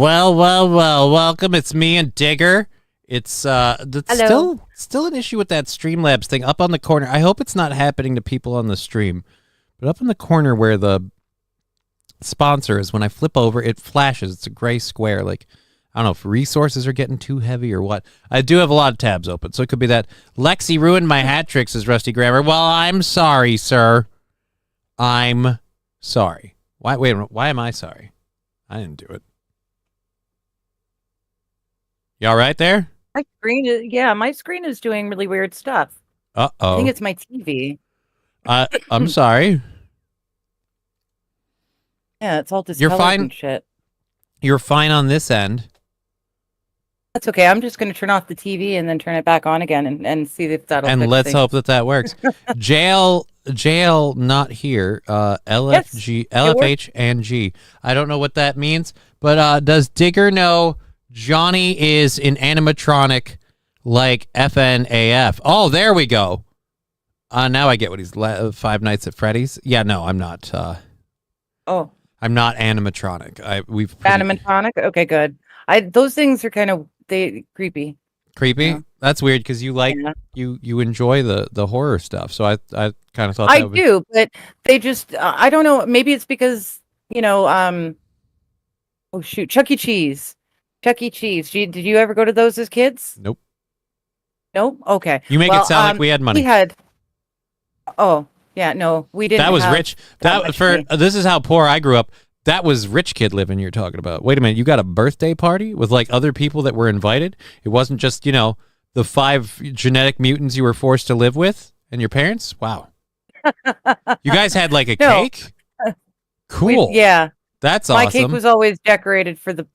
Well. Welcome. It's me and Digger. It's still an issue with that Streamlabs thing up on the corner. I hope it's not happening to people on the stream, but up in the corner where the sponsor is, when I flip over, it flashes. It's a gray square. Like, I don't know if resources are getting too heavy or what. I do have a lot of tabs open, so it could be that. Lexi ruined my hat tricks, says Rusty Grammar. Well, I'm sorry, sir. I'm sorry. Why? Wait a minute. Why am I sorry? I didn't do it. You all right there? My screen is doing really weird stuff. Uh-oh. I think it's my TV. I'm sorry. Yeah, it's all discolored You're fine. and shit. You're fine on this end. That's okay. I'm just going to turn off the TV and then turn it back on again and see if that'll And fix let's things. hope that works. Jail, not here. LFG, LFH, and G. I don't know what that means, but does Digger know Johnny is an animatronic like FNAF? Oh, there we go. Now I get what he's Five Nights at Freddy's. Yeah, no, I'm not. I'm not animatronic. Animatronic? Okay, good. Those things are kind of creepy. Creepy? Yeah. That's weird because you like you enjoy the horror stuff. So I kind of thought I do, but they just I don't know. Maybe it's because oh shoot, Chuck E. Cheese. Did you ever go to those as kids? Nope. Nope. Okay. You make it sound like we had money. We had. Oh yeah, no, we didn't. That was have rich. money. This is how poor I grew up. That was rich kid living you're talking about. Wait a minute, you got a birthday party with like other people that were invited? It wasn't just, the 5 genetic mutants you were forced to live with and your parents? Wow. You guys had like a cake? Cool. Yeah. That's awesome. My cake was always decorated for the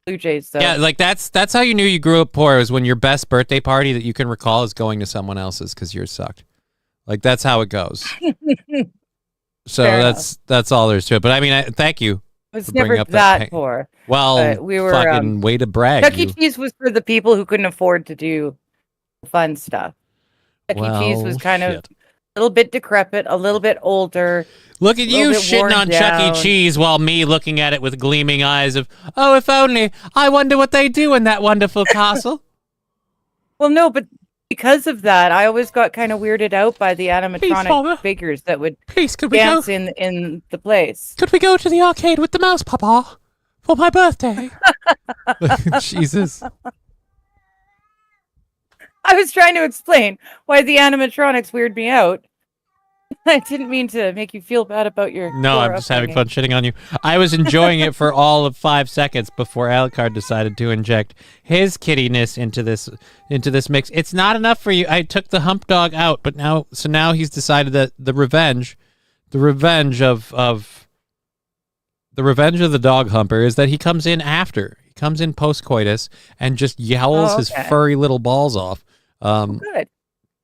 Blue Jays. So. Yeah, like that's how you knew you grew up poor, was when your best birthday party that you can recall is going to someone else's because yours sucked. Like that's how it goes. So that's all there is to it. But I mean, thank you. It was never that poor. Well, we were fucking way to brag. Chuck E. Cheese was for the people who couldn't afford to do fun stuff. Chuck E. Cheese was kind of a little bit decrepit, a little bit older. Look at you shitting on Chuck E. Cheese while me looking at it with gleaming eyes of, oh, if only. I wonder what they do in that wonderful castle. Well, no, but because of that, I always got kind of weirded out by the animatronic figures that would dance in the place. Could we go to the arcade with the mouse, Papa, for my birthday? Jesus. I was trying to explain why the animatronics weird me out. I didn't mean to make you feel bad about your. No, I'm just having fun shitting on you. I was enjoying it for all of 5 seconds before Alucard decided to inject his kiddiness into this mix. It's not enough for you. I took the hump dog out, but now he's decided that the revenge of the dog humper is that he comes in after. He comes in post coitus and just yowls his furry little balls off.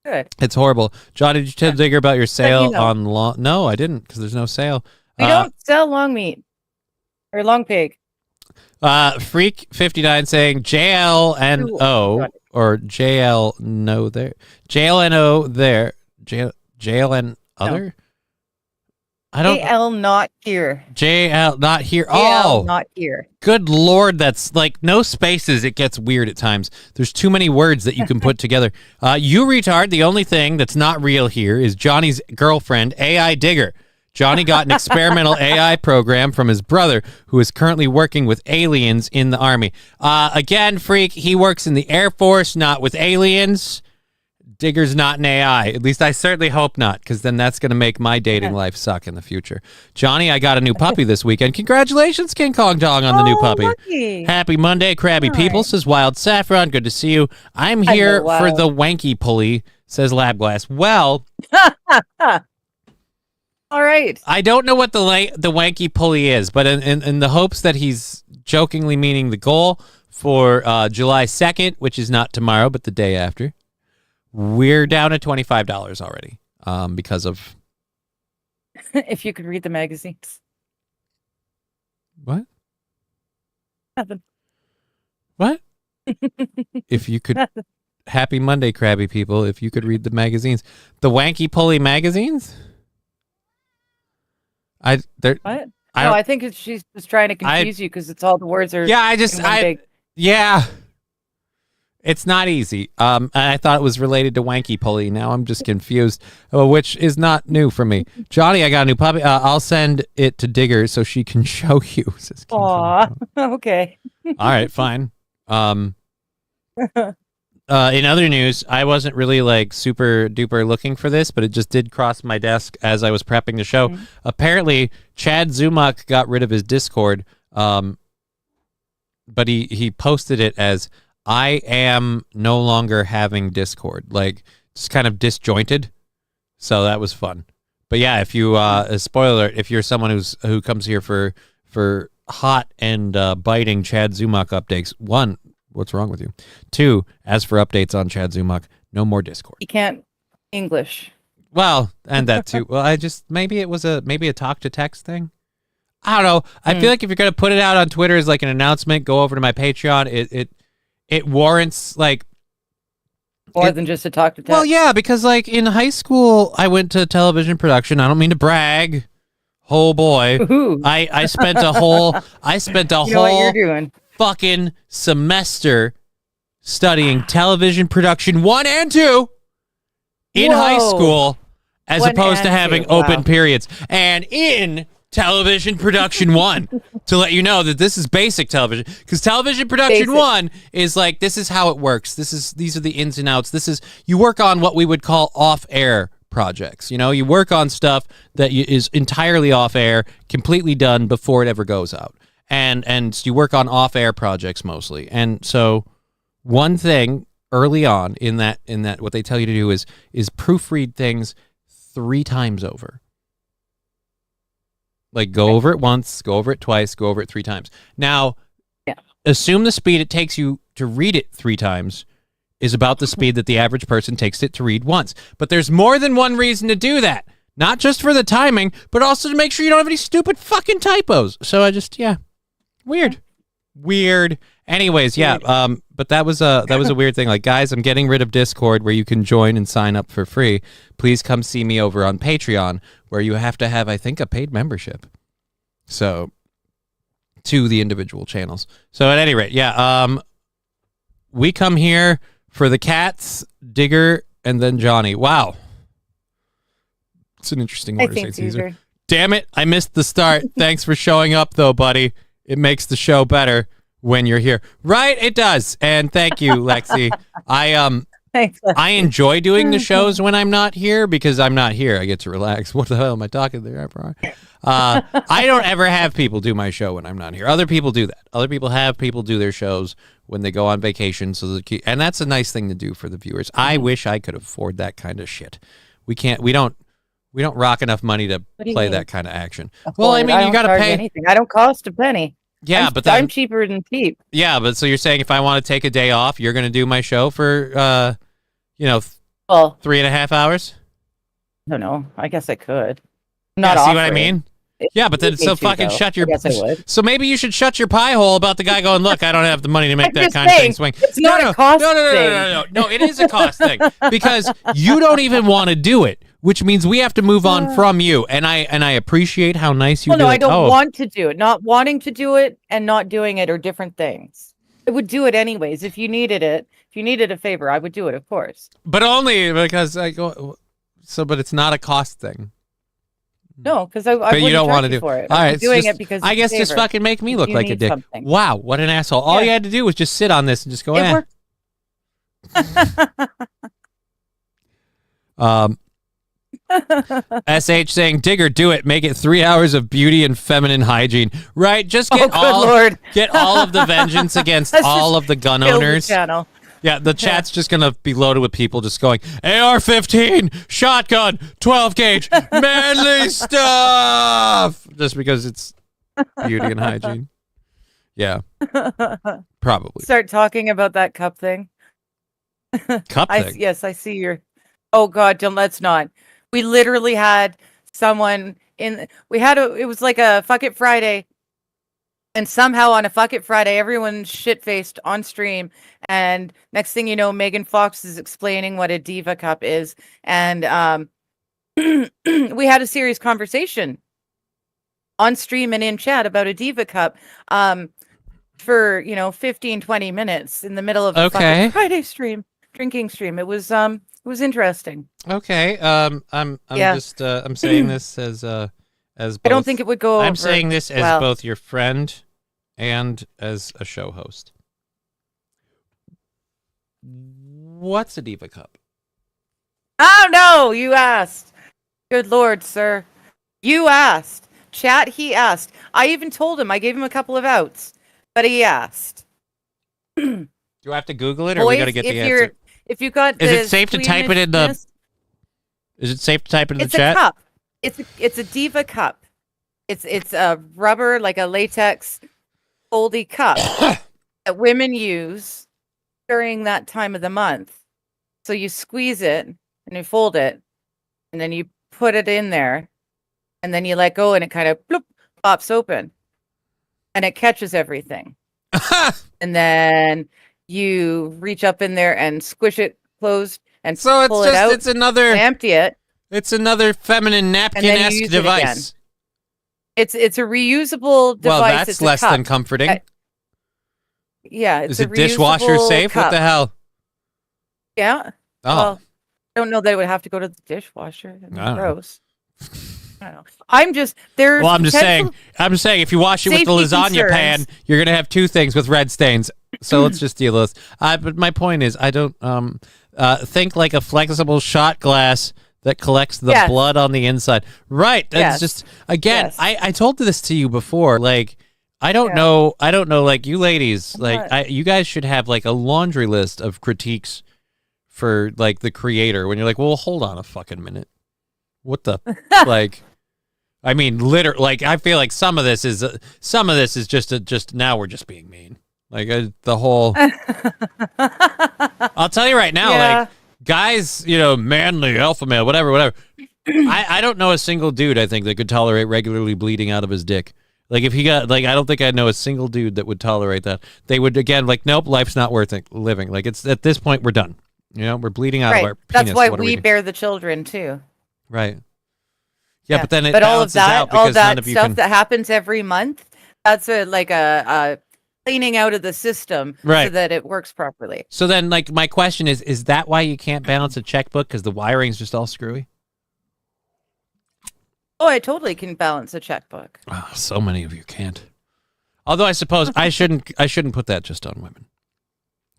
Good. It's horrible. John, did you tell Digger about your sale on long? No, I didn't, because there's no sale. We don't sell long meat or long pig. Freak 59 saying JLNO or JL no there. JLNO there. JLN other. No. I don't. JL not here. JL not here. JL not here. Good Lord, that's like no spaces. It gets weird at times. There's too many words that you can put together. You retard. The only thing that's not real here is Johnny's girlfriend, AI Digger. Johnny got an experimental AI program from his brother, who is currently working with aliens in the army. Again, Freak, he works in the Air Force, not with aliens. Digger's not an AI. At least I certainly hope not, because then that's going to make my dating life suck in the future. Johnny, I got a new puppy this weekend. Congratulations, King Kong Dog, on the new puppy. Lucky. Happy Monday, Krabby People, says Wild Saffron. Good to see you. I'm here for the wanky pulley, says Labglass. Well, all right. I don't know what the wanky pulley is, but in the hopes that he's jokingly meaning the goal for July 2nd, which is not tomorrow, but the day after. We're down to $25 already because of... If you could read the magazines. What? Nothing. What? If you could... Nothing. Happy Monday, Krabby People. If you could read the magazines. The Wanky Pulley magazines? What? I No, don't. I think she's just trying to confuse you because it's all the words are Yeah, in one big. yeah. It's not easy. I thought it was related to wanky pulley. Now I'm just confused, which is not new for me. Johnny, I got a new puppy. I'll send it to Digger so she can show you. Says King Aw, Kong. okay. All right, fine. In other news, I wasn't really like super duper looking for this, but it just did cross my desk as I was prepping the show. Mhm. Apparently, Chad Zumach got rid of his Discord, but he posted it as I am no longer having Discord, like just kind of disjointed. So that was fun. But yeah, if you a spoiler, if you're someone who comes here for hot and biting Chad Zumach updates, one, what's wrong with you? Two, as for updates on Chad Zumach, no more Discord. He can't English. Well, and that too. Well, maybe it was a talk to text thing. I don't know. I feel like if you're gonna put it out on Twitter as like an announcement, go over to my Patreon. It warrants like More than just a talk to text. Well, yeah, because like in high school, I went to television production. I don't mean to brag. Oh boy, Ooh. I spent a whole You know what you're doing. fucking semester studying television production 1 and 2 in high Whoa. school, as 1 opposed to and having 2, open wow. periods. And in television production 1, to let you know that this is basic television, because television production Basic. 1 is like, this is how it works. These are the ins and outs. You work on what we would call off-air projects. You know, you work on stuff that is entirely off-air, completely done before it ever goes out. And you work on off-air projects mostly. And so one thing early on in that what they tell you to do is proofread things 3 times over. Like go over it once, go over it twice, go over it 3 times. Now, assume the speed it takes you to read it 3 times is about the speed that the average person takes it to read once. But there's more than one reason to do that. Not just for the timing, but also to make sure you don't have any stupid fucking typos. So weird. Anyways, yeah, but that was a weird thing. Like, guys, I'm getting rid of Discord where you can join and sign up for free. Please come see me over on Patreon, where you have to have, I think, a paid membership. So, to the individual channels. So at any rate, yeah, we come here for the cats, Digger, and then Johnny. Wow. It's an interesting order, St. Caesar. Damn it, I missed the start. Thanks for showing up, though, buddy. It makes the show better when you're here. Right, it does. And thank you, Lexi. Thanks, Lexi. I enjoy doing the shows when I'm not here because I'm not here. I get to relax. What the hell am I talking there? I don't ever have people do my show when I'm not here. Other people do that. Other people have people do their shows when they go on vacation. And that's a nice thing to do for the viewers. I wish I could afford that kind of shit. We don't rock enough money to play that kind of action. Well, I mean, you got to pay anything. I don't cost a penny. Yeah, but I'm cheaper than cheap. Yeah, but so you're saying if I want to take a day off, you're going to do my show for 3.5 hours? I don't know. I guess I could. See what I mean? Yeah, but then shut your. So maybe you should shut your pie hole about the guy going, look, I don't have the money to make that kind of thing swing. It's not a cost thing. No, it is a cost thing because you don't even want to do it, which means we have to move on from you. And I appreciate how nice you. Well, no, I don't want to do it. Not wanting to do it and not doing it are different things. I would do it anyways if you needed it. If you needed a favor, I would do it, of course. But only because I go. So, but it's not a cost thing. No, because I but you don't want to do for it. All right, doing it because I guess just fucking make me look like a dick. Something. Wow, what an asshole! All you had to do was just sit on this and just go. It SH saying, Digger, do it. Make it 3 hours of beauty and feminine hygiene. Right? Just get get all of the vengeance against all of the gun owners. Channel. Yeah, the chat's just going to be loaded with people just going, AR-15, shotgun, 12 gauge, manly stuff. Just because it's beauty and hygiene. Yeah. Probably. Start talking about that cup thing. Cup thing? Yes, I see your... Oh, God, let's not. We literally had someone it was like a Fuck It Friday. And somehow on a Fuck It Friday, everyone's shit-faced on stream. And next thing you know, Megan Fox is explaining what a Diva Cup is. And we had a serious conversation. on stream and in chat about a Diva Cup for 15, 20 minutes in the middle of the fucking Friday stream, drinking stream. It was interesting. Okay. I'm just I'm saying this as both, I don't think it would go over. I'm saying this as both your friend and as a show host. What's a Diva Cup? Oh no, you asked. Good Lord, sir. You asked. Chat, he asked. I even told him. I gave him a couple of outs, but he asked. Do I have to Google it, or we got to get the answer? If you got, is it safe to type it in the? Is it safe to type it in the chat? It's a cup. It's a Diva Cup. It's a rubber, like a latex foldy cup that women use during that time of the month. So you squeeze it and you fold it, and then you put it in there, and then you let go, and it kind of bloop, pops open, and it catches everything. And then you reach up in there and squish it closed, and so pull it out. It's another empty it. It's another feminine napkin-esque device. It's a reusable device. Well, that's less than comforting. Yeah, it's is it dishwasher safe? Cup. What the hell? Yeah. Oh. Well, I don't know that it would have to go to the dishwasher. Gross. I don't know. I'm just saying if you wash it with the lasagna pan, you're gonna have two things with red stains. So let's just deal with this. But my point is, I don't think like a flexible shot glass that collects the blood on the inside. Right. That's just again. I told this to you before. Like I don't know. Like you ladies, like you guys should have like a laundry list of critiques for like the creator. When you're like, well, hold on a fucking minute. What the like? I mean, literally, like I feel like some of this is just now we're just being mean. Like the whole. I'll tell you right now, like guys, manly alpha male, whatever. I don't know a single dude I think that could tolerate regularly bleeding out of his dick. Like if he got like, I don't think I know a single dude that would tolerate that. They would again like, nope, life's not worth it living. Like it's at this point we're done. We're bleeding out of our penis. That's why we bear the children too. Right. Yeah, but then it balances out because all that none of you stuff that happens every month, that's a cleaning out of the system so that it works properly. So then, like, my question is that why you can't balance a checkbook? Because the wiring's just all screwy? Oh, I totally can balance a checkbook. Oh, so many of you can't. Although I suppose I shouldn't put that just on women.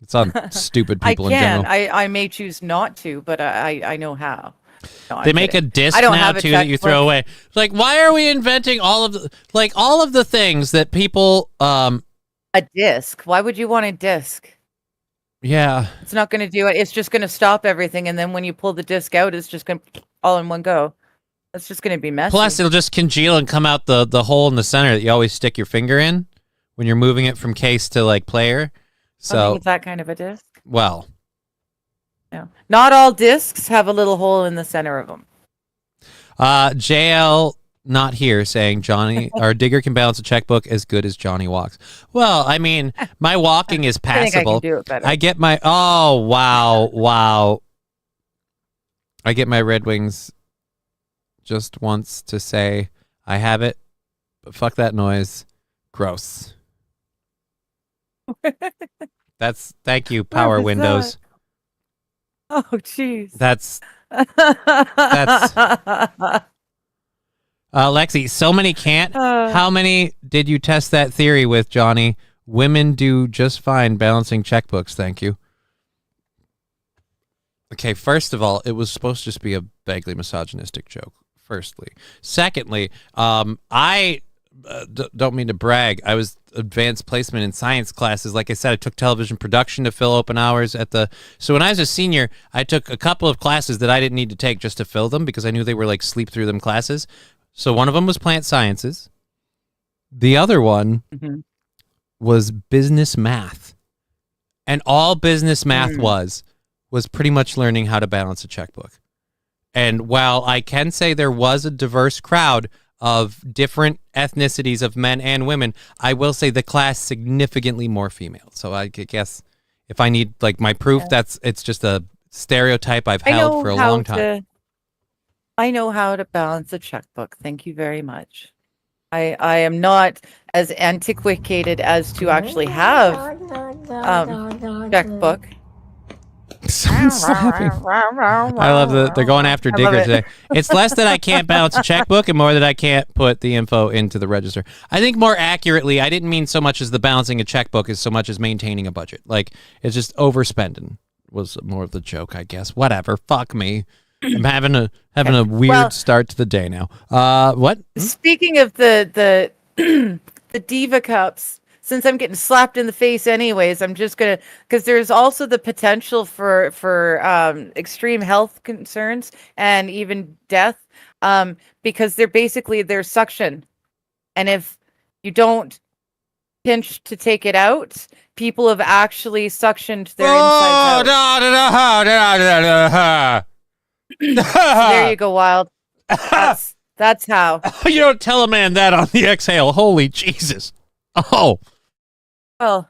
It's on stupid people in general. I may choose not to, but I know how. No, they make a disc now too that you throw away. Like, why are we inventing all of the things that people a disc? Why would you want a disc? Yeah, it's not going to do it. It's just going to stop everything, and then when you pull the disc out, it's just going to all in one go. It's just going to be messy. Plus, it'll just congeal and come out the hole in the center that you always stick your finger in when you're moving it from case to like player. So I think it's that kind of a disc. Well. No. Not all discs have a little hole in the center of them. JL not here saying Johnny our digger can balance a checkbook as good as Johnny walks. Well, I mean, my walking is passable. I think I can do it better. I get my wow. I get my Red Wings just once to say I have it, but fuck that noise. Gross. Thank you, Power Windows. That? Oh, jeez. That's Lexi, so many can't. How many did you test that theory with, Johnny? Women do just fine balancing checkbooks, thank you. Okay, first of all, it was supposed to just be a vaguely misogynistic joke, firstly. Secondly, I don't mean to brag. I was advanced placement in science classes. Like I said, I took television production to fill open hours so when I was a senior, I took a couple of classes that I didn't need to take just to fill them because I knew they were like sleep through them classes. So one of them was plant sciences. The other one was business math. And all business math was pretty much learning how to balance a checkbook. And while I can say there was a diverse crowd of different ethnicities of men and women, I will say the class significantly more female. So I guess if I need like my proof, it's just a stereotype I've held for a long time. I know how to balance a checkbook. Thank you very much. I am not as antiquated as to actually have checkbook. Someone's slapping. I love that they're going after I love Digger it. today. It's less that I can't balance a checkbook and more that I can't put the info into the register. I think more accurately, I didn't mean so much as the balancing a checkbook as so much as maintaining a budget. Like, it's just overspending was more of the joke, I guess. Whatever. Fuck me. I'm having a weird start to the day now. What? Speaking of the the diva cups, since I'm getting slapped in the face anyways, I'm just gonna, because there's also the potential for extreme health concerns and even death, because they're suction, and if you don't pinch to take it out, people have actually suctioned their insides out. So there you go, Wild. That's how. You don't tell a man that on the exhale. Holy Jesus. Oh. Well,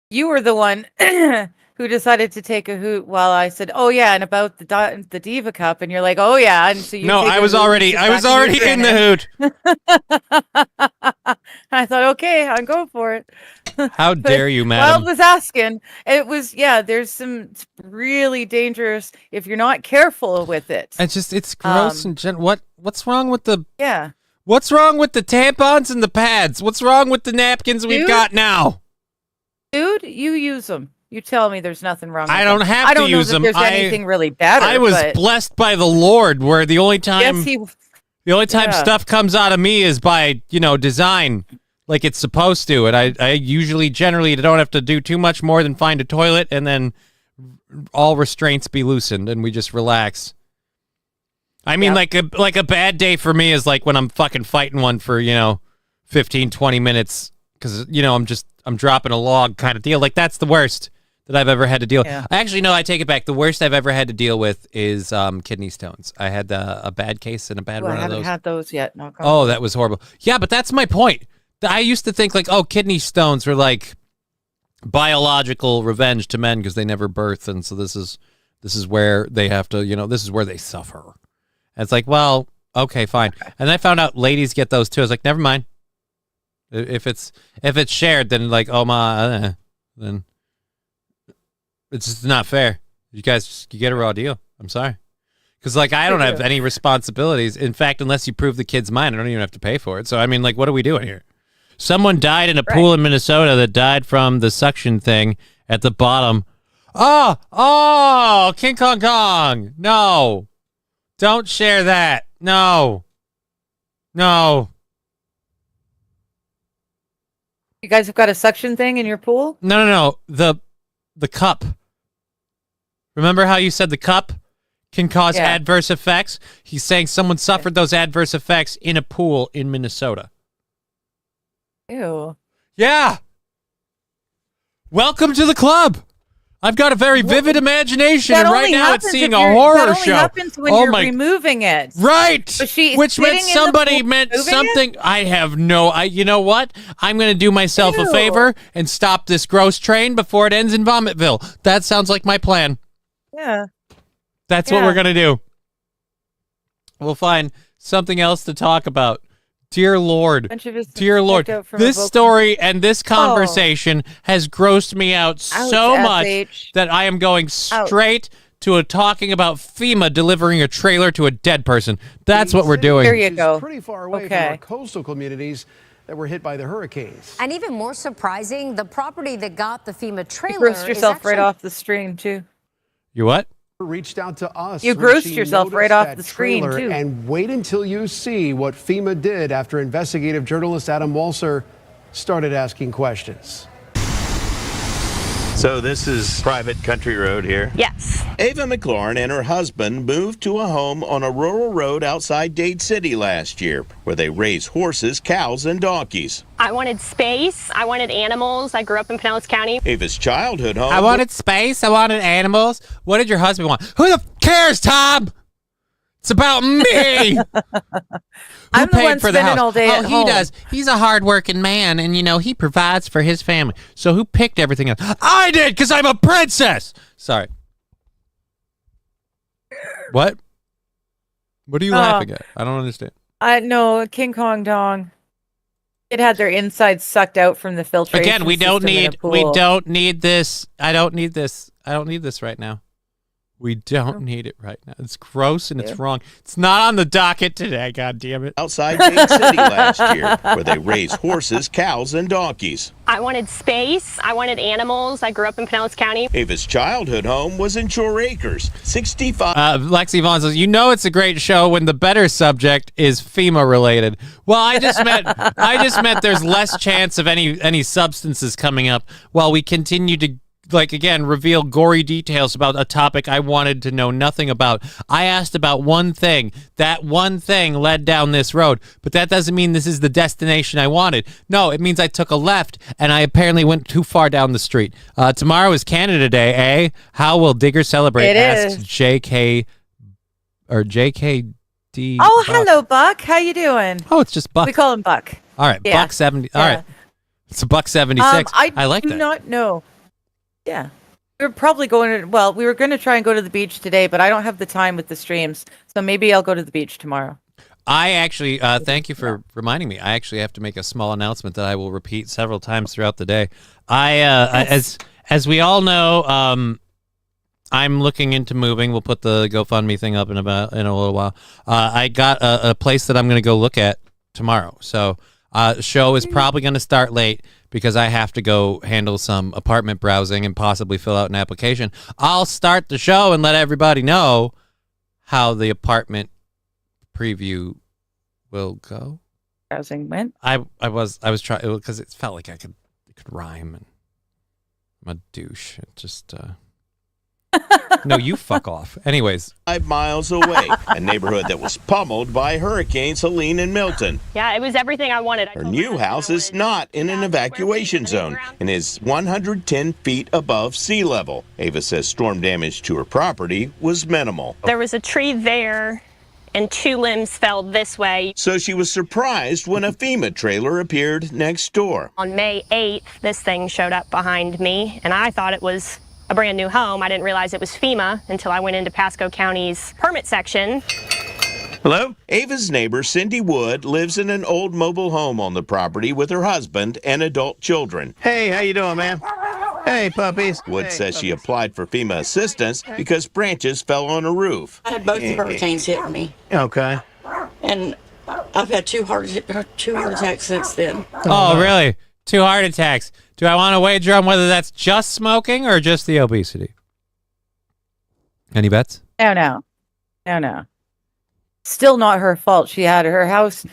you were the one who decided to take a hoot while I said, "Oh yeah," and about the Diva Cup, and you're like, "Oh yeah," and so you. No, I was already in the hoot. I thought, okay, I'll go for it. How dare you, madam? Wild was asking. It was, there's some really dangerous if you're not careful with it. It's gross and what's wrong with the What's wrong with the tampons and the pads? What's wrong with the napkins we've got now? Dude, you use them. You tell me there's nothing wrong with I don't have to use them. There's anything really better. I was blessed by the Lord, where the only time stuff comes out of me is by, design, like it's supposed to. And I usually generally don't have to do too much more than find a toilet and then all restraints be loosened and we just relax. I mean, like a bad day for me is like when I'm fucking fighting one for, 15, 20 minutes because, I'm dropping a log kind of deal. Like, that's the worst that I've ever had to deal with. Yeah. Actually, no, I take it back. The worst I've ever had to deal with is kidney stones. I had a bad case and a bad run of those. I haven't had those yet. No, oh, that was horrible. Yeah, but that's my point. I used to think, like, kidney stones were like biological revenge to men because they never birth, and so this is where they have to, this is where they suffer. And it's like, well, okay, fine. And I found out ladies get those too. I was like, never mind. If it's shared, then like, then it's just not fair. You guys, you get a raw deal. I'm sorry. Because, like, I don't have any responsibilities. In fact, unless you prove the kid's mine, I don't even have to pay for it. So, I mean, like, what are we doing here? Someone died in a pool in Minnesota that died from the suction thing at the bottom. Oh, King Kong Kong. No. Don't share that. No. You guys have got a suction thing in your pool? No. The cup. Remember how you said the cup can cause adverse effects? He's saying someone suffered those adverse effects in a pool in Minnesota. Ew. Yeah. Welcome to the club. I've got a very vivid imagination, and right now it's seeing a horror show. That happens when you're removing it. Right. Which meant somebody meant something. I have you know what? I'm going to do myself a favor and stop this gross train before it ends in Vomitville. That sounds like my plan. Yeah. That's what we're going to do. We'll find something else to talk about. Dear Lord, this story and this conversation has grossed me out so much that I am going straight to talking about FEMA delivering a trailer to a dead person. That's what we're doing. There you go. Pretty far away from our coastal communities that were hit by the hurricanes. And even more surprising, the property that got the FEMA trailer. You grossed yourself right off the screen, too. You what? Reached out to us. You grossed yourself right off the screen, too. And wait until you see what FEMA did after investigative journalist Adam Walser started asking questions. So this is private country road here? Yes. Ava McLaurin and her husband moved to a home on a rural road outside Dade City last year, where they raise horses, cows, and donkeys. I wanted space. I wanted animals. I grew up in Pinellas County. Ava's childhood home. I wanted space. I wanted animals. What did your husband want? Who the cares, Tom? It's about me. I'm the one spending all day at home. He does. He's a hardworking man, and, he provides for his family. So who picked everything else? I did, because I'm a princess. Sorry. What? What are you laughing at? I don't understand. No, King Kong Dong. It had their insides sucked out from the filtration. Again, we don't system in a need this. I don't need this. I don't need this right now. We don't need it right now. It's gross and it's wrong. It's not on the docket today, god damn it. Outside Dade City last year, where they raise horses, cows, and donkeys. I wanted space. I wanted animals. I grew up in Pinellas County. Ava's childhood home was in Shore Acres, 65. Lexi Vaughn says, you know it's a great show when the better subject is FEMA related. Well, I just meant there's less chance of any substances coming up while we continue to reveal gory details about a topic I wanted to know nothing about. I asked about one thing. That one thing led down this road, but that doesn't mean this is the destination I wanted. No, it means I took a left, and I apparently went too far down the street. Tomorrow is Canada Day, eh? How will Digger celebrate? It Asked is. JK or JKD. Oh, Buck. hello, Buck. How you doing? Oh, it's just Buck. We call him Buck. All right, Yeah. Buck 70. All Yeah. right, it's a Buck 76. I like do that. not know. Yeah. We were probably going to, well, we were going to try and go to the beach today, but I don't have the time with the streams. So maybe I'll go to the beach tomorrow. I actually, thank you for reminding me. I actually have to make a small announcement that I will repeat several times throughout the day. As we all know, I'm looking into moving. We'll put the GoFundMe thing up in a little while. I got a place that I'm going to go look at tomorrow. So the show is probably going to start late because I have to go handle some apartment browsing and possibly fill out an application. I'll start the show and let everybody know how the apartment preview will go. Browsing went. I was trying because it felt like it could rhyme, and I'm a douche. It just no, you fuck off. Anyways, 5 miles away, a neighborhood that was pummeled by Hurricanes Helene and Milton. Yeah, it was everything I wanted. Her new house is not in an evacuation zone and is 110 feet above sea level. Ava says storm damage to her property was minimal. There was a tree there, and 2 limbs fell this way. So she was surprised when a FEMA trailer appeared next door. On May 8th, this thing showed up behind me, and I thought it was a brand new home. I didn't realize it was FEMA until I went into Pasco County's permit section. Hello? Ava's neighbor, Cindy Wood, lives in an old mobile home on the property with her husband and adult children. Hey, how you doing, man? Hey, puppies. Wood says she applied for FEMA assistance because branches fell on her roof. I had both the hurricanes hit me, Okay. and I've had two heart attacks since then. oh really? 2 heart attacks. Do I want to wager on whether that's just smoking or just the obesity? Any bets? No. Still not her fault. She had her house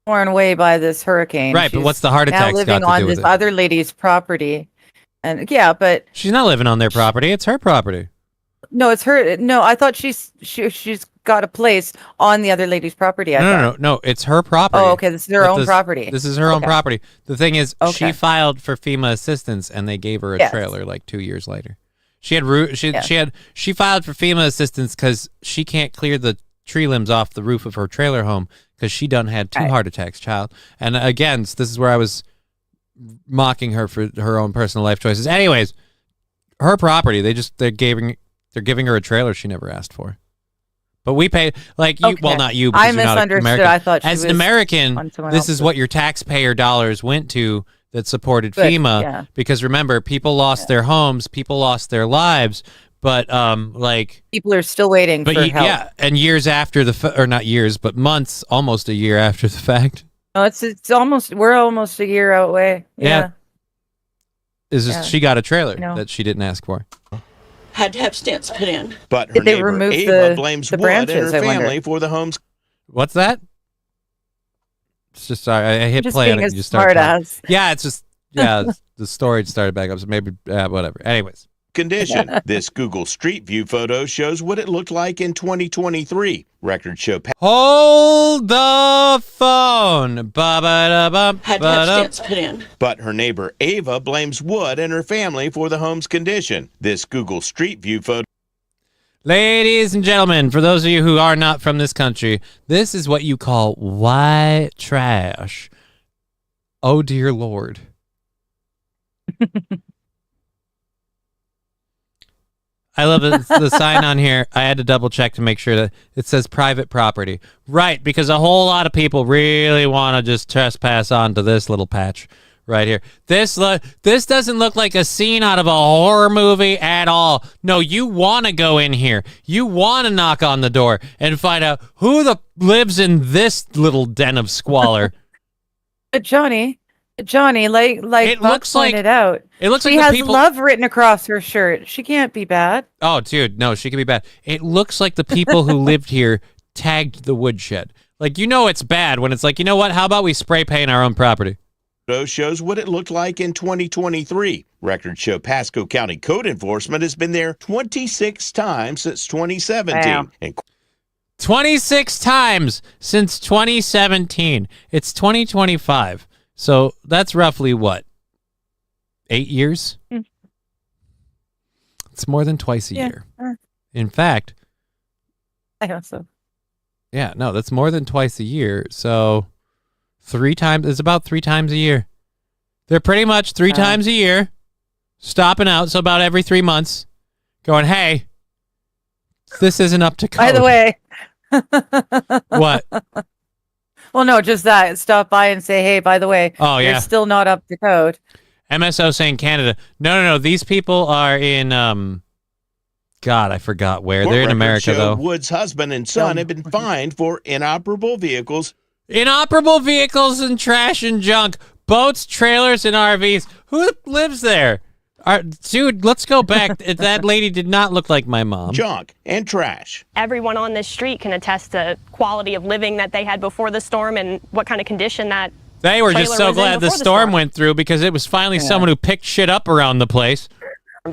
torn away by this hurricane. Right, but what's the heart now attacks living got to on do with this it? other lady's property. And yeah, but She's not living on their property. It's her property. no, it's her. No, I thought she's got a place on the other lady's property. I thought. No. It's her property. Oh, okay. This is her But own property. This is her own Okay. property. The thing is, she Okay. filed for FEMA assistance, and they gave her a Yes. trailer like 2 years later. She filed for FEMA assistance because she can't clear the tree limbs off the roof of her trailer home because she done had 2 Right. heart attacks, child. And again, this is where I was mocking her for her own personal life choices. Anyways, her property. They're giving her a trailer she never asked for. But we pay like you. Well, Okay. not you. I Because you're not misunderstood. American. I thought she as an was American, on someone this is else's. what your taxpayer dollars went to that supported Good, FEMA. yeah. Because remember, people lost their homes, people lost their lives, but People are still waiting but for help. yeah, and years after or not years, but months, almost a year after the fact, No, it's almost we're almost a year out away. Yeah. is just Yeah. she got a trailer I know. that she didn't ask for. Had to have stents put in. But her Did they neighbor remove Ava the blames Wood branches, and I her wonder? family for the home's. What's that? It's just sorry, I hit Just play on being it. a And you start smart talking. ass. Yeah, it's just the storage started back up, so maybe whatever. Anyways. Condition. This Google Street View photo shows what it looked like in 2023. Records show Hold the phone. Ba-ba-da-bum, Had to have ba-da. stents put in. But her neighbor Ava blames Wood and her family for the home's condition. This Google Street View photo. Ladies and gentlemen, for those of you who are not from this country, this is what you call white trash. Oh, dear Lord. I love the sign on here. I had to double check to make sure that it says private property. Right, because a whole lot of people really want to just trespass onto this little patch right here. This doesn't look like a scene out of a horror movie at all. No, you want to go in here. You want to knock on the door and find out who lives in this little den of squalor. Johnny, like It Buck looks like- pointed out. It looks She like has the people. love written across her shirt. She can't be bad. Oh, dude, no, she could be bad. It looks like the people who lived here tagged the woodshed. Like, you know it's bad when it's like, you know what? How about we spray paint our own property? Photo shows what it looked like in 2023. Records show Pasco County Code Enforcement has been there 26 times since 2017. Wow. And 26 times since 2017. It's 2025. So that's roughly what? 8 years? Mm. It's more than twice a Yeah. year. In fact, I hope so. yeah, no, that's more than twice a year. So 3 times, it's about 3 times a year. They're pretty much 3 times a year, stopping out. So about every 3 months, going, hey, this isn't up to code. By the way. What? Well, no, just that. Stop by and say, hey, by the way, Oh, yeah. you're still not up to code. MSO saying Canada. No. These people are in, God, I forgot where. court They're in records America, show though. Wood's husband and son have been fined for inoperable vehicles. Inoperable vehicles and trash and junk. Boats, trailers, and RVs. Who lives there? Dude, let's go back. That lady did not look like my mom. Junk and trash. Everyone on this street can attest to quality of living that they had before the storm and what kind of condition that They were just trailer so was in glad the before the storm storm. went through because it was finally someone who picked shit up around the place.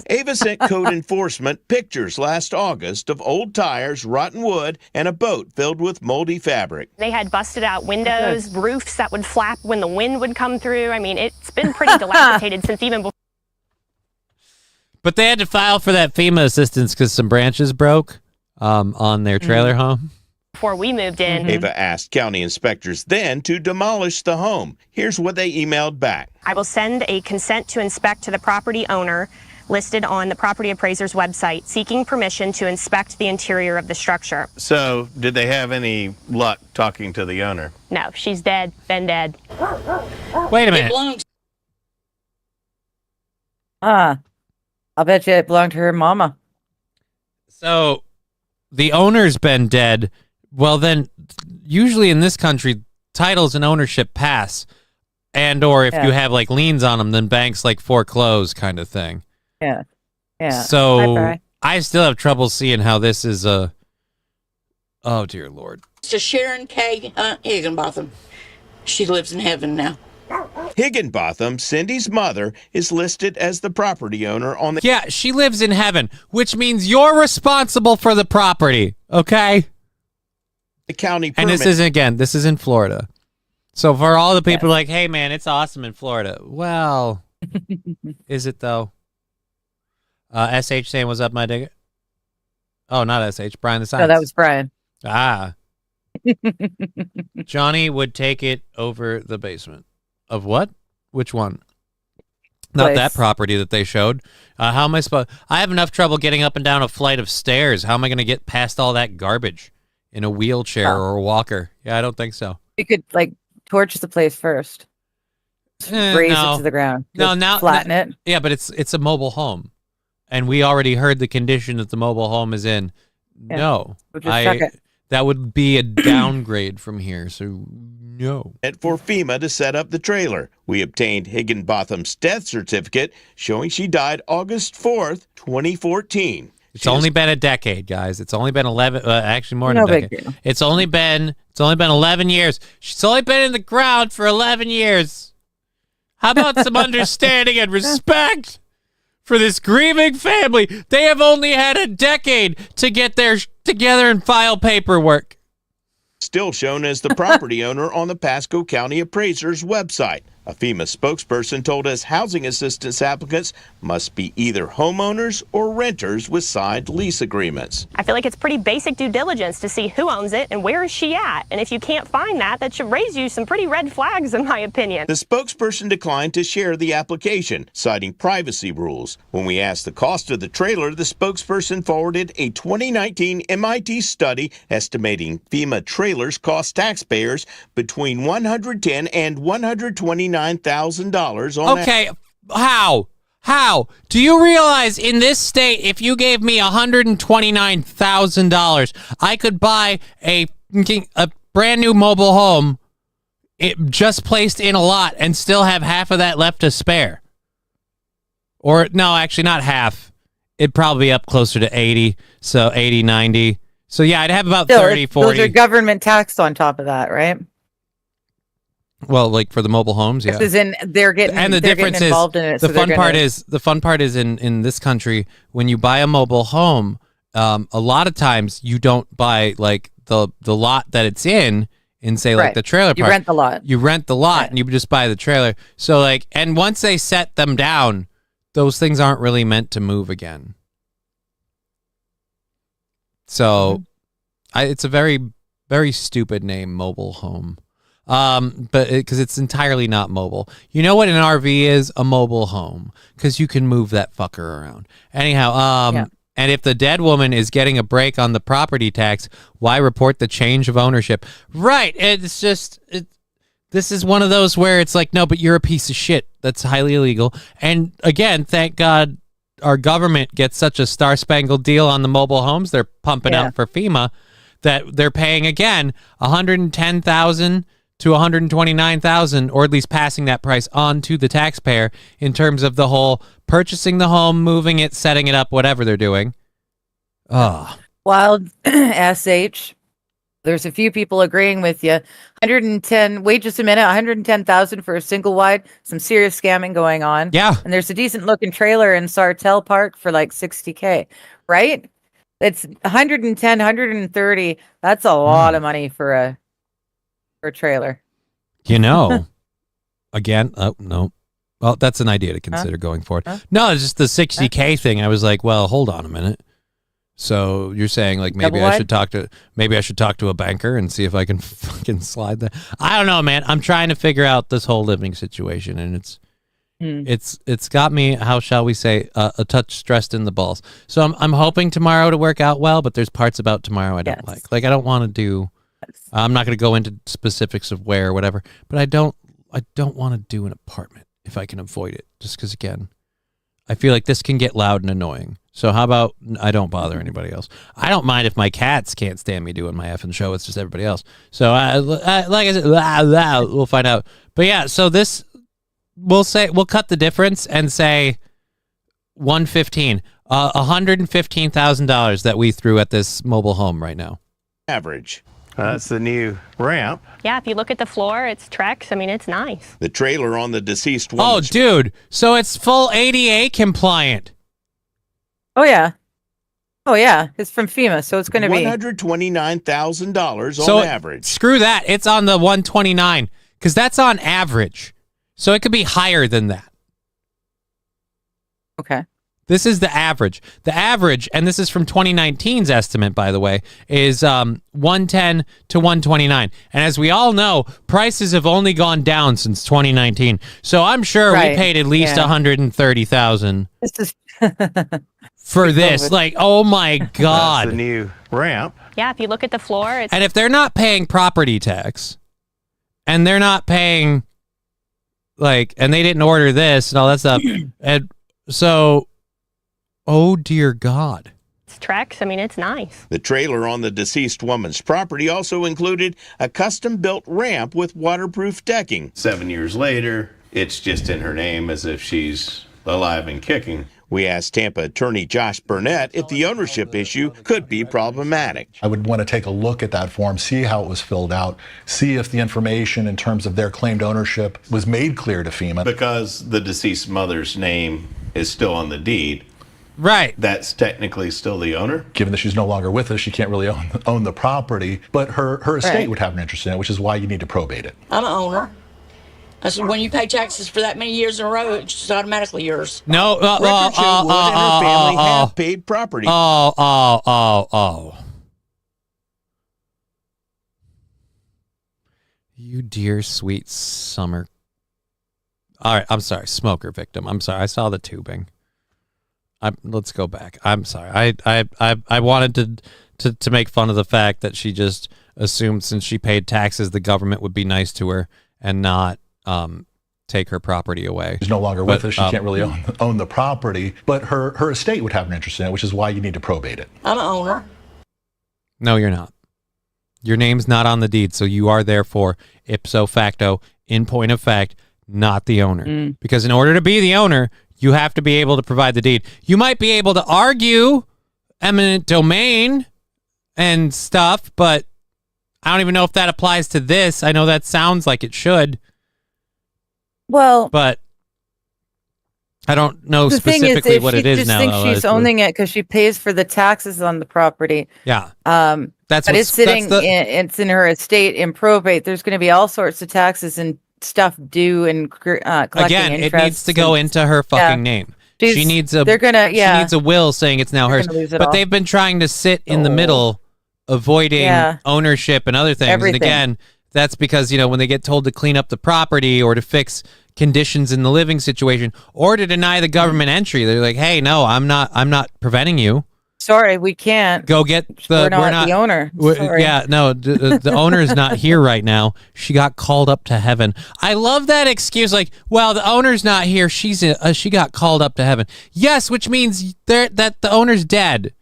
Ava sent Code Enforcement pictures last August of old tires, rotten wood, and a boat filled with moldy fabric. they had busted out windows, roofs that would flap when the wind would come through. I mean, it's been pretty dilapidated since even before. But they had to file for that FEMA assistance because some branches broke on their trailer home. Before we moved in. Ava asked county inspectors then to demolish the home. Here's what they emailed back. I will send a consent to inspect to the property owner listed on the property appraiser's website, seeking permission to inspect the interior of the structure. So, did they have any luck talking to the owner? No, she's dead, been dead. Wait a It minute. belongs I'll bet you it belonged to her mama. So the owner's been dead. Well, then usually in this country, titles and ownership pass. And or if Yeah. you have like liens on them, then banks like foreclose kind of thing. Yeah. Yeah. So Bye-bye. I still have trouble seeing how this is a. Oh dear Lord. to Sharon K. Higginbotham. She lives in heaven now. Higginbotham, Cindy's mother, is listed as the property owner on the Yeah, she lives in heaven, which means you're responsible for the property. Okay. county And permit. this is in Florida. So for all the people like, hey man, it's awesome in Florida. Well, is it though? SH saying what's up, my digger? Oh, not SH, Brian the Science. No, that was Brian. Ah. Johnny would take it over the basement. Of what? Which one? Not Place. that property that they showed. How am I supposed? I have enough trouble getting up and down a flight of stairs. How am I going to get past all that garbage in a wheelchair or a walker? Yeah, I don't think so. You could like torch the place first. Raise no. it to the ground. No, Just now flatten it. Yeah, but it's a mobile home, and we already heard the condition that the mobile home is in. Yeah. No, We'll just chuck it. that would be a downgrade from here. So no. for FEMA to set up the trailer. We obtained Higginbotham's death certificate showing she died August 4th, 2014. It's only been a decade, guys. It's only been 11. Actually, more than No a big decade. deal. It's only been 11 years. She's only been in the ground for 11 years. How about some understanding and respect for this grieving family? They have only had a decade to get their together and file paperwork. Still shown as the property owner on the Pasco County Appraiser's website. A FEMA spokesperson told us housing assistance applicants must be either homeowners or renters with signed lease agreements. I feel like it's pretty basic due diligence to see who owns it and where is she at. And if you can't find that, that should raise you some pretty red flags, in my opinion. The spokesperson declined to share the application, citing privacy rules. When we asked the cost of the trailer, the spokesperson forwarded a 2019 MIT study estimating FEMA trailers cost taxpayers between $110,000 and $129,000 on Okay, how? Do you realize in this state, if you gave me $129,000, I could buy a brand new mobile home just placed in a lot and still have half of that left to spare? Or, no, actually not half. It'd probably be up closer to 80, so 80, 90. So, yeah, I'd have about 30, 40. Those are government taxed on top of that, right? Well, like for the mobile homes, yeah. This is in they're getting and the difference is involved in it. The fun part is in this country, when you buy a mobile home, a lot of times you don't buy like the lot that it's in say like the trailer park. You rent the lot. You rent the lot and you just buy the trailer. So like, and once they set them down, those things aren't really meant to move again. So it's a very, very stupid name, mobile home. But because it's entirely not mobile. You know what an RV is? A mobile home, because you can move that fucker around. Anyhow, and if the dead woman is getting a break on the property tax, why report the change of ownership? Right. It's just this is one of those where it's like, no, but you're a piece of shit. That's highly illegal. And again, thank God our government gets such a star-spangled deal on the mobile homes they're pumping out for FEMA that they're paying again $110,000 to $129,000, or at least passing that price on to the taxpayer in terms of the whole purchasing the home, moving it, setting it up, whatever they're doing. Wild SH. There's a few people agreeing with you. 110. Wait just a minute. 110,000 for a single wide. Some serious scamming going on. Yeah. And there's a decent looking trailer in Sartell Park for like $60K. Right? It's 110, 130. That's a lot of money for a trailer. You know, again, no. Well, that's an idea to consider going forward. No, it's just the 60K thing. I was like, well, hold on a minute. So you're saying like maybe I should talk to a banker and see if I can fucking slide that. I don't know, man. I'm trying to figure out this whole living situation, and it's got me, how shall we say, a touch stressed in the balls. So I'm hoping tomorrow to work out well, but there's parts about tomorrow I don't like. Like I don't want to do. I'm not going to go into specifics of where or whatever, but I don't want to do an apartment if I can avoid it. Just because, again, I feel like this can get loud and annoying. So how about I don't bother anybody else? I don't mind if my cats can't stand me doing my effing show. It's just everybody else. So like I said, we'll find out. But yeah, so this we'll cut the difference and say $115,000 that we threw at this mobile home right now. Average. That's the new ramp. Yeah, if you look at the floor, it's Trex. I mean, it's nice. The trailer on the deceased woman. Oh, dude. So it's full ADA compliant. Oh, yeah. It's from FEMA, so it's going to be $129,000 on average. Screw that. It's on the 129 because that's on average. So it could be higher than that. Okay. This is the average. The average, and this is from 2019's estimate, by the way, is 110 to 129. And as we all know, prices have only gone down since 2019. So I'm sure we paid at least $130,000 for this. Like, oh my God. That's the new ramp. Yeah, if you look at the floor, it's... And if they're not paying property tax, and they're not paying, like, and they didn't order this and all that stuff, and so... Oh, dear God. It's Trex. I mean, it's nice. The trailer on the deceased woman's property also included a custom-built ramp with waterproof decking. 7 years later, it's just in her name as if she's alive and kicking. We asked Tampa attorney Josh Burnett if the ownership issue could be problematic. I would want to take a look at that form, see how it was filled out, see if the information in terms of their claimed ownership was made clear to FEMA. Because the deceased mother's name is still on the deed. Right. That's technically still the owner. Given that she's no longer with us, she can't really own the property, but her estate would have an interest in it, which is why you need to probate it. I'm an owner. I said, when you pay taxes for that many years in a row, it's just automatically yours. No. Records show Wood and her family have paid property. You dear sweet summer. All right, I'm sorry, smoker victim. I'm sorry, I saw the tubing. Let's go back. I'm sorry. I wanted to make fun of the fact that she just assumed since she paid taxes, the government would be nice to her and not take her property away. She's no longer with us. She can't really own the property, but her estate would have an interest in it, which is why you need to probate it. I'm an owner. No, you're not. Your name's not on the deed, so you are therefore ipso facto, in point of fact, not the owner. Because in order to be the owner, you have to be able to provide the deed. You might be able to argue eminent domain and stuff, but I don't even know if that applies to this. I know that sounds like it should. Well, but I don't know specifically what it is now. She just thinks she's owning it because she pays for the taxes on the property. Yeah. But it's sitting it's in her estate in probate. There's going to be all sorts of taxes and stuff due and collecting again, interest. it needs to go into her fucking name. She needs a she needs a will saying it's now hers. But they've been trying to sit in the middle, avoiding ownership and other things. Everything. And again, that's because, when they get told to clean up the property or to fix conditions in the living situation or to deny the government entry, they're like, "Hey, no, I'm not preventing you. Sorry, we can't. Go get we're not the owner." Sorry. Yeah, no, the owner is not here right now. She got called up to heaven. I love that excuse. Like, well, the owner's not here. She got called up to heaven. Yes, which means that the owner's dead.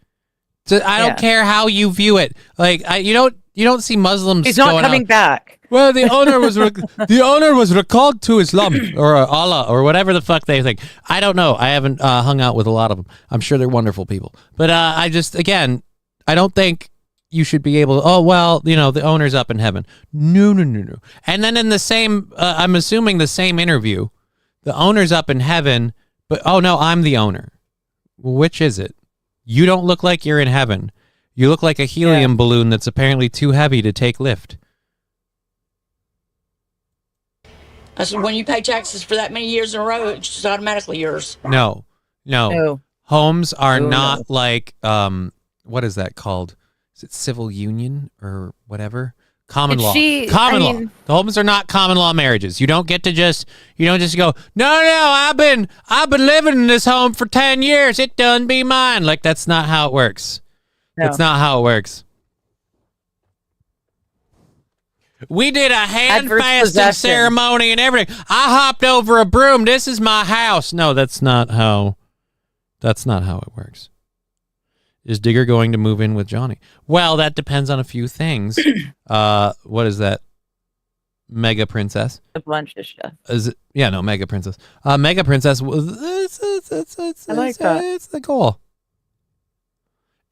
So I don't care how you view it. Like, you don't see Muslims. He's not coming back. Well, the owner was recalled to Islam or Allah or whatever the fuck they think. I don't know. I haven't hung out with a lot of them. I'm sure they're wonderful people. But I don't think you should be able to, the owner's up in heaven. No. And then in the same, I'm assuming the same interview, the owner's up in heaven, but, oh no, I'm the owner. Well, which is it? You don't look like you're in heaven. You look like a helium balloon that's apparently too heavy to take lift. I said, when you pay taxes for that many years in a row, it's just automatically yours. No. Homes are not like, what is that called? Is it civil union or whatever? Common law. Common law. The homes are not common law marriages. You don't just go, no, I've been living in this home for 10 years. It done be mine. Like, that's not how it works. No. That's not how it works. We did a hand fasting ceremony and everything. I hopped over a broom. This is my house. No, that's not how it works. Is Digger going to move in with Johnny? Well, that depends on a few things. What is that? Mega Princess? A bunch of stuff. Is it? Yeah, no, Mega Princess. Mega Princess. I like that. It's the goal.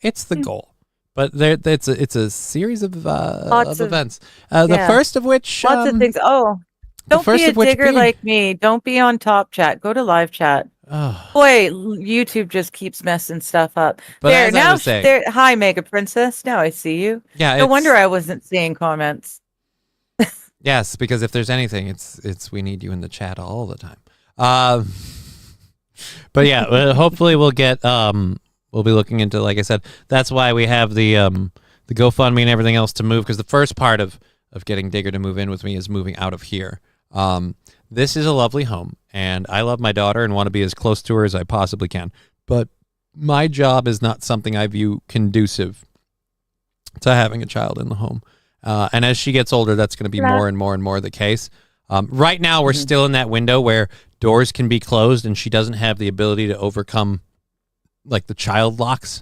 It's the goal. But it's a series of events. The first of which lots of things. Oh, don't be a digger like me. Don't be on Top Chat. Go to Live Chat. Boy, YouTube just keeps messing stuff up. But hi, Mega Princess. Now I see you. Yeah. No wonder I wasn't seeing comments. Yes, because if there's anything, it's we need you in the chat all the time. But yeah, hopefully we'll get we'll be looking into, like I said, that's why we have the GoFundMe and everything else to move, because the first part of getting Digger to move in with me is moving out of here. This is a lovely home, and I love my daughter and want to be as close to her as I possibly can. But my job is not something I view conducive to having a child in the home. And as she gets older, that's going to be more and more and more the case. Right now, we're still in that window where doors can be closed, and she doesn't have the ability to overcome like the child locks.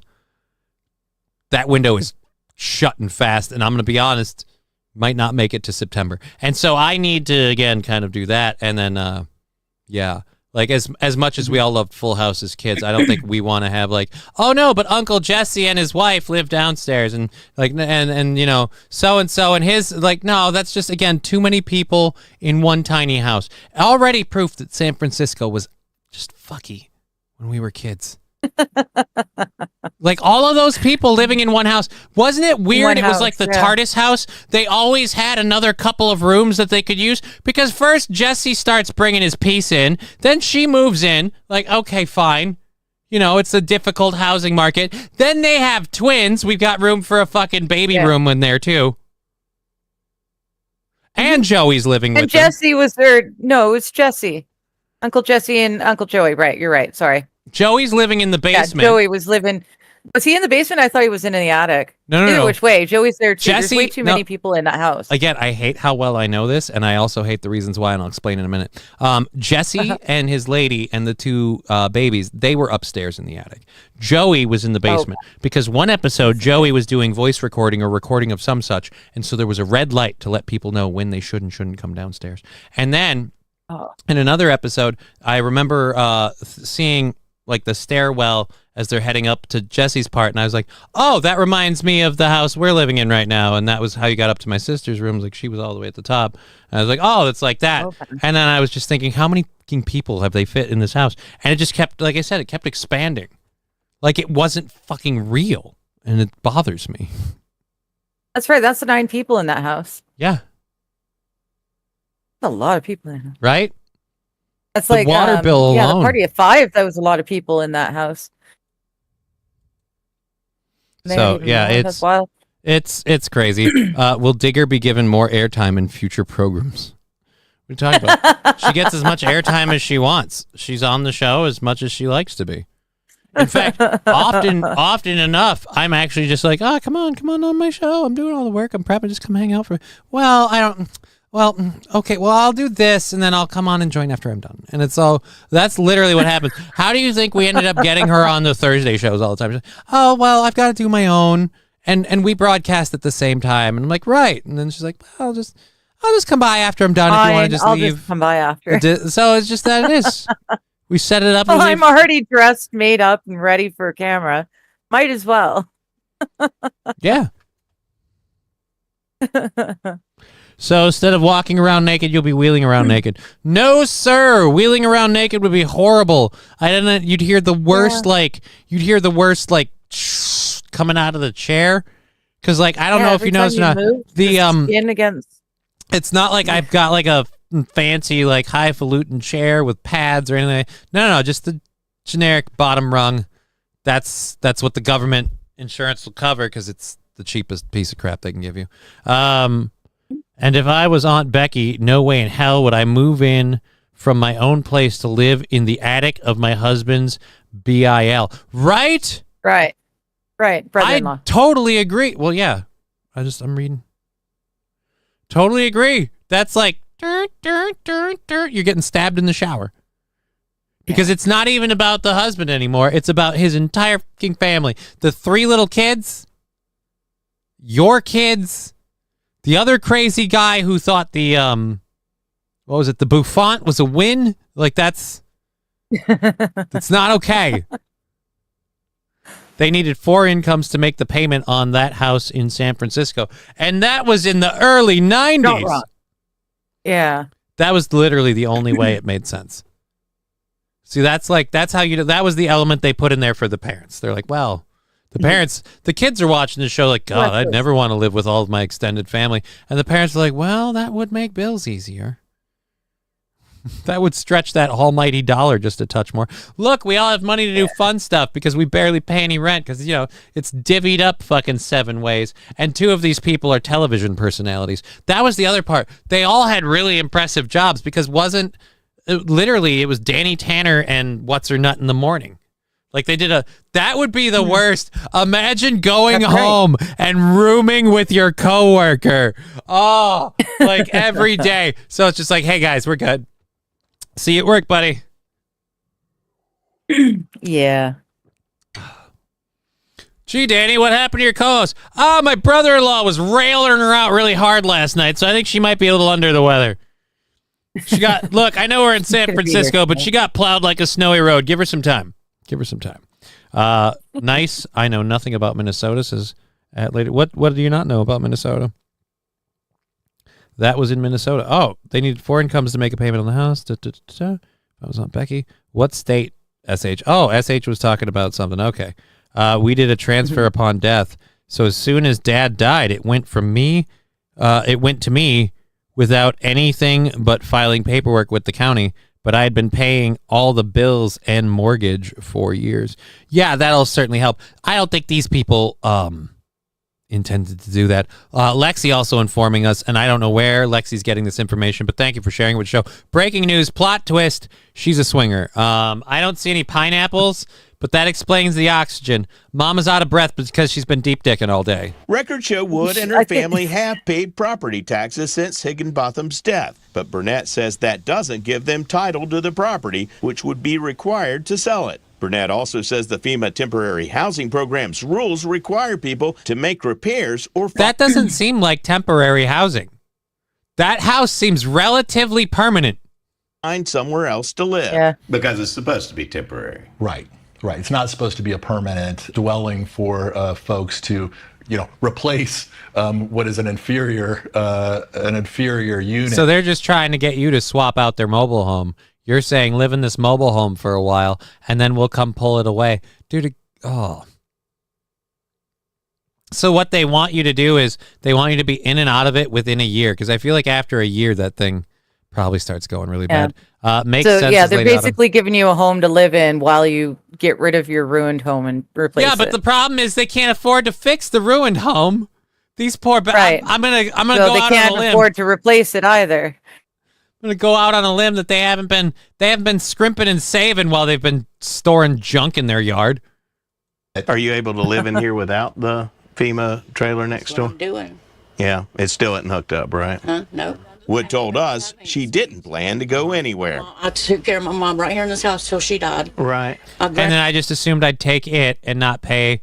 That window is shut and fast, and I'm going to be honest, might not make it to September. And so I need to, again, kind of do that. And then, like as much as we all loved Full House as kids, I don't think we want to have like, oh no, but Uncle Jesse and his wife live downstairs, and like, and so-and-so and his, like, no, that's just, again, too many people in one tiny house. Already proof that San Francisco was just fucky when we were kids. Like all of those people living in one house. Wasn't it weird? One It was house, like the yeah. TARDIS house. They always had another couple of rooms that they could use because first Jesse starts bringing his piece in. Then she moves in. Like, okay, fine. You know, it's a difficult housing market. Then they have twins. We've got room for a fucking baby room in there too. And Joey's living with And them. Jesse was there. No, it was Jesse. Uncle Jesse and Uncle Joey. Right. You're right. Sorry. Joey's living in the basement. Yeah, Joey was living. Was he in the basement? I thought he was in the attic. No. Either which way. Joey's there too. Jesse- There's way too many people in that house. Again, I hate how well I know this, and I also hate the reasons why, and I'll explain in a minute. Jesse and his lady and the two babies, they were upstairs in the attic. Joey was in the basement because one episode, Joey was doing voice recording or recording of some such, and so there was a red light to let people know when they should and shouldn't come downstairs. And then in another episode, I remember seeing like the stairwell as they're heading up to Jesse's part, and I was like, oh, that reminds me of the house we're living in right now, and that was how you got up to my sister's room. Like, she was all the way at the top, and I was like, oh, it's like that. And then I was just thinking, how many fucking people have they fit in this house? And it just kept, like I said, it kept expanding. Like, it wasn't fucking real, and it bothers me. That's right. That's the 9 people in that house. Yeah. That's a lot of people in there. Right? That's The like water bill Yeah, the alone. party of 5. That was a lot of people in that house. So, yeah, that's wild. it's crazy. Will Digger be given more airtime in future programs? What are you talking about? She gets as much airtime as she wants. She's on the show as much as she likes to be. In fact, often enough, I'm actually just like, oh, come on my show. I'm doing all the work. I'm prepping. Just come hang out for. Well, I don't. Well, okay. Well, I'll do this, and then I'll come on and join after I'm done. And it's all. That's literally what happens. How do you think we ended up getting her on the Thursday shows all the time? She's like, oh, well, I've got to do my own, and we broadcast at the same time. And I'm like, right. And then she's like, well, I'll just come by after I'm done. If you want to just I'll leave. just come by after. So it's just that it is. We set it up. And Well, we I'm already dressed, made up, and ready for camera. Might as well. Yeah. So instead of walking around naked, you'll be wheeling around naked. No, sir. Wheeling around naked would be horrible. You'd hear the worst, coming out of the chair. Cause I don't know if you noticed or not. The skin against. It's not like I've got like a fancy, like highfalutin chair with pads or anything. No, just the generic bottom rung. That's what the government insurance will cover because it's the cheapest piece of crap they can give you. And if I was Aunt Becky, no way in hell would I move in from my own place to live in the attic of my husband's BIL. Right? Right. Brother-in-law. I totally agree. Well, yeah. I'm reading. Totally agree. That's like, you're getting stabbed in the shower. Because it's not even about the husband anymore. It's about his entire fucking family. The 3 little kids, your kids, the other crazy guy who thought the, the bouffant was a win. Like, that's not okay. They needed 4 incomes to make the payment on that house in San Francisco. And that was in the early 90s. Not wrong. Yeah. That was literally the only way it made sense. See, that's how that was the element they put in there for the parents. They're like, well, the kids are watching the show like, God, I'd never want to live with all of my extended family. And the parents are like, well, that would make bills easier. That would stretch that almighty dollar just a touch more. Look, we all have money to do fun stuff because we barely pay any rent because, it's divvied up fucking 7 ways. And 2 of these people are television personalities. That was the other part. They all had really impressive jobs because it was Danny Tanner and What's Her Nut in the Morning. Like that would be the worst. Imagine going home and rooming with your coworker. Oh, like every day. So it's just like, hey guys, we're good. See you at work, buddy. Yeah. Gee, Danny, what happened to your co-host? Oh, my brother-in-law was railing her out really hard last night, so I think she might be a little under the weather. Look, I know we're in San Francisco, but she got plowed like a snowy road. Give her some time. Nice. I know nothing about Minnesota, says later. What do you not know about Minnesota? That was in Minnesota. Oh, they needed 4 incomes to make a payment on the house. That was Aunt Becky. What state SH. Oh, SH was talking about something. Okay. We did a transfer upon death. So as soon as Dad died, it went to me without anything but filing paperwork with the county. But I had been paying all the bills and mortgage for years. Yeah, that'll certainly help. I don't think these people intended to do that. Lexi also informing us, and I don't know where Lexi's getting this information, but thank you for sharing with the show. Breaking news, plot twist, she's a swinger. I don't see any pineapples, but that explains the oxygen. Mama's out of breath because she's been deep dicking all day. Records show Wood and her family have paid property taxes since Higginbotham's death, but Burnett says that doesn't give them title to the property, which would be required to sell it. Burnett also says the FEMA temporary housing program's rules require people to make repairs or... That doesn't seem like temporary housing. That house seems relatively permanent. Find somewhere else to live. Yeah. Because it's supposed to be temporary. Right. It's not supposed to be a permanent dwelling for folks to, replace what is an inferior unit. So they're just trying to get you to swap out their mobile home. You're saying live in this mobile home for a while, and then we'll come pull it away. Dude, So what they want you to do is they want you to be in and out of it within a year, because I feel like after a year, that thing probably starts going really bad. Makes sense. Yeah, they're basically giving you a home to live in while you get rid of your ruined home and replace it. Yeah, but the problem is they can't afford to fix the ruined home. These poor... Right. I'm gonna So go they out on a can't limb. afford to replace it either. I'm gonna go out on a limb that they haven't been scrimping and saving while they've been storing junk in their yard. Are you able to live in here without the FEMA trailer next That's what door? I'm doing. Yeah, it still isn't hooked up, right? No. Wood told us she didn't plan to go anywhere. I took care of my mom right here in this house till she died. Right. And then I just assumed I'd take it and not pay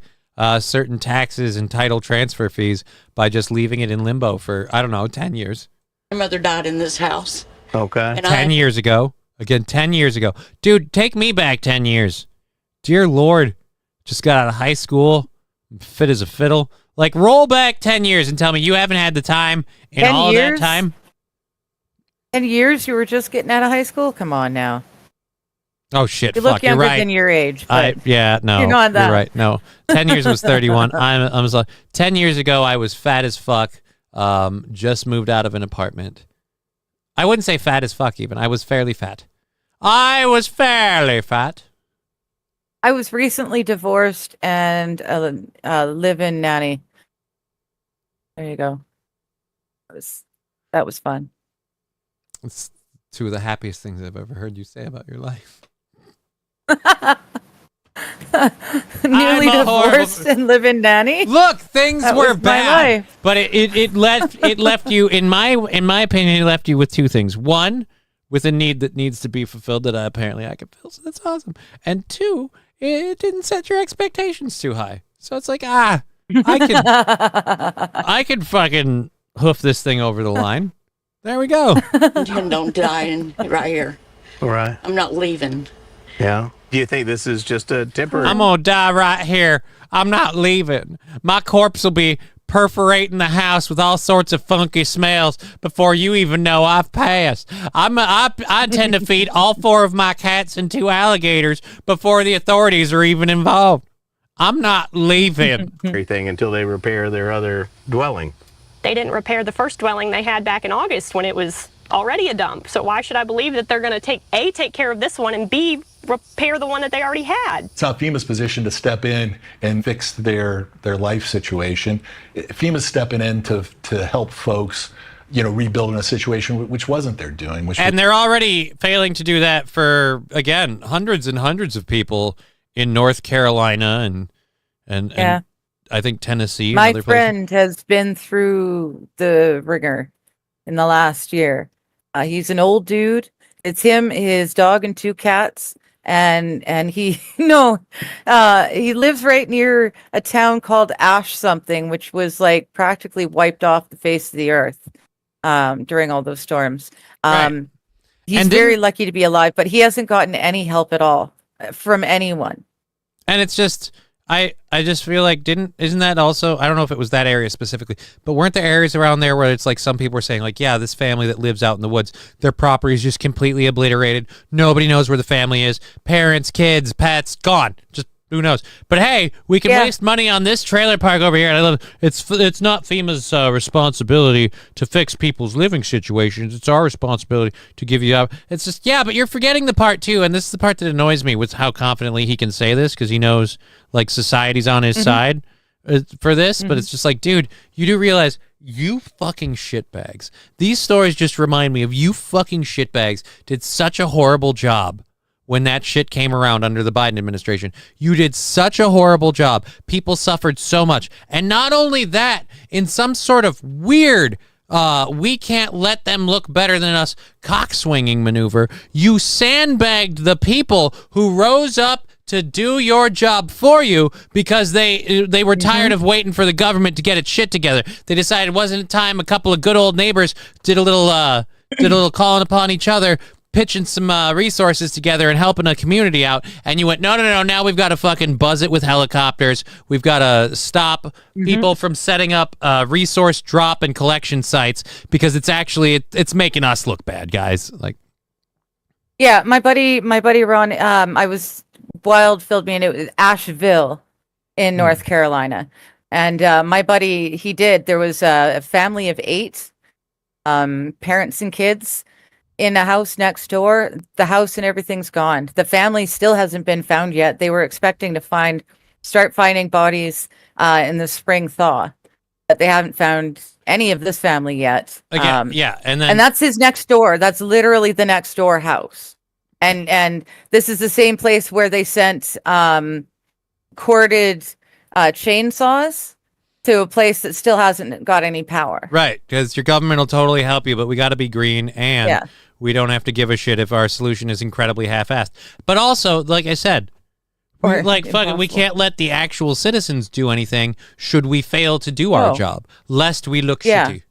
certain taxes and title transfer fees by just leaving it in limbo for, 10 years. My mother died in this house. Okay. And 10 years ago. Again, 10 years ago. Dude, take me back 10 years. Dear Lord, just got out of high school, fit as a fiddle. Like, roll back 10 years and tell me you haven't had the time in 10 all years? that time. 10 years you were just getting out of high school? Come on now. Oh, shit, You look fuck, you're younger right. than your age. But No, you're not that. You're right. No, 10 years was 31. I was like, 10 years ago, I was fat as fuck. Just moved out of an apartment. I wouldn't say fat as fuck even. I was fairly fat. I was recently divorced and a live-in nanny. There you go. That was fun. It's two of the happiest things I've ever heard you say about your life. Newly divorced and live-in nanny. Look, things That were was my bad, life. but it left you, in my opinion, it left you with two things. One, with a need that needs to be fulfilled that apparently I can fill, so that's awesome. And two, it didn't set your expectations too high, so it's like I could fucking hoof this thing over the line. There we go. Don't die right here. All right. I'm not leaving. Yeah. Do you think this is just a temporary? I'm gonna die right here. I'm not leaving. My corpse will be perforating the house with all sorts of funky smells before you even know I've passed. I intend to feed all 4 of my cats and 2 alligators before the authorities are even involved. I'm not leaving. Everything until they repair their other dwelling. They didn't repair the first dwelling they had back in August when it was already a dump. So why should I believe that they're going to take care of this one and B, repair the one that they already had? It's not FEMA's position to step in and fix their life situation. FEMA's stepping in to help folks, rebuild in a situation which wasn't their doing. And they're already failing to do that for, again, hundreds and hundreds of people in North Carolina and I think Tennessee. My and other friend has been through the ringer in the last year. He's an old dude. It's him, his dog, and 2 cats. And he he lives right near a town called Ash something, which was like practically wiped off the face of the earth during all those storms. Right. He's very lucky to be alive, but he hasn't gotten any help at all from anyone. And it's just, I just feel like isn't that also, I don't know if it was that area specifically, but weren't there areas around there where it's like some people were saying like, yeah, this family that lives out in the woods, their property is just completely obliterated. Nobody knows where the family is. Parents, kids, pets, gone. Just who knows? But hey, we can waste money on this trailer park over here. And I love it. It's not FEMA's responsibility to fix people's living situations. It's our responsibility to give you up. It's just, yeah, but you're forgetting the part too. And this is the part that annoys me with how confidently he can say this, because he knows like society's on his side for this. But it's just like, dude, you do realize you fucking shitbags. These stories just remind me of you fucking shitbags did such a horrible job when that shit came around under the Biden administration. You did such a horrible job. People suffered so much. And not only that, in some sort of weird, we can't let them look better than us cock-swinging maneuver, you sandbagged the people who rose up to do your job for you because they were tired of waiting for the government to get its shit together. They decided it wasn't time. A couple of good old neighbors did a little calling upon each other, pitching some resources together and helping a community out, and you went, no, now we've got to fucking buzz it with helicopters. We've got to stop people from setting up resource drop and collection sites because it's making us look bad, guys. Like, Yeah, my buddy Ron, I was wild filled me, and it was Asheville in North Carolina. And my buddy, there was a family of 8, parents and kids, in a house next door. The house and everything's gone. The family still hasn't been found yet. They were expecting to start finding bodies in the spring thaw, but they haven't found any of this family yet. Again, and that's his next door. That's literally the next door house. And this is the same place where they sent corded chainsaws to a place that still hasn't got any power. Right, because your government will totally help you, but we got to be green, and we don't have to give a shit if our solution is incredibly half-assed. But also, like I said, we can't let the actual citizens do anything should we fail to do our job, lest we look shitty.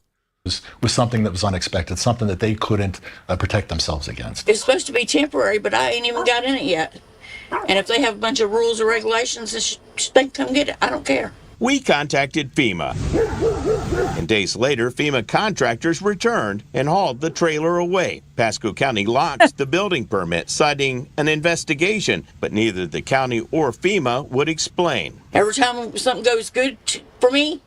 Was something that was unexpected, something that they couldn't protect themselves against. It's supposed to be temporary, but I ain't even got in it yet. And if they have a bunch of rules or regulations, they come get it. I don't care. We contacted FEMA, and days later, FEMA contractors returned and hauled the trailer away. Pasco County locked the building permit, citing an investigation, but neither the county or FEMA would explain. Every time something goes good for me,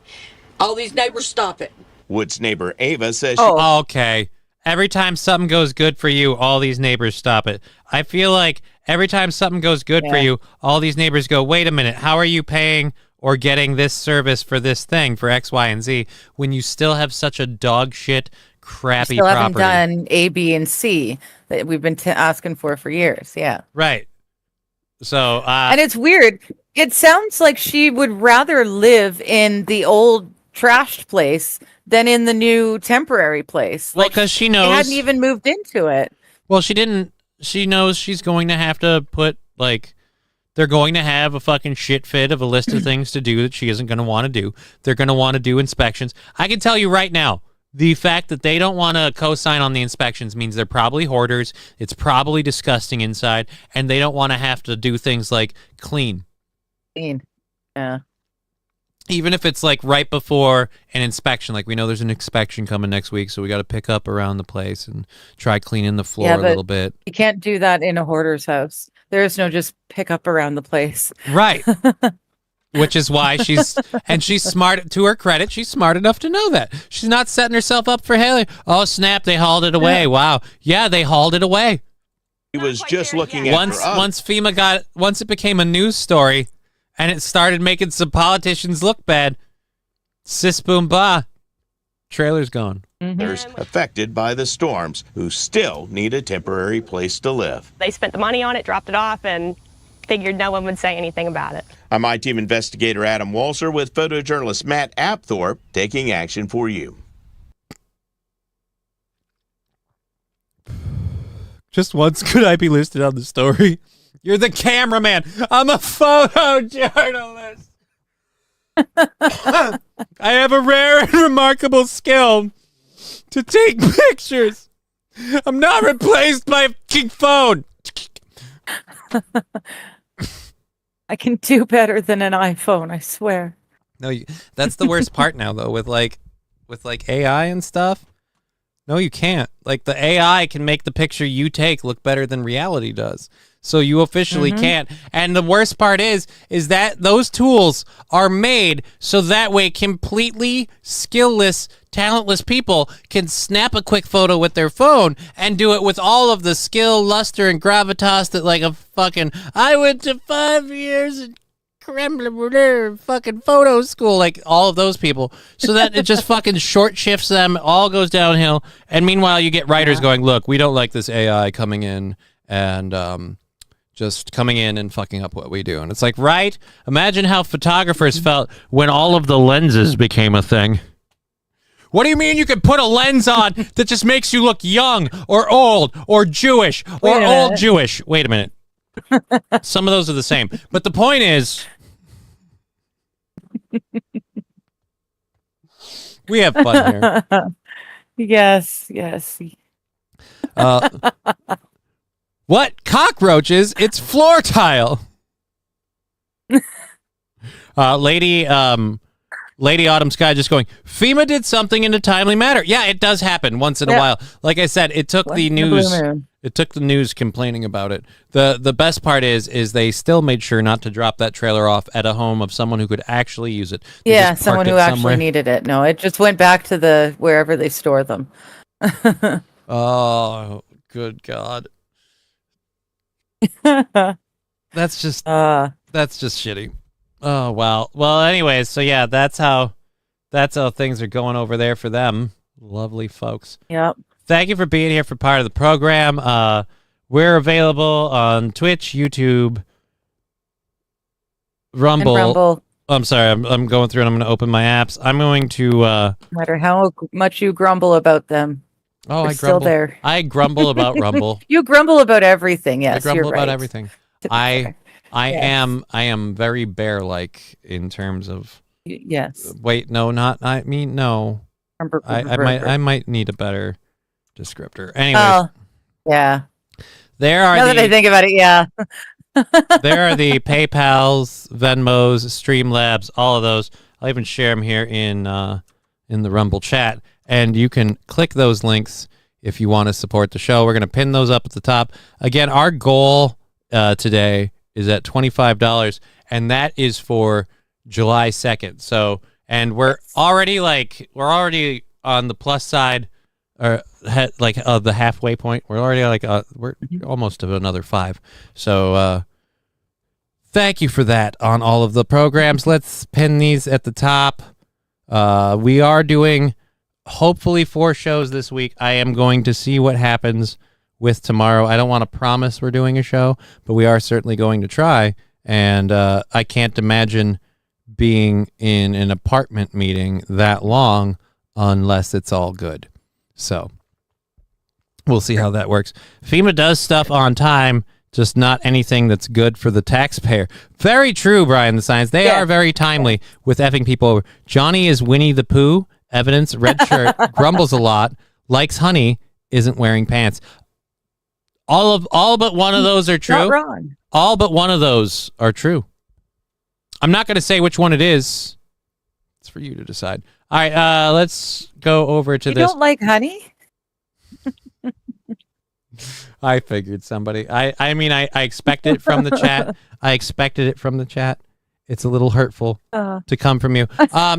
all these neighbors stop it. Wood's neighbor Ava says okay. Every time something goes good for you, all these neighbors stop it. I feel like every time something goes good for you, all these neighbors go, wait a minute, how are you paying or getting this service for this thing for X, Y, and Z when you still have such a dog shit, crappy still property? Haven't done A, B, and C that we've been asking for years. Yeah. Right. So, and it's weird. It sounds like she would rather live in the old trashed place than in the new temporary place. Well, because she knows. They hadn't even moved into it. Well, she didn't. She knows she's going to have to put, like, they're going to have a fucking shit fit of a list of things to do that she isn't going to want to do. They're going to want to do inspections. I can tell you right now, the fact that they don't want to co-sign on the inspections means they're probably hoarders. It's probably disgusting inside, and they don't want to have to do things like clean. Yeah. Even if it's like right before an inspection, like we know there's an inspection coming next week, so we got to pick up around the place and try cleaning the floor a little bit. You can't do that in a hoarder's house. There is no just pick up around the place. Right. Which is why she's smart. To her credit, she's smart enough to know that. She's not setting herself up for failure. Oh, snap, they hauled it away. Wow. Yeah, they hauled it away. He was just looking at once it became a news story and it started making some politicians look bad, sis boom bah, trailer's gone. Others affected by the storms who still need a temporary place to live. They spent the money on it, dropped it off, and figured no one would say anything about it. I'm I-Team investigator Adam Walser with photojournalist Matt Apthorpe taking action for you. Just once could I be listed on the story? You're the cameraman. I'm a photojournalist. I have a rare and remarkable skill to take pictures. I'm not replaced by a phone. I can do better than an iPhone, I swear. No, that's the worst part now, though, with AI and stuff. No, you can't. Like, the AI can make the picture you take look better than reality does. So you officially can't. And the worst part is that those tools are made so that way completely skillless, talentless people can snap a quick photo with their phone and do it with all of the skill, luster, and gravitas that like a fucking, I went to 5 years in Kremlin fucking photo school, like all of those people, so that it just fucking short shifts them, all goes downhill. And meanwhile, you get writers going, look, we don't like this AI coming in and just coming in and fucking up what we do. And it's like, right? Imagine how photographers felt when all of the lenses became a thing. What do you mean you can put a lens on that just makes you look young or old or Jewish or old Jewish? Wait a minute. Some of those are the same. But the point is, we have fun here. Yes. What? Cockroaches? It's floor tile. Lady Autumn Sky just going, FEMA did something in a timely manner. Yeah, it does happen once in a while. Like I said, it took the news. It took the news complaining about it. The best part is they still made sure not to drop that trailer off at a home of someone who could actually use it. Yeah, someone who actually needed it. No, it just went back to the wherever they store them. Oh, good God. That's just shitty. Oh, wow. Well, anyways, so yeah, that's how things are going over there for them. Lovely folks. Yep. Thank you for being here for part of the program. We're available on Twitch, YouTube, Rumble. And Rumble. I'm sorry, I'm going through and I'm going to open my apps. I'm going to no matter how much you grumble about them. Oh, I grumble. Still there. I grumble about Rumble. You grumble about everything. Yes, I grumble you're about right. everything. I am very bear-like in terms of. Yes. Wait, no, not I mean no. I might need a better descriptor. Anyways. Oh, yeah. There are now that I think about it, yeah. There are the PayPals, Venmos, Streamlabs, all of those. I'll even share them here in the Rumble chat. And you can click those links if you want to support the show. We're going to pin those up at the top. Again, our goal today is at $25, and that is for July 2nd. So, and we're already on the plus side, or the halfway point. We're already we're almost to another 5. So, thank you for that on all of the programs. Let's pin these at the top. We are doing hopefully 4 shows this week. I am going to see what happens with tomorrow. I don't want to promise we're doing a show, but we are certainly going to try. And I can't imagine being in an apartment meeting that long unless it's all good. So we'll see how that works. FEMA does stuff on time, just not anything that's good for the taxpayer. Very true, Brian the Science. They are very timely with effing people over. Johnny is Winnie the Pooh. Evidence, red shirt, grumbles a lot, likes honey, isn't wearing pants. All but one of those are true. Not wrong. All but one of those are true. I'm not going to say which one it is. It's for you to decide. All right, let's go over to this. You don't like honey? I figured somebody. I mean, I expected it from the chat. I expected it from the chat. It's a little hurtful to come from you.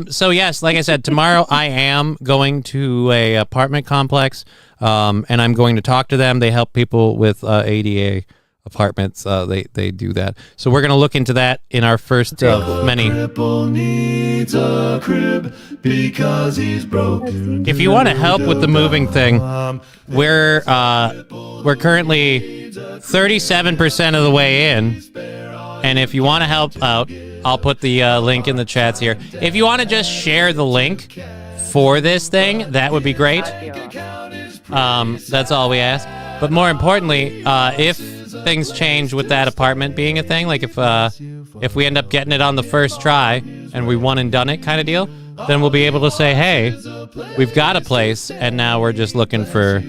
So yes, like I said, tomorrow I am going to a apartment complex, and I'm going to talk to them. They help people with ADA apartments. They do that. So we're going to look into that in our first of many. Needs a crib because he's broken. If you want to help with the moving thing, we're currently 37% of the way in. And if you want to help out, I'll put the link in the chats here. If you want to just share the link for this thing, that would be great. That's all we ask. But more importantly, if things change with that apartment being a thing, like if we end up getting it on the first try and we one and done it kind of deal, then we'll be able to say, hey, we've got a place, and now we're just looking for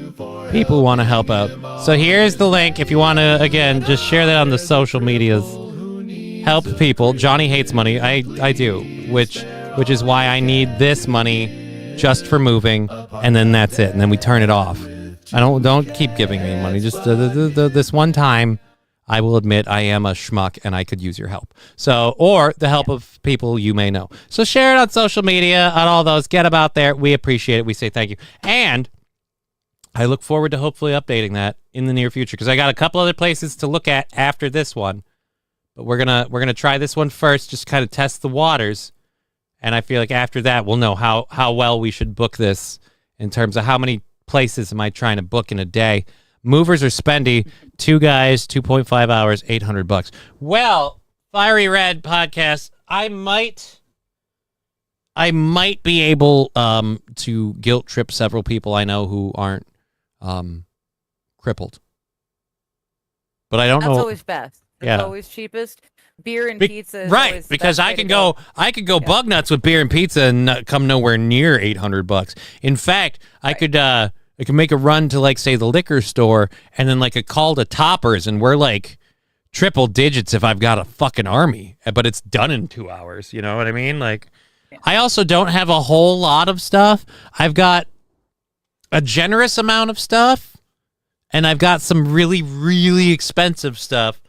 people who want to help out. So here's the link if you want to, again, just share that on the social medias. help people. Johnny hates money. I do, which is why I need this money just for moving, and then that's it. And then we turn it off. I don't keep giving me money. Just this one time, I will admit I am a schmuck and I could use your help. So, or the help of people you may know. So share it on social media, on all those. Get them out there. We appreciate it. We say thank you. And I look forward to hopefully updating that in the near future, because I got a couple other places to look at after this one. But we're gonna try this one first, just kind of test the waters. And I feel like after that, we'll know how well we should book this in terms of how many places am I trying to book in a day. Movers are spendy. 2 guys, 2.5 hours, $800. Well, Fiery Red podcast, I might be able to guilt trip several people I know who aren't crippled. But I don't know. That's always best. That's always cheapest. Beer and pizza is right, always the because best I way can to go bug nuts with beer and pizza and not come nowhere near $800. In fact, I could make a run to, like, say, the liquor store, and then like a call to Toppers, and we're like triple digits if I've got a fucking army, but it's done in 2 hours. You know what I mean? Like, I also don't have a whole lot of stuff. I've got a generous amount of stuff, and I've got some really, really expensive stuff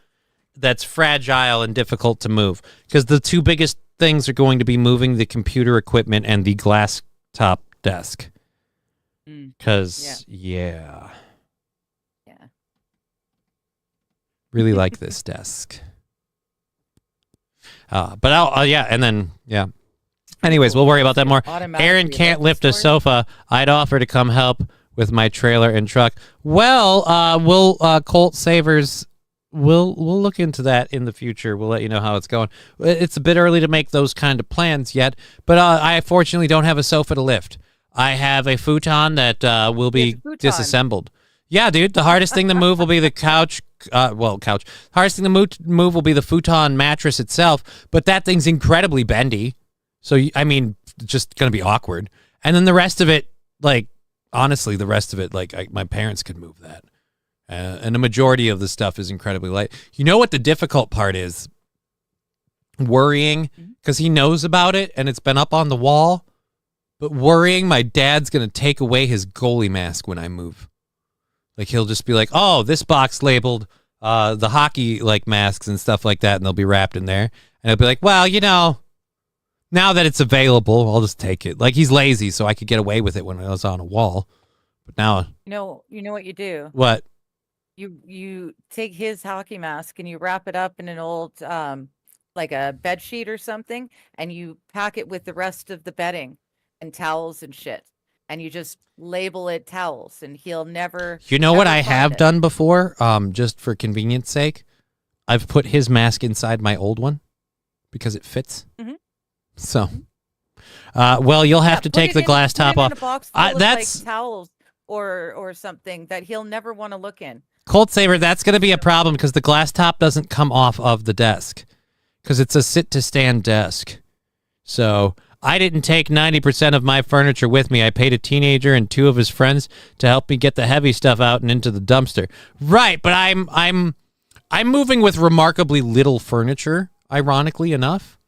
that's fragile and difficult to move, because the 2 biggest things are going to be moving the computer equipment and the glass top desk. Because, yeah. Really like this desk. But and then, yeah. Anyways, we'll worry about that more. Aaron can't lift a sofa. I'd offer to come help with my trailer and truck. Well, Colt Savers, we'll look into that in the future. We'll let you know how it's going. It's a bit early to make those kind of plans yet, but I fortunately don't have a sofa to lift. I have a futon that will be disassembled. Yeah, dude. The hardest thing to move will be the couch. Couch. Hardest thing to move will be the futon mattress itself, but that thing's incredibly bendy. So, I mean, just going to be awkward. And then the rest of it, like, honestly, my parents could move that. And the majority of the stuff is incredibly light. You know what the difficult part is? Worrying, because he knows about it and it's been up on the wall. But worrying my dad's going to take away his goalie mask when I move. Like, he'll just be like, oh, this box labeled the hockey, like, masks and stuff like that, and they'll be wrapped in there. And he'll be like, well, you know, now that it's available, I'll just take it. Like, he's lazy, so I could get away with it when I was on a wall. But now... You know what you do? What? You take his hockey mask and you wrap it up in an old, like a bed sheet or something, and you pack it with the rest of the bedding and towels and shit, and you just label it towels, and he'll never... You know what I have done before, just for convenience sake? I've put his mask inside my old one because it fits. So, well, you'll have to take the glass top off. In a box full of, like, towels or something that he'll never want to look in. Colt Saber, that's going to be a problem because the glass top doesn't come off of the desk because it's a sit-to-stand desk. So I didn't take 90% of my furniture with me. I paid a teenager and 2 of his friends to help me get the heavy stuff out and into the dumpster. Right, but I'm moving with remarkably little furniture, ironically enough.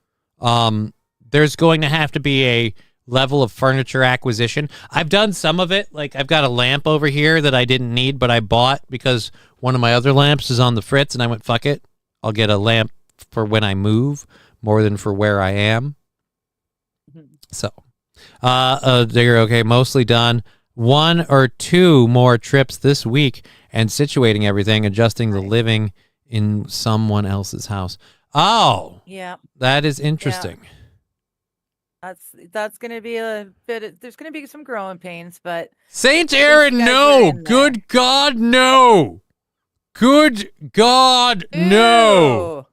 There's going to have to be a level of furniture acquisition. I've done some of it. Like, I've got a lamp over here that I didn't need, but I bought because one of my other lamps is on the fritz, and I went, fuck it. I'll get a lamp for when I move more than for where I am. So, they're okay. Mostly done. 1 or 2 more trips this week and situating everything, adjusting the living in someone else's house. Oh, yeah, that is interesting. Yeah. That's going to be a bit. There's going to be some growing pains, but Saint Aaron, no. Good God, no. Good God, no.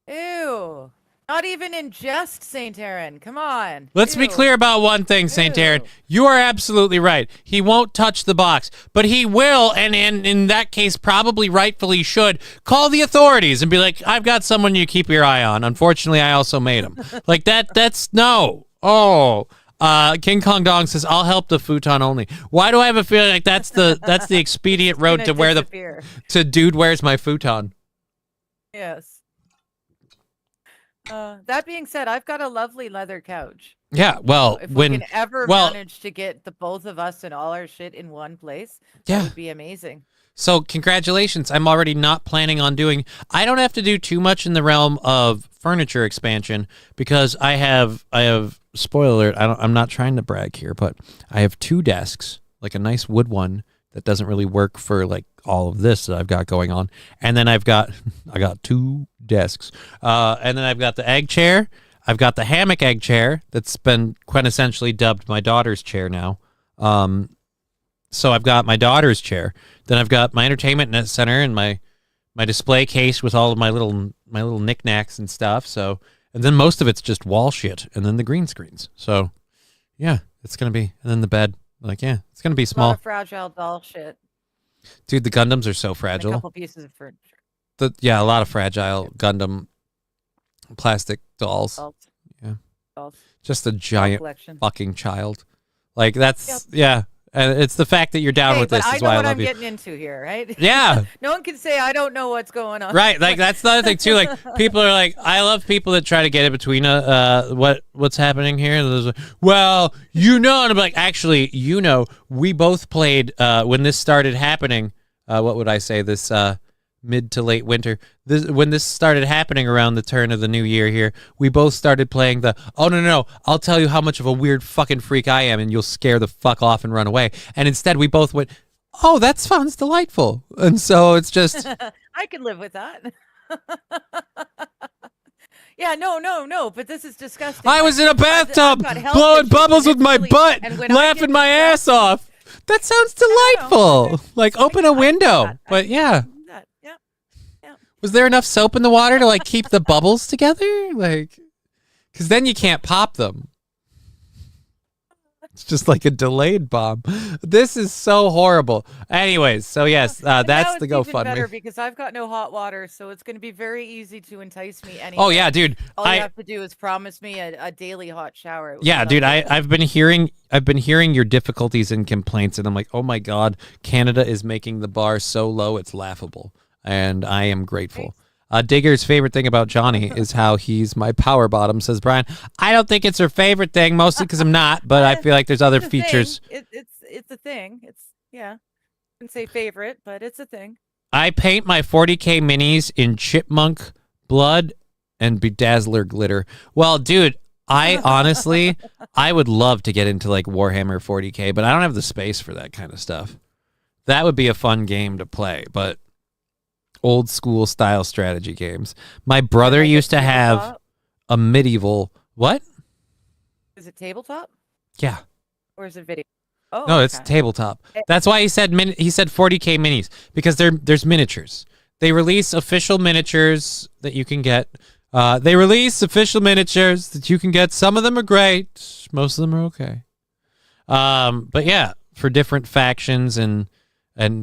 Ew. Not even in jest, Saint Aaron. Come on. Let's be clear about one thing, Saint Aaron. You are absolutely right. He won't touch the box, but he will, and in that case, probably rightfully should, call the authorities and be like, I've got someone you keep your eye on. Unfortunately, I also made him. Like, that's no. Oh. King Kong Dong says, I'll help the futon only. Why do I have a feeling like that's the expedient road to where to dude, where's my futon? Yes. That being said, I've got a lovely leather couch. Yeah, well, If we can ever well, manage to get the both of us and all our shit in one place, Yeah. that would be amazing. So congratulations. I'm already not planning on doing. I don't have to do too much in the realm of furniture expansion because I have spoiler alert, I'm not trying to brag here, but I have 2 desks, like a nice wood one that doesn't really work for like all of this that I've got going on. And then I got 2 desks. And then I've got the egg chair. I've got the hammock egg chair that's been quintessentially dubbed my daughter's chair now. So I've got my daughter's chair. Then I've got my entertainment center and my display case with all of my little knickknacks and stuff. So, and then most of it's just wall shit, and then the green screens. So, yeah, it's gonna be, and then the bed. Like, yeah, it's gonna be A lot small. of fragile doll shit. Dude, the Gundams are so And a fragile. couple pieces of furniture. A lot of fragile Gundam plastic dolls. Dolls. Yeah. Dolls. Just a giant collection. fucking child. Like that's yeah. And it's the fact that you're down Hey, with but this I is know why I what love I'm you. getting into here, right? Yeah. No one can say I don't know what's going on. Right, like that's the other thing too. Like people are like, I love people that try to get in between what's happening here. And there's like, well, and I'm like, actually, we both played when this started happening. What would I say? This mid to late winter. When this started happening around the turn of the new year here, we both started playing the, oh, no, I'll tell you how much of a weird fucking freak I am and you'll scare the fuck off and run away. And instead we both went, oh, that sounds delightful. And so it's just... I can live with that. Yeah, no, but this is disgusting. I was in a bathtub blowing bubbles with my butt, laughing my ass off. That sounds delightful. Like, open a window. But yeah. Was there enough soap in the water to like keep the bubbles together? Like, because then you can't pop them. It's just like a delayed bomb. This is so horrible. Anyways, so yes, that's the GoFundMe. Better because I've got no hot water, so it's going to be very easy to entice me. Anyway. Oh yeah, dude. All you have to do is promise me a daily hot shower. Yeah, dude. I've been hearing your difficulties and complaints, and I'm like, oh my god, Canada is making the bar so low it's laughable. And I am grateful. Digger's favorite thing about Johnny is how he's my power bottom, says Brian. I don't think it's her favorite thing, mostly because I'm not, but I feel like there's other features. It's a thing. I wouldn't say favorite, but it's a thing. I paint my 40K minis in chipmunk blood and bedazzler glitter. Well, dude, I honestly, I would love to get into like Warhammer 40K, but I don't have the space for that kind of stuff. That would be a fun game to play, but old school style strategy games. My brother used to have a medieval what? Is it tabletop? Yeah. Or is it video? Oh, no, it's tabletop. That's why he said 40K minis because there's miniatures. They release official miniatures that you can get. Some of them are great. Most of them are okay. But yeah, for different factions and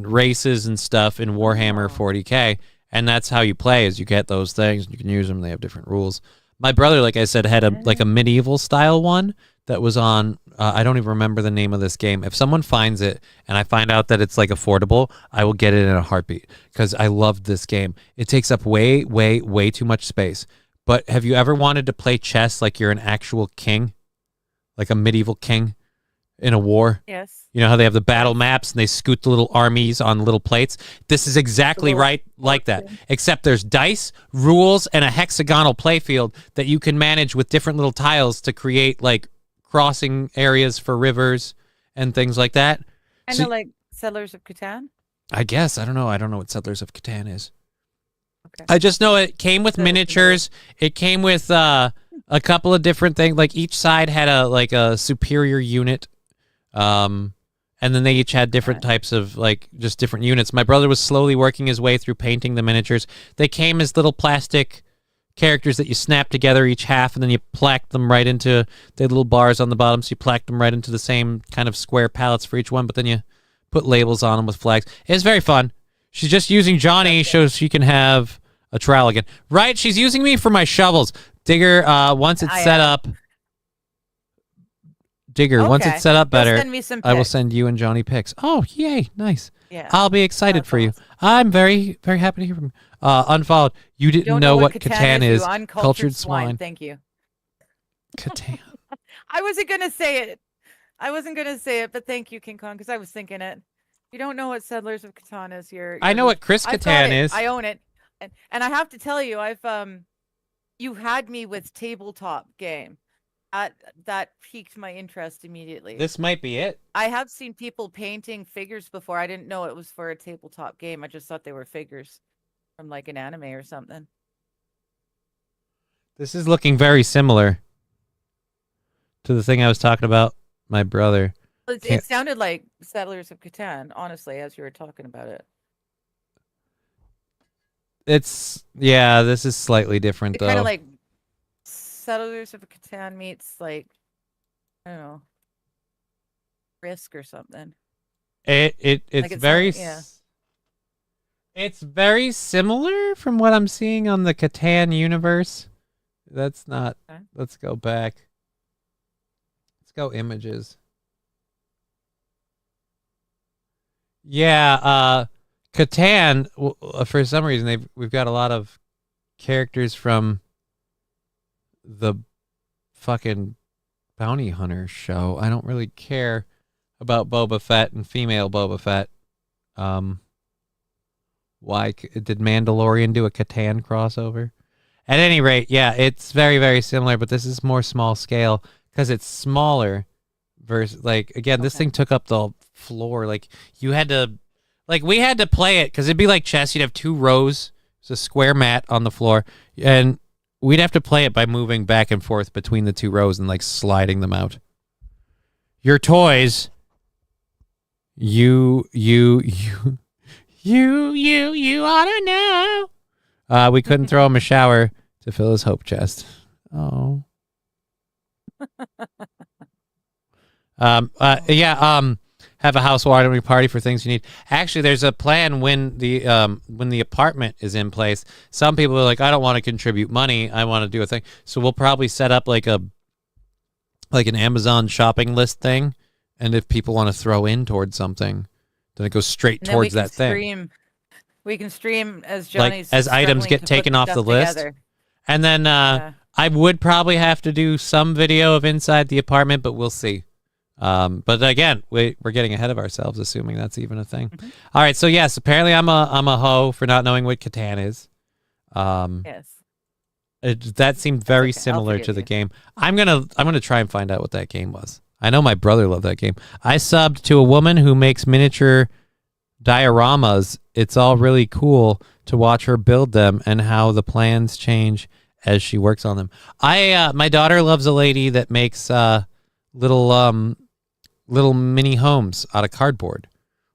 races and stuff in Warhammer 40K, and that's how you play is you get those things, you can use them, they have different rules. My brother, like I said, had a medieval style one that was on, I don't even remember the name of this game. If someone finds it and I find out that it's like affordable, I will get it in a heartbeat because I loved this game. It takes up way, way, way too much space. But have you ever wanted to play chess like you're an actual king? Like a medieval king in a war? Yes. You know how they have the battle maps and they scoot the little armies on little plates? This is exactly right like that, except there's dice, rules, and a hexagonal playfield that you can manage with different little tiles to create like crossing areas for rivers and things like that. Kind of like Settlers of Catan? I guess. I don't know. I don't know what Settlers of Catan is. Okay. I just know it came with miniatures. It came with a couple of different things. Like each side had a superior unit. And then they each had different types of, like, just different units. My brother was slowly working his way through painting the miniatures. They came as little plastic characters that you snap together each half, and then you placked them right into, they had little bars on the bottom, so you placked them right into the same kind of square pallets for each one, but then you put labels on them with flags. It was very fun. She's just using Johnny so she can have a trowel again. Right? She's using me for my shovels. Digger, once it's set up... Digger, once it's set up better, I will send you and Johnny pics. Oh, yay, nice. Yeah. I'll be excited for you. I'm very, very happy to hear from you. Unfollowed. You didn't Don't know what Catan Catan is, is. you uncultured swine. Swine. Thank you. Catan. I wasn't going to say it. But thank you, King Kong, because I was thinking it. You don't know what Settlers of Catan is. I know what Chris I've got Catan it. is. I own it. And I have to tell you, you had me with tabletop game. That piqued my interest immediately. This might be it. I have seen people painting figures before. I didn't know it was for a tabletop game. I just thought they were figures from like an anime or something. This is looking very similar to the thing I was talking about. My brother. It sounded like Settlers of Catan, honestly, as you were talking about it. This is slightly different though. Kind of like Settlers of Catan meets like, I don't know, Risk or something. It's like very yeah. It's very similar from what I'm seeing on the Catan universe. That's not. Okay. Let's go back. Let's go images. Yeah, Catan. For some reason, we've got a lot of characters from the fucking bounty hunter show. I don't really care about Boba Fett and female Boba Fett. Why did Mandalorian do a Catan crossover? At any rate, yeah, it's very, very similar, but this is more small scale because it's smaller. Versus, like, again, this thing took up the floor. Like, you had to, like, we had to play it because it'd be like chess. You'd have 2 rows. It's a square mat on the floor, and we'd have to play it by moving back and forth between the 2 rows and like sliding them out. Your toys. You ought to know. We couldn't throw him a shower to fill his hope chest. Oh. Have a housewarming party for things you need. Actually, there's a plan when the apartment is in place. Some people are like, I don't want to contribute money. I want to do a thing. So we'll probably set up like an Amazon shopping list thing, and if people want to throw in towards something, then it goes straight towards that thing. We can stream as Johnny's like as items get taken off the list, and then I would probably have to do some video of inside the apartment, but we'll see. But again, we're getting ahead of ourselves, assuming that's even a thing. Mm-hmm. All right, so yes, apparently I'm a hoe for not knowing what Catan is. Yes, that seemed very similar to the game. I'm gonna try and find out what that game was. I know my brother loved that game. I subbed to a woman who makes miniature dioramas. It's all really cool to watch her build them and how the plans change as she works on them. My daughter loves a lady that makes little mini homes out of cardboard,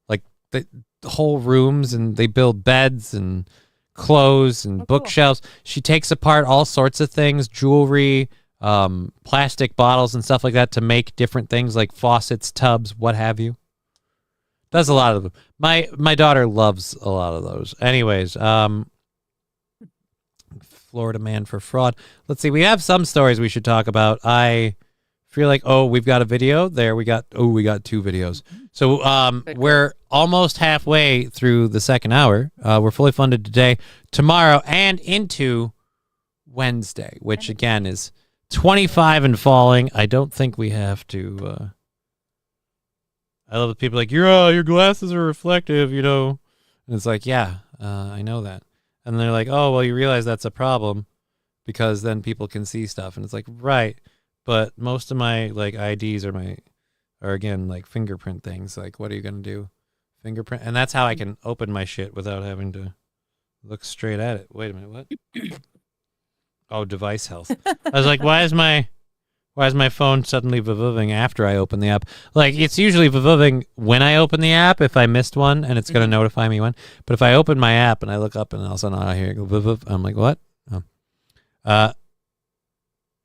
like the whole rooms, and they build beds and clothes and bookshelves. Cool. She takes apart all sorts of things, jewelry, plastic bottles and stuff like that to make different things like faucets, tubs, what have you. Does a lot of them. My daughter loves a lot of those. Anyways, Florida man for fraud. Let's see. We have some stories we should talk about. I feel like, we've got a video there. We got 2 videos. So we're almost halfway through the second hour. We're fully funded today, tomorrow, and into Wednesday, which again is 25 and falling. I don't think we have to. I love the people like, your glasses are reflective, you know. And it's like, yeah, I know that. And they're like, oh, well, you realize that's a problem because then people can see stuff. And it's like, right. But most of my like IDs are again like fingerprint things. Like, what are you gonna do? Fingerprint, and that's how I can open my shit without having to look straight at it. Wait a minute, what? Oh, device health. I was like, why is my phone suddenly vivuving after I open the app? Like, it's usually vivuving when I open the app if I missed one, and it's gonna notify me when. But if I open my app and I look up and all of a sudden I hear it go vivuv, I'm like, what?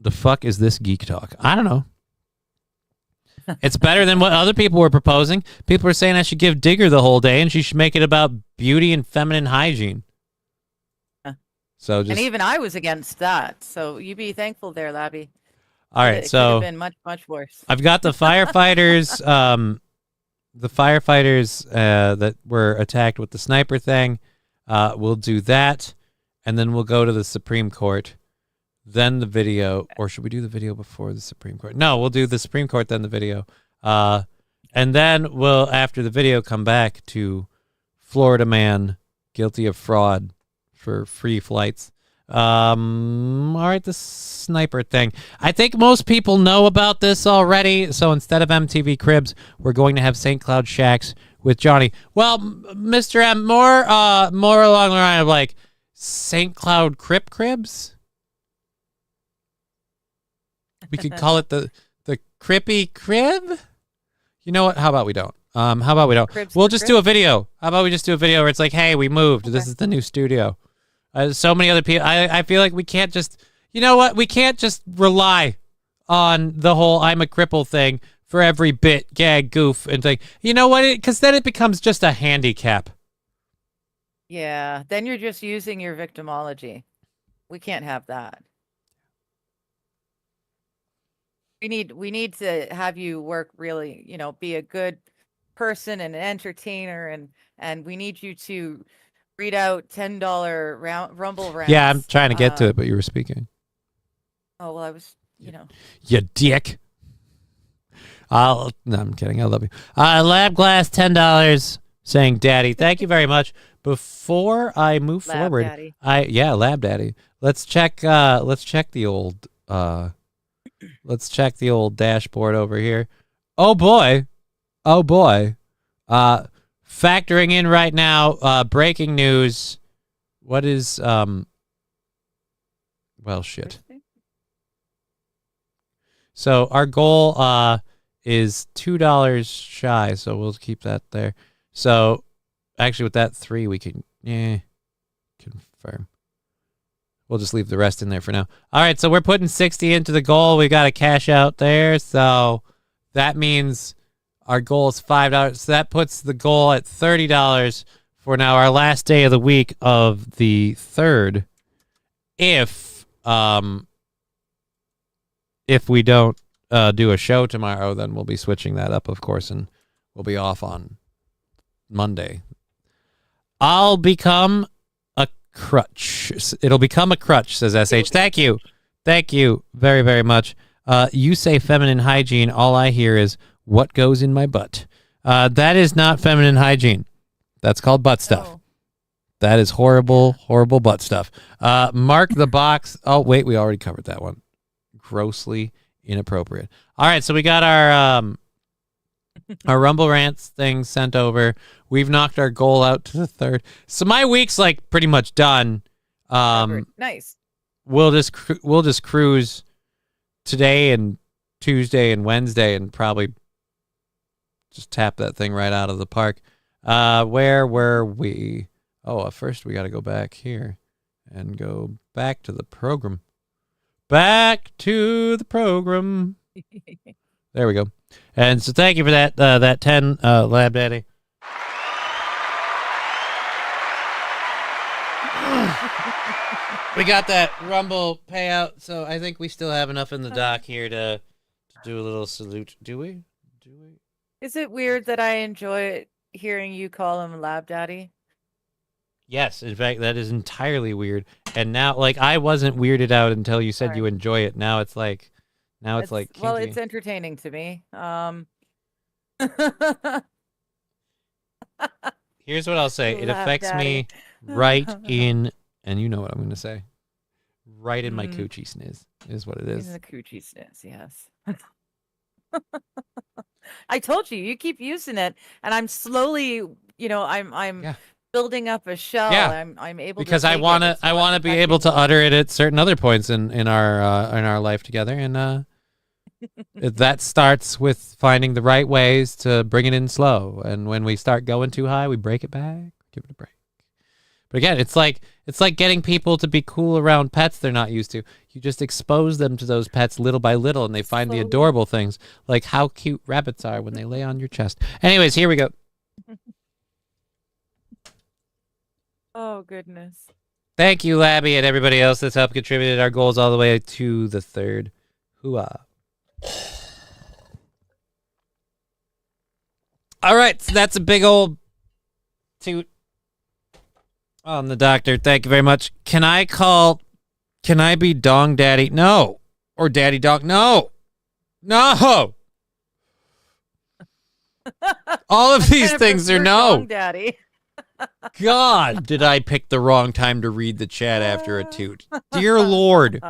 The fuck is this geek talk? I don't know. It's better than what other people were proposing. People were saying I should give Digger the whole day and she should make it about beauty and feminine hygiene. So and even I was against that. So you be thankful there, Labby. All right, it so could have been much, much worse. I've got the firefighters the firefighters that were attacked with the sniper thing. We'll do that, and then we'll go to the Supreme Court. Then the video, or should we do the video before the Supreme Court? No, we'll do the Supreme Court, then the video. And then we'll, after the video, come back to Florida man guilty of fraud for free flights. All right, the sniper thing. I think most people know about this already. So instead of MTV Cribs, we're going to have St. Cloud Shacks with Johnny. Well, Mr. M, more along the line of like St. Cloud Cribs. We could call it the Crippy Crib. You know what? How about we don't? How about we don't? We'll just do a video. How about we just do a video where it's like, hey, we moved. Okay. This is the new studio. So many other people. I feel like we can't just, you know what? We can't just rely on the whole I'm a cripple thing for every bit, gag, goof, and thing. You know what? Because then it becomes just a handicap. Yeah. Then you're just using your victimology. We can't have that. We need to have you work really, be a good person and an entertainer, and we need you to read out $10 Rumble rants. Yeah, I'm trying to get to it, but you were speaking. Oh, well, I was, You dick. No, I'm kidding. I love you. Lab Glass, $10, saying daddy. Thank you very much. Before I move Lab forward, Daddy. Lab Daddy. Let's check the old let's check the old dashboard over here. Oh boy. Factoring in right now, breaking news. What is well, shit. So our goal is $2 shy, so we'll keep that there. So actually with that 3 we can confirm. We'll just leave the rest in there for now. All right, so we're putting 60 into the goal. We got a cash out there, so that means our goal is $5. So that puts the goal at $30 for now, our last day of the week of the 3rd. If we don't do a show tomorrow, then we'll be switching that up, of course, and we'll be off on Monday. I'll become a crutch. It'll become a crutch, says SH. Thank you very, very much. You say feminine hygiene. All I hear is what goes in my butt. That is not feminine hygiene. That's called butt stuff. Oh. That is horrible, horrible butt stuff. Mark the box. Oh, wait, we already covered that one. Grossly inappropriate. All right, so we got our Rumble Rants thing sent over. We've knocked our goal out to the 3rd. So my week's like pretty much done. Nice. We'll just cruise today and Tuesday and Wednesday and probably just tap that thing right out of the park. Where were we? Oh, first we got to go back here and go back to the program. Back to the program. There we go. And so thank you for that 10, Lab Daddy. We got that Rumble payout, so I think we still have enough in the dock here to do a little salute. Do we? Is it weird that I enjoy hearing you call him Lab Daddy? Yes, in fact, that is entirely weird. And now, like, I wasn't weirded out until you said you enjoy it. Now it's like, kinky. Well, it's entertaining to me. Here's what I'll say. It Lab affects Daddy. me right in, and you know what I'm going to say, right in my coochie sniz is what it is. In the coochie sniz, yes. I told you, you keep using it, and I'm slowly, I'm building up a shell. Yeah. I'm able because to I want to be able to utter it at certain other points in our life together, and that starts with finding the right ways to bring it in slow. And when we start going too high, we break it back, give it a break. But again, it's like getting people to be cool around pets they're not used to. You just expose them to those pets little by little, and they find the adorable things, like how cute rabbits are when they lay on your chest. Anyways, here we go. Oh, goodness. Thank you, Labby, and everybody else that's helped contributed our goals all the way to the 3rd. Hooah. All right, so that's a big old toot on the doctor. Thank you very much. Can I be Dong Daddy? No. Or Daddy Dong? No. No. All of these things are no. Dong Daddy. God, did I pick the wrong time to read the chat after a toot? Dear Lord.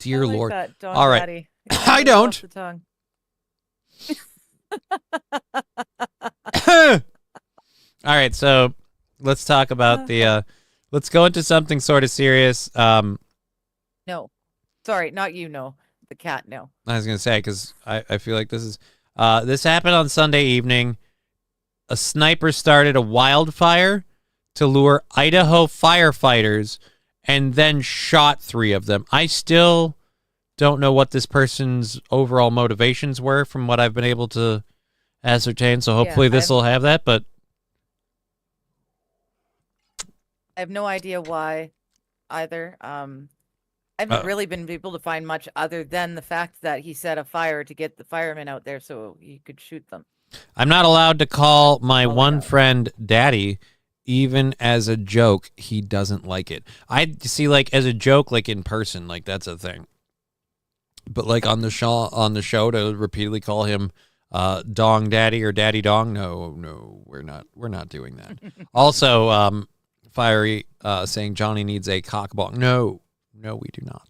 Dear I like Lord. that, Dong All right. Daddy. I don't. The tongue. All right, so let's talk about let's go into something sort of serious. No. Sorry, not you, no. The cat, no. I was going to say, because I feel like this happened on Sunday evening. A sniper started a wildfire to lure Idaho firefighters and then shot 3 of them. I still don't know what this person's overall motivations were from what I've been able to ascertain, so hopefully this will have that, but I have no idea why either. I haven't really been able to find much other than the fact that he set a fire to get the firemen out there so he could shoot them. I'm not allowed to call my one friend Daddy, even as a joke. He doesn't like it. I see, like, as a joke, like in person, like that's a thing. But like on the show to repeatedly call him Dong Daddy or Daddy Dong, no, we're not doing that. Also, Fiery saying Johnny needs a cock bong. No, we do not.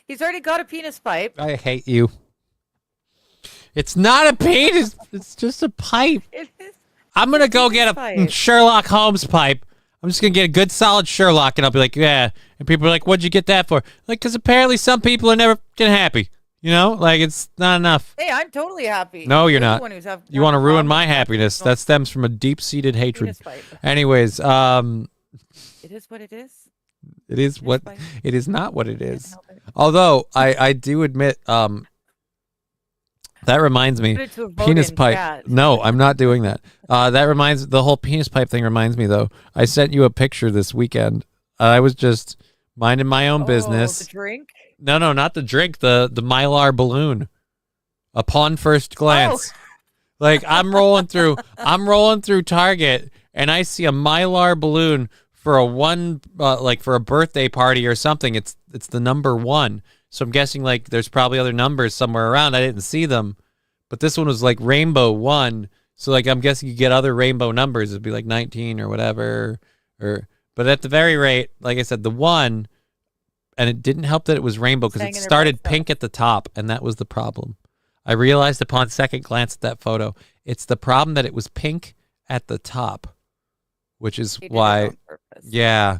He's already got a penis pipe. I hate you. It's not a penis. It's just a pipe. It is. I'm going to go get a Sherlock Holmes pipe. I'm just going to get a good solid Sherlock, and I'll be like, yeah. And people are like, what'd you get that for? Like, because apparently some people are never getting happy. You know? Like, it's not enough. Hey, I'm totally happy. No, you're not. You want to ruin my happiness. That stems from a deep-seated hatred. Anyways, it is what it is. It is what it is not what it is. Although I do admit, that reminds me, penis pipe. Cat. No, I'm not doing that. The whole penis pipe thing reminds me though. I sent you a picture this weekend. I was just minding my own business. The drink? No, not the drink. The Mylar balloon. Upon first glance, like I'm rolling through Target and I see a Mylar balloon for a birthday party or something. It's the number 1. So I'm guessing like there's probably other numbers somewhere around. I didn't see them, but this one was like rainbow 1. So like I'm guessing you get other rainbow numbers. It'd be like 19 or whatever. But at the very rate, like I said, the 1, and it didn't help that it was rainbow because it started pink at the top, and that was the problem. I realized upon second glance at that photo, it's the problem that it was pink at the top, which is why, yeah,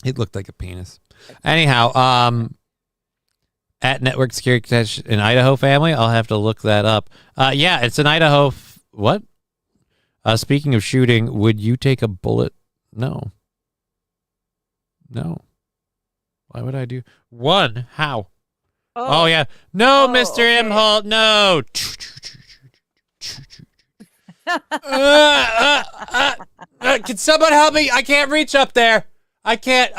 it looked like a penis. Anyhow, at Network Security in Idaho family, I'll have to look that up. Yeah, it's an Idaho. What? Speaking of shooting, would you take a bullet? No. Why would I do one? How? Oh yeah. No, Mr. Imholt. No. Can someone help me? I can't reach up there. I can't.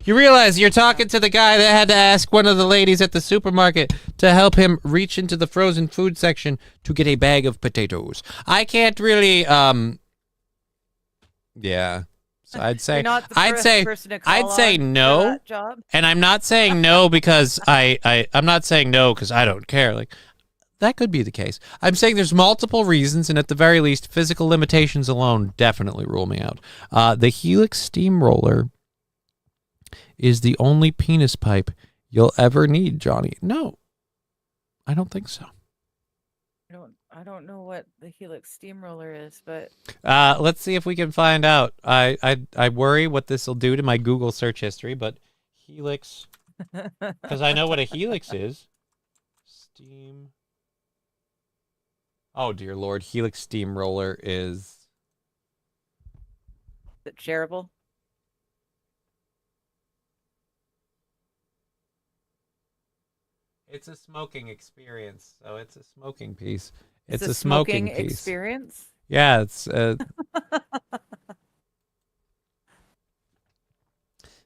You realize you're talking to the guy that had to ask one of the ladies at the supermarket to help him reach into the frozen food section to get a bag of potatoes. I can't really. Yeah. So I'd say no. And I'm not saying no because I'm not saying no because I don't care. Like. That could be the case. I'm saying there's multiple reasons, and at the very least, physical limitations alone definitely rule me out. The Helix steamroller is the only penis pipe you'll ever need, Johnny. No, I don't think so. I don't know what the Helix steamroller is, but let's see if we can find out. I worry what this will do to my Google search history, but Helix, because I know what a Helix is. Steam. Oh, dear Lord. Helix steamroller is it shareable? It's a smoking experience, so it's a smoking piece. It's a smoking experience? Yeah, it's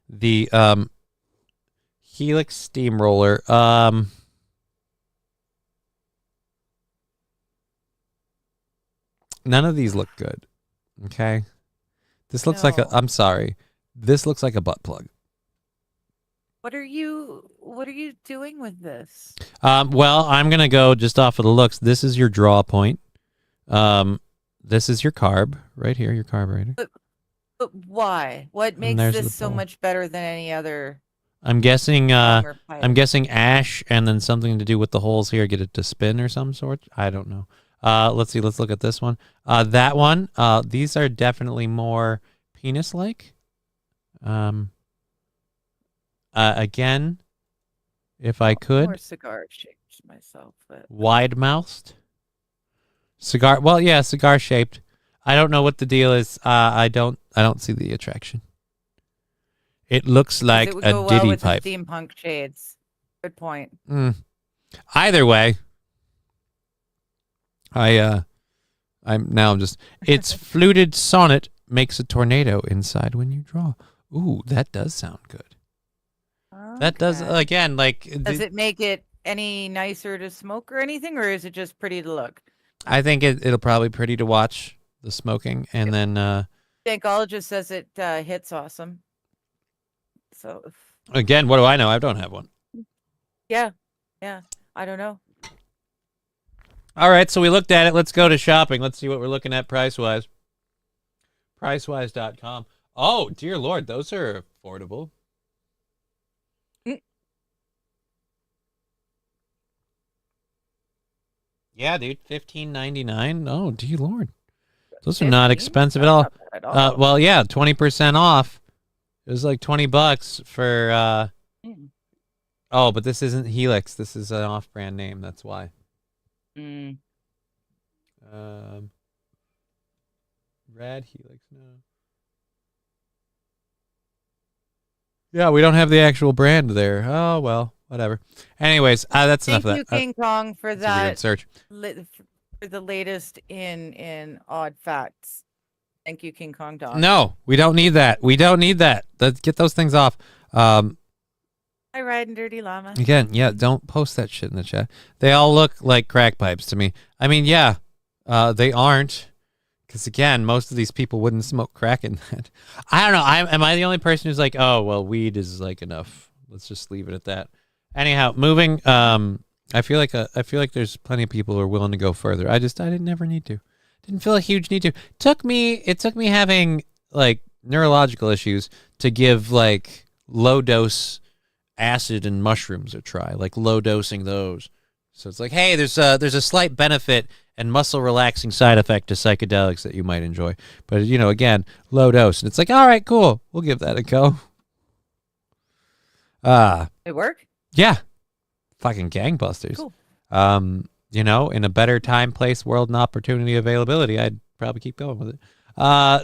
the Helix Steamroller. None of these look good. Okay. This looks like a, No. I'm sorry. This looks like a butt plug. What are you doing with this? Well, I'm going to go just off of the looks. This is your draw point. This is your carb right here, your carburetor. But why? What makes there's the this so pole. much better than any other I'm guessing longer pipe? I'm guessing ash and then something to do with the holes here, get it to spin or some sort. I don't know. Let's see. Let's look at this one. That one. These are definitely more penis-like. Again, if I could, More cigar shaped myself, but wide-mouthed cigar. Well, yeah, cigar-shaped. I don't know what the deal is. I don't see the attraction. It looks like it would a go well ditty with the pipe. steampunk shades. Good point. Either way, it's fluted sonnet makes a tornado inside when you draw. Ooh, that does sound good. That does, Okay. again, like... Does it make it any nicer to smoke or anything, or is it just pretty to look? I think it'll probably pretty to watch, the smoking, and then... Thankologist says it hits awesome. So, Again, what do I know? I don't have one. yeah, I don't know. All right, so we looked at it. Let's go to shopping. Let's see what we're looking at price-wise. Pricewise.com. Oh, dear Lord, those are affordable. Yeah, dude, $15.99. Oh, dear Lord, those are not expensive at all. Not bad at all. Well, yeah, 20% off. It was like $20 for. Oh, but this isn't Helix. This is an off-brand name. That's why. Rad Helix. No. Yeah, we don't have the actual brand there. Oh well, whatever. Anyways, that's enough of Thank that. you, King Kong, for That's a weird that. search. For the latest in odd facts. Thank you, King Kong Dog. No, we don't need that. We don't need that. Let's get those things off. I ride in Dirty Llama. Again, yeah, don't post that shit in the chat. They all look like crack pipes to me. I mean, yeah, they aren't. Because, again, most of these people wouldn't smoke crack in that. I don't know. Am I the only person who's like, oh, well, weed is, like, enough. Let's just leave it at that. Anyhow, moving. I feel like there's plenty of people who are willing to go further. I didn't never need to. Didn't feel a huge need to. It took me having, like, neurological issues to give, like, low-dose acid and mushrooms a try. Like, low-dosing those. So it's like, hey, there's a slight benefit and muscle relaxing side effect to psychedelics that you might enjoy. But, again, low dose. And it's like, all right, cool. We'll give that a go. It work? Yeah. Fucking gangbusters. Cool. In a better time, place, world, and opportunity availability, I'd probably keep going with it.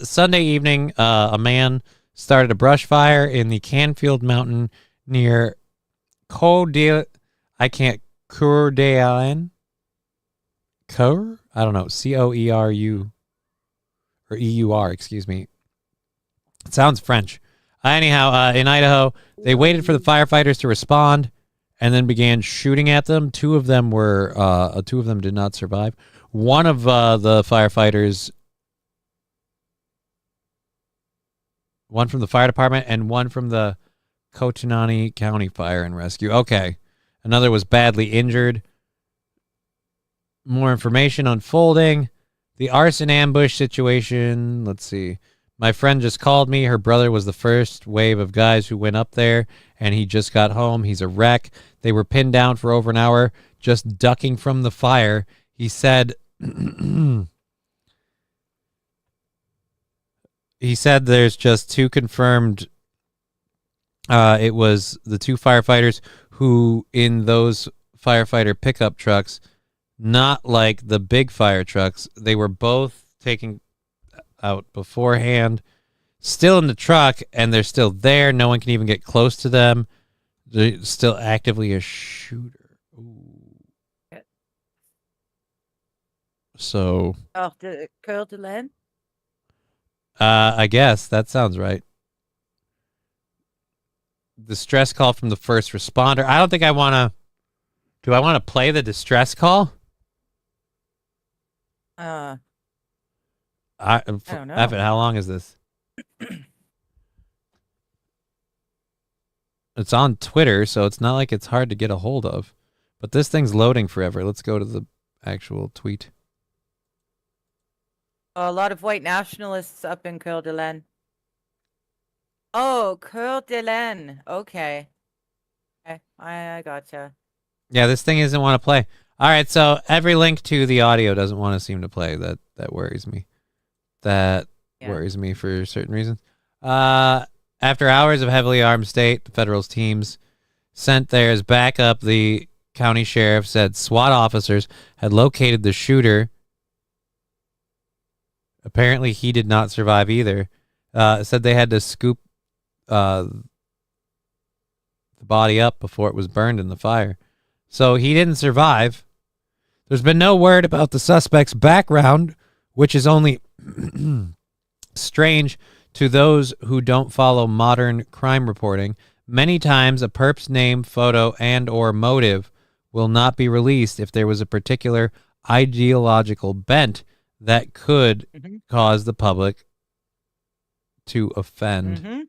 Sunday evening, a man started a brush fire in the Canfield Mountain near Coeur d'Alene. Coeur? I don't know. Coeru or EUR, excuse me. It sounds French. Anyhow, in Idaho, they waited for the firefighters to respond and then began shooting at them. Two of them did not survive. One of the firefighters, one from the fire department and one from the Cotonani County Fire and Rescue. Okay. Another was badly injured. More information unfolding. The arson ambush situation. Let's see. My friend just called me. Her brother was the first wave of guys who went up there, and he just got home. He's a wreck. They were pinned down for over an hour, just ducking from the fire. He said... he said there's just two confirmed... it was the two firefighters who, in those firefighter pickup trucks, not like the big fire trucks, they were both taken out beforehand, still in the truck, and they're still there. No one can even get close to them. They're still actively a shooter. Ooh. So... Oh, the Coeur d'Alene? I guess that sounds right. distress call from the first responder. I don't think I want to. Do I want to play the distress call? I don't know. Evan, how long is this? It's on Twitter, so it's not like it's hard to get a hold of. But this thing's loading forever. Let's go to the actual tweet. A lot of white nationalists up in Coeur d'Alene. Oh, Coeur d'Alene. Okay. I gotcha. Yeah, this thing doesn't want to play. All right, so every link to the audio doesn't want to seem to play. That worries me. That worries me for certain reasons. After hours of heavily armed state, the Federal's teams sent theirs back up. The county sheriff said SWAT officers had located the shooter. Apparently, he did not survive either. Said they had to scoop the body up before it was burned in the fire. So he didn't survive. There's been no word about the suspect's background, which is only strange to those who don't follow modern crime reporting. Many times a perp's name, photo, and or motive will not be released if there was a particular ideological bent that could cause the public to offend.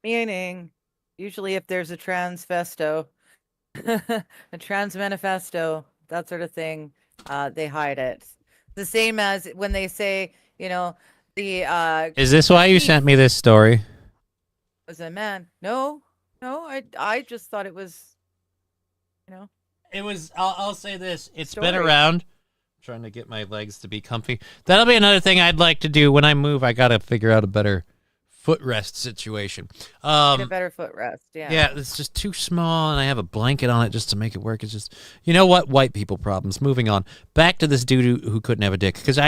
Meaning, usually if there's a transfesto, a trans manifesto, that sort of thing, they hide it. The same as when they say, the Is this why you sent me this story? was a man. No, I just thought it was, It was. I'll say this. It's Story. been around. I'm trying to get my legs to be comfy. That'll be another thing I'd like to do when I move. I gotta figure out a better footrest situation. Get a better footrest. Yeah. Yeah, it's just too small, and I have a blanket on it just to make it work. It's just, you know what? White people problems. Moving on. Back to this dude who couldn't have a dick. Because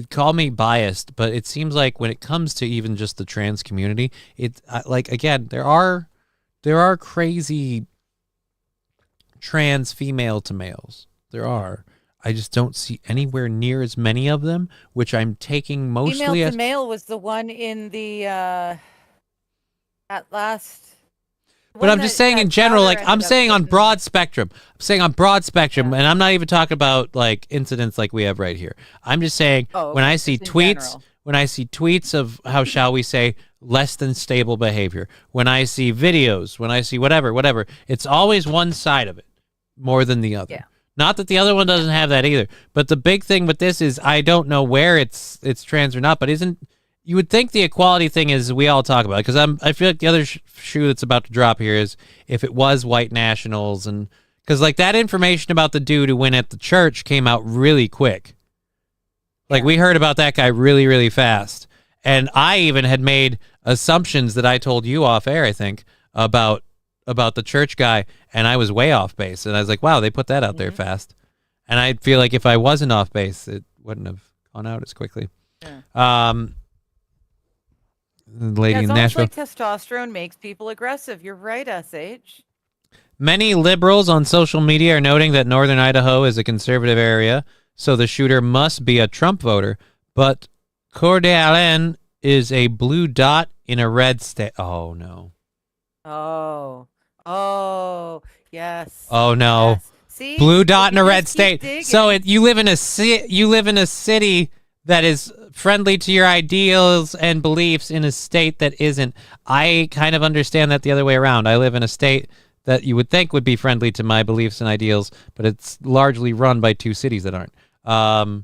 call me biased, but it seems like when it comes to even just the trans community, there are crazy trans female to males. There are. I just don't see anywhere near as many of them, which I'm taking mostly Female as to male was the one in the that last. But I'm just saying in general, like I'm saying on broad spectrum. I'm saying on broad spectrum, and I'm not even talking about like incidents like we have right here. I'm just saying when I see tweets of how shall we say less than stable behavior, when I see videos, when I see whatever, it's always one side of it more than the other. Yeah. Not that the other one doesn't have that either. But the big thing with this is I don't know where it's trans or not, but you would think the equality thing is we all talk about it, because I feel like the other shoe that's about to drop here is if it was white nationals, and because like that information about the dude who went at the church came out really quick. Like we heard about that guy really, really fast. And I even had made assumptions that I told you off air, I think, about the church guy, and I was way off base. And I was like, wow, they put that out there fast. And I feel like if I wasn't off base, it wouldn't have gone out as quickly. Yeah. Lady it's in almost Nashville. like testosterone makes people aggressive. You're right, SH. Many liberals on social media are noting that northern Idaho is a conservative area, so the shooter must be a Trump voter. But Coeur d'Alene is a blue dot in a red state. Oh, no. Oh, yes. Oh, no. Yes. See? Blue dot in a You red just keep state. digging. So you live in a city that is friendly to your ideals and beliefs in a state that isn't. I kind of understand that the other way around. I live in a state that you would think would be friendly to my beliefs and ideals, but it's largely run by two cities that aren't. The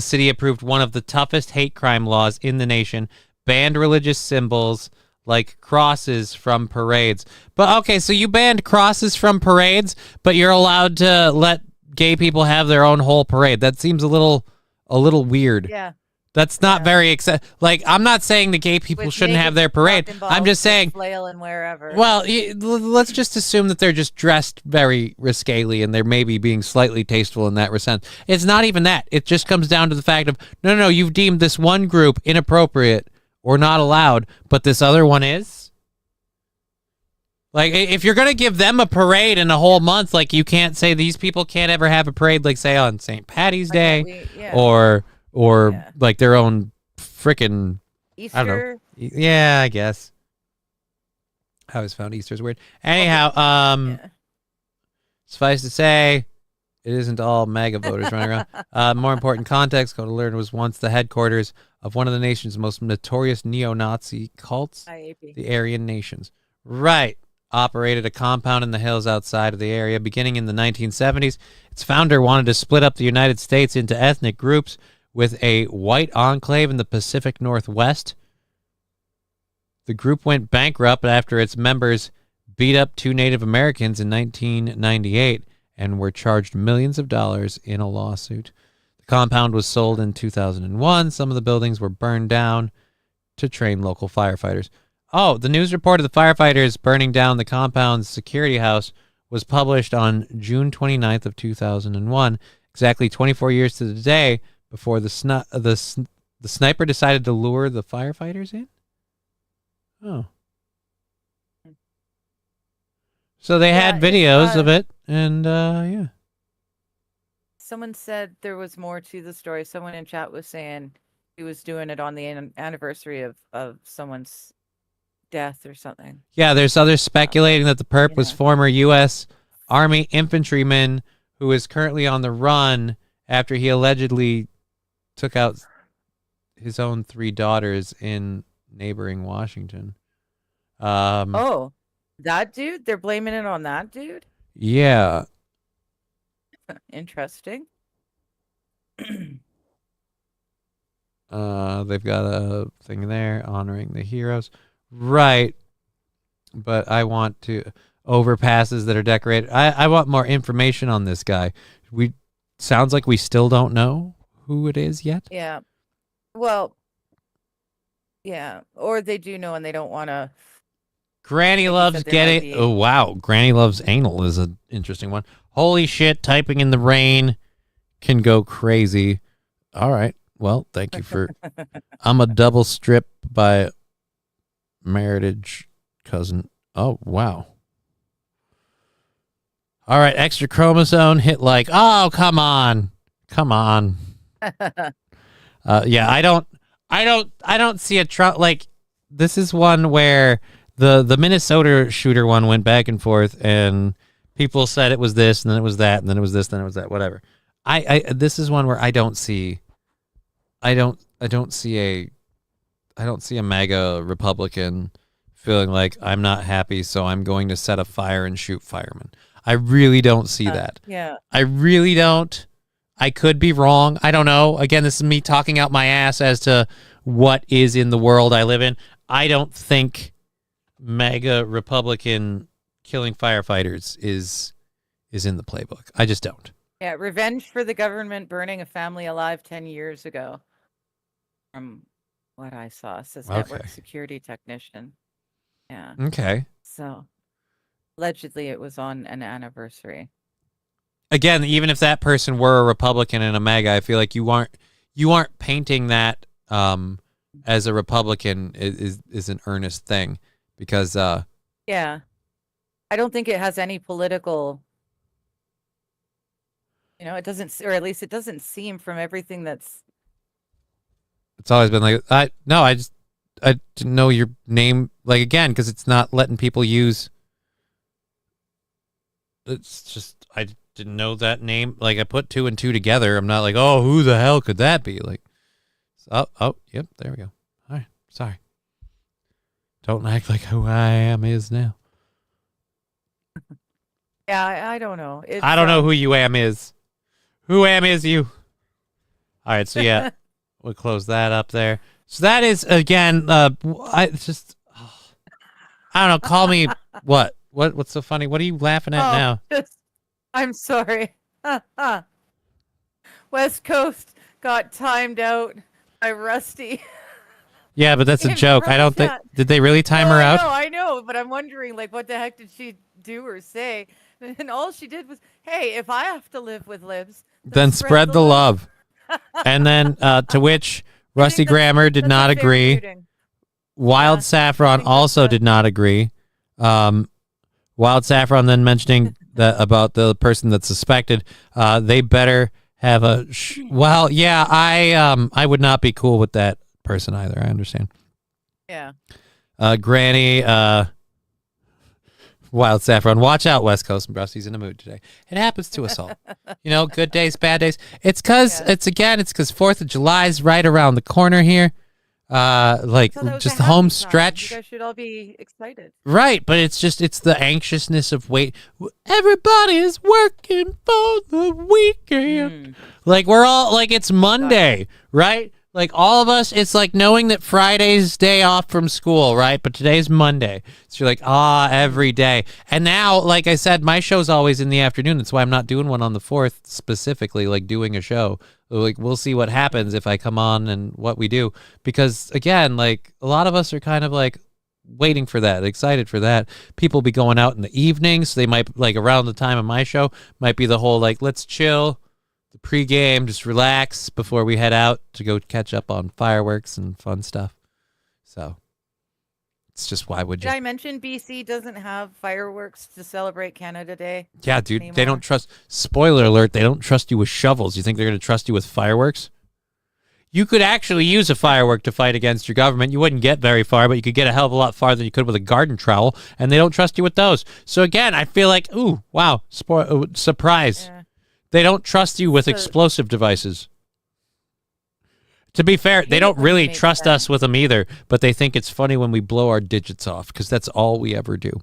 city approved one of the toughest hate crime laws in the nation, banned religious symbols like crosses from parades. But okay, so you banned crosses from parades, but you're allowed to let gay people have their own whole parade. That seems a little weird. Yeah. That's not very like I'm not saying the gay people With shouldn't have their parade. I'm just saying flailing wherever. well, let's just assume that they're just dressed very risquely and they're maybe being slightly tasteful in that sense. It's not even that. It just comes down to the fact of no, you've deemed this one group inappropriate or not allowed, but this other one is. Like, if you're going to give them a parade in a whole month, like, you can't say these people can't ever have a parade, like, say, on St. Patty's Day or like, their own frickin' I don't know. Easter. Yeah, I guess. I always found Easter's weird. Anyhow, Yeah. suffice to say, it isn't all MAGA voters running around. More important context, go to learn, was once the headquarters of one of the nation's most notorious neo-Nazi cults, IAP. the Aryan Nations. Right. Operated a compound in the hills outside of the area. Beginning in the 1970s, its founder wanted to split up the United States into ethnic groups with a white enclave in the Pacific Northwest. The group went bankrupt after its members beat up 2 Native Americans in 1998 and were charged millions of dollars in a lawsuit. The compound was sold in 2001. Some of the buildings were burned down to train local firefighters. Oh, the news report of the firefighters burning down the compound's security house was published on June 29th of 2001, exactly 24 years to the day before the sniper decided to lure the firefighters in. Oh. So they had videos of it, and yeah. Someone said there was more to the story. Someone in chat was saying he was doing it on the anniversary of someone's death or something. Yeah, there's others speculating that the perp was former U.S. Army infantryman who is currently on the run after he allegedly took out his own 3 daughters in neighboring Washington. Oh, that dude? They're blaming it on that dude? Yeah. Interesting. They've got a thing there honoring the heroes. Right. But I want to overpasses that are decorated. I want more information on this guy. Sounds like we still don't know who it is yet. Yeah. Well, yeah. Or they do know and they don't want to. Granny loves getting. Oh, wow. Granny loves anal is an interesting one. Holy shit. Typing in the rain can go crazy. All right. Well, thank you for. I'm a double strip by Meritage cousin. Oh, wow. All right. Extra chromosome hit like. Oh, come on. Come on. Yeah, I don't see a Trump like this is one where the Minnesota shooter one went back and forth and people said it was this and then it was that and then it was this then it was that, whatever. This is one where I don't see a MAGA Republican feeling like I'm not happy, so I'm going to set a fire and shoot firemen. I really don't see that. Yeah. I really don't. I could be wrong. I don't know. Again, this is me talking out my ass as to what is in the world I live in. I don't think MAGA Republican killing firefighters is in the playbook. I just don't. Yeah, revenge for the government burning a family alive 10 years ago. From what I saw, says network security technician. Yeah. Okay. So, allegedly it was on an anniversary. Again, even if that person were a Republican and a MAGA, I feel like you aren't painting that as a Republican is an earnest thing because yeah, I don't think it has any political. It doesn't, or at least it doesn't seem from everything that's. It's always been like I didn't know your name again because it's not letting people use. It's just I didn't know that name. I put 2 and 2 together. I'm not like, oh, who the hell could that be? Yep, there we go. All right, sorry. Don't act like who I am is now. Yeah, I don't know. I don't know who you am is. Who am is you? All right, so yeah, we'll close that up there. So that is again. I don't know. Call me what? What's so funny? What are you laughing at now? I'm sorry. West Coast got timed out by Rusty. Yeah, but that's a joke. I don't think. Did they really time her out? I know, but I'm wondering, what the heck did she do or say? And all she did was, "Hey, if I have to live with libs, then spread the love." And then to which Rusty Grammer did not agree. Wild Saffron also did not agree. Wild Saffron then mentioning that about the person that's suspected, they better have a. Well, yeah, I would not be cool with that person either. I understand. Yeah. Granny, Wild Saffron. Watch out, West Coast and Brusty's in the mood today. It happens to us all. Good days, bad days. It's because 4th of July is right around the corner here. Just the home stretch. You guys should all be excited. Right, but it's the anxiousness of wait. Everybody is working for the weekend. We're all it's Monday, right? All of us, it's like knowing that Friday's day off from school, right? But today's Monday. So you're every day. And now, like I said, my show's always in the afternoon. That's why I'm not doing one on the 4th specifically, doing a show. We'll see what happens if I come on and what we do. Because, again, a lot of us are kind of waiting for that, excited for that. People be going out in the evenings. So they might, around the time of my show, might be the whole, let's chill. The pregame, just relax before we head out to go catch up on fireworks and fun stuff. So it's just why would you? Did I mention BC doesn't have fireworks to celebrate Canada Day? Yeah, dude, anymore? They don't trust. Spoiler alert: they don't trust you with shovels. You think they're going to trust you with fireworks? You could actually use a firework to fight against your government. You wouldn't get very far, but you could get a hell of a lot farther than you could with a garden trowel. And they don't trust you with those. So again, I feel ooh, wow, surprise. Yeah. They don't trust you with explosive devices. To be fair, they don't really trust us with them either, but they think it's funny when we blow our digits off because that's all we ever do.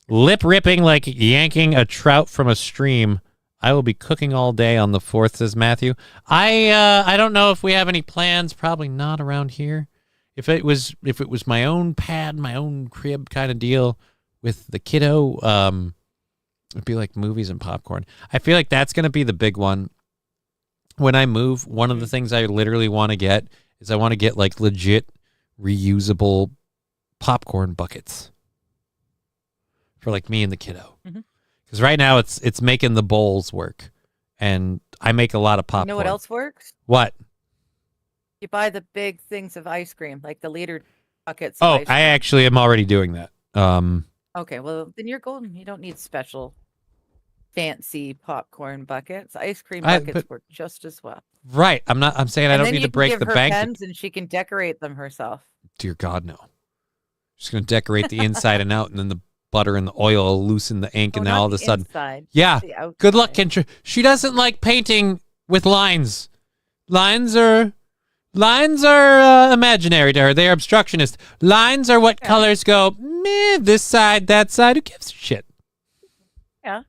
Lip ripping like yanking a trout from a stream. I will be cooking all day on the 4th, says Matthew. I don't know if we have any plans. Probably not around here. If it was my own pad, my own crib kind of deal with the kiddo, it'd be movies and popcorn. I feel that's going to be the big one. When I move, one of the things I literally want to get is I want to get legit reusable popcorn buckets for me and the kiddo. Because right now it's making the bowls work, and I make a lot of popcorn. You know what else works? What? You buy the big things of ice cream, the liter buckets. Oh, I actually am already doing that. Okay, well, then you're golden. You don't need special fancy popcorn buckets. Ice cream buckets work just as well. Right. I'm saying I don't need to break the bank. Pens and she can decorate them herself. Dear God, no. She's going to decorate the inside and out, and then the butter and the oil will loosen the ink, and then all of a sudden. Inside, yeah. Good luck, Kendra. She doesn't like painting with lines. Lines are imaginary to her. They are obstructionist. Lines are what colors go, meh, this side, that side. Who gives a shit? Yeah.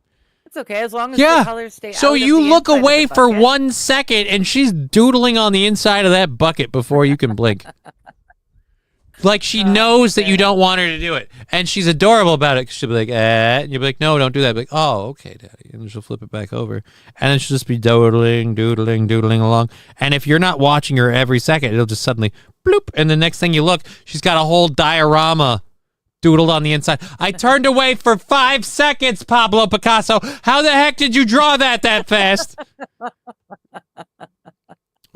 It's okay as long as the colors stay out. So you look away for 1 second and she's doodling on the inside of that bucket before you can blink. She knows that you don't want her to do it. And she's adorable about it. She'll be like, and you'll be like, no, don't do that. Be like, oh, okay, Daddy. And then she'll flip it back over. And then she'll just be doodling along. And if you're not watching her every second, it'll just suddenly bloop. And the next thing you look, she's got a whole diorama doodled on the inside. I turned away for 5 seconds, Pablo Picasso. How the heck did you draw that fast?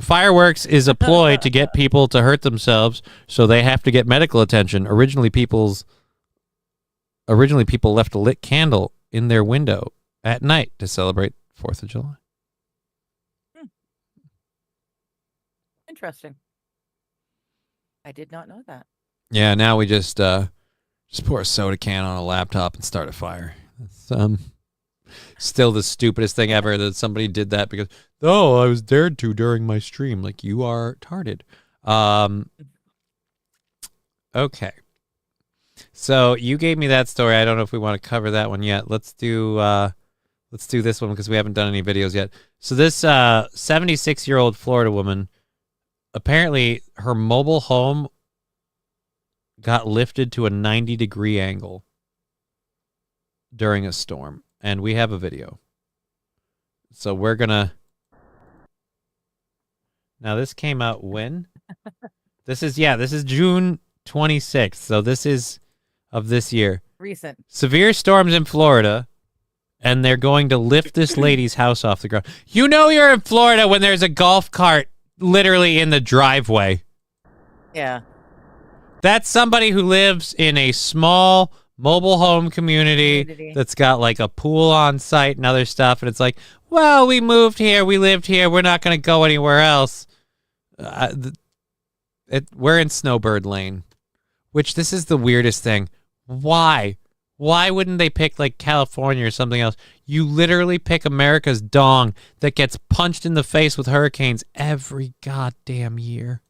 Fireworks is a ploy to get people to hurt themselves, so they have to get medical attention. Originally, people left a lit candle in their window at night to celebrate 4th of July. Interesting. I did not know that. Yeah, now we just pour a soda can on a laptop and start a fire. It's still the stupidest thing ever that somebody did that because, I was dared to during my stream. You are tarded. Okay. So you gave me that story. I don't know if we want to cover that one yet. Let's do this one because we haven't done any videos yet. So this 76-year-old Florida woman, apparently her mobile home got lifted to a 90-degree angle during a storm. And we have a video. So we're going to... Now, this came out when? This is June 26th. So this is of this year. Recent. Severe storms in Florida, and they're going to lift this lady's house off the ground. You know you're in Florida when there's a golf cart literally in the driveway. Yeah. That's somebody who lives in a small mobile home community that's got a pool on site and other stuff. And it's we moved here, we lived here, we're not going to go anywhere else. We're in Snowbird Lane, which this is the weirdest thing. Why? Why wouldn't they pick like California or something else? You literally pick America's dong that gets punched in the face with hurricanes every goddamn year.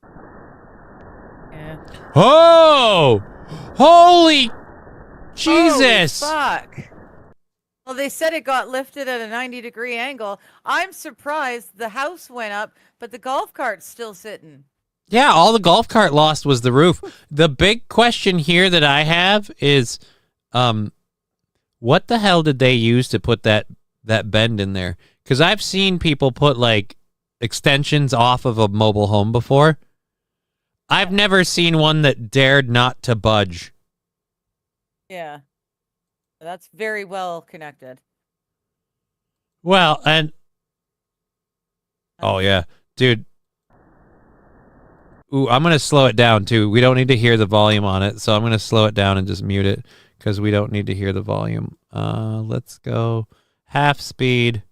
Yeah. Oh! Holy Jesus! Holy fuck. Well, they said it got lifted at a 90-degree angle. I'm surprised the house went up, but the golf cart's still sitting. Yeah, all the golf cart lost was the roof. The big question here that I have is, what the hell did they use to put that bend in there? Because I've seen people put like extensions off of a mobile home before. I've never seen one that dared not to budge. Yeah. That's very well connected. Well, and oh yeah, dude. Ooh, I'm going to slow it down, too. We don't need to hear the volume on it, so I'm going to slow it down and just mute it because we don't need to hear the volume. Let's go half speed,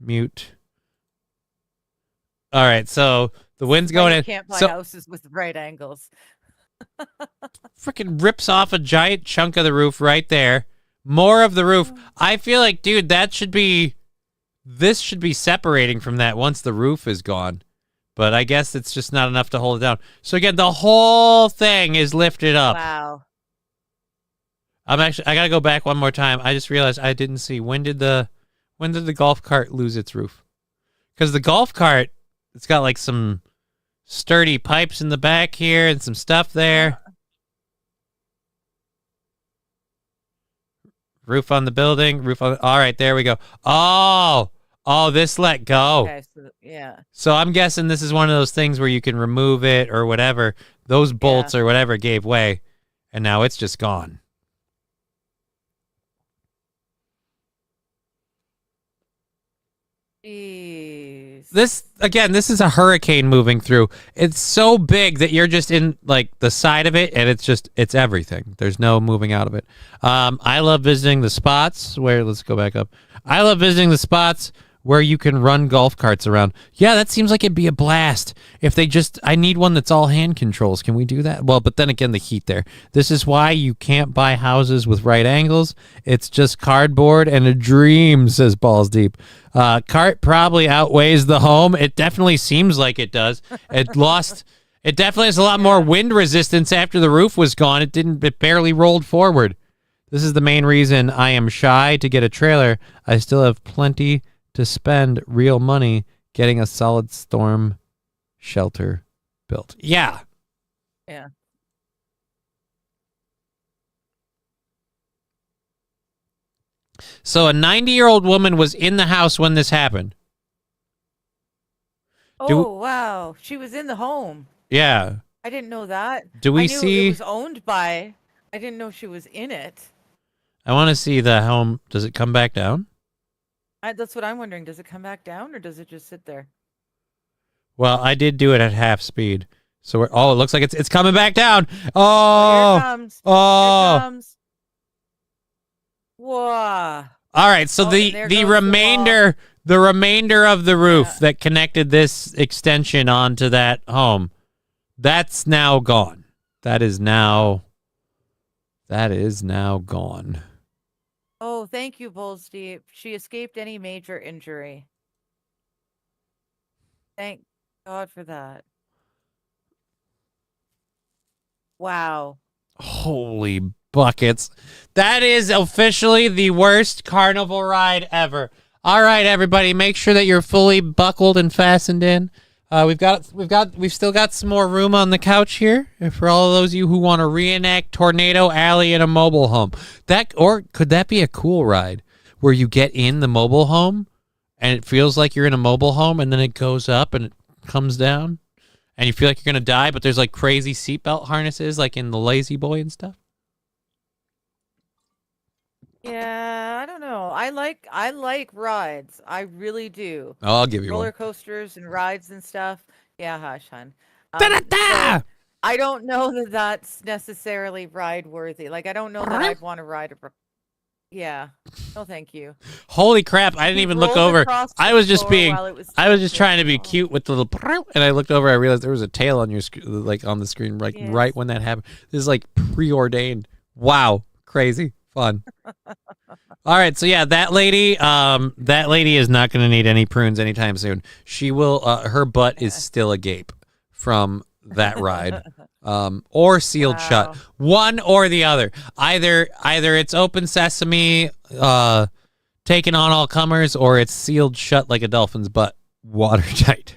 mute. All right, so the wind's going in. You can't buy houses with right angles. Freaking rips off a giant chunk of the roof right there. More of the roof. I feel like, dude, this should be separating from that once the roof is gone. But I guess it's just not enough to hold it down. So again, the whole thing is lifted up. Wow. I gotta go back one more time. I just realized I didn't see when did the golf cart lose its roof? Because the golf cart, it's got like some sturdy pipes in the back here and some stuff there. Roof on the building. All right, there we go. Oh, this let go. Okay, so, yeah. So I'm guessing this is one of those things where you can remove it or whatever. Those bolts or whatever gave way, and now it's just gone. Jeez. This is a hurricane moving through. It's so big that you're just in like the side of it, and it's everything. There's no moving out of it. I love visiting the spots where, let's go back up. I love visiting the spots where you can run golf carts around. Yeah, that seems like it'd be a blast. I need one that's all hand controls. Can we do that? Well, but then again, the heat there. This is why you can't buy houses with right angles. It's just cardboard and a dream, says Balls Deep. Cart probably outweighs the home. It definitely seems like it does. It definitely has a lot more wind resistance after the roof was gone. It barely rolled forward. This is the main reason I am shy to get a trailer. I still have plenty to spend real money getting a solid storm shelter built. Yeah. Yeah. So a 90-year-old woman was in the house when this happened. Wow. She was in the home. Yeah. I didn't know that. Do we I knew see it was owned by. I didn't know she was in it. I want to see the home. Does it come back down? That's what I'm wondering. Does it come back down or does it just sit there? Well, I did do it at half speed. So it looks like it's coming back down. Oh. Here it comes. Oh. Here it comes. Whoa. All right, so the remainder of the roof that connected this extension onto that home, that's now gone. That is now gone. Oh, thank you, Bulls Deep. She escaped any major injury. Thank God for that. Wow. Holy buckets. That is officially the worst carnival ride ever. All right, everybody, make sure that you're fully buckled and fastened in. We've still got some more room on the couch here for all of those of you who want to reenact Tornado Alley in a mobile home. Or could that be a cool ride where you get in the mobile home and it feels like you're in a mobile home and then it goes up and it comes down and you feel like you're going to die, but there's like crazy seatbelt harnesses like in the Lazy Boy and stuff? Yeah, I don't know. I like rides. I really do. Oh, I'll give you Roller one. coasters and rides and stuff. Yeah, hush, hun. Da-da-da! So I don't know that that's necessarily ride worthy. Like, I don't know that I'd want to ride a. Yeah. No, thank you. Holy crap! I didn't He even look rolled over. across I the was just floor being. while it was I was just still trying to be physical. cute with the little, and I looked over. I realized there was a tail on your like on the screen, right, Yes. right when that happened. This is like preordained. Wow, crazy fun. All right, so yeah, that lady is not going to need any prunes anytime soon. She will. Her butt is still agape from that ride. Or sealed shut. Wow. One or the other. Either it's open sesame, taking on all comers, or it's sealed shut like a dolphin's butt, watertight.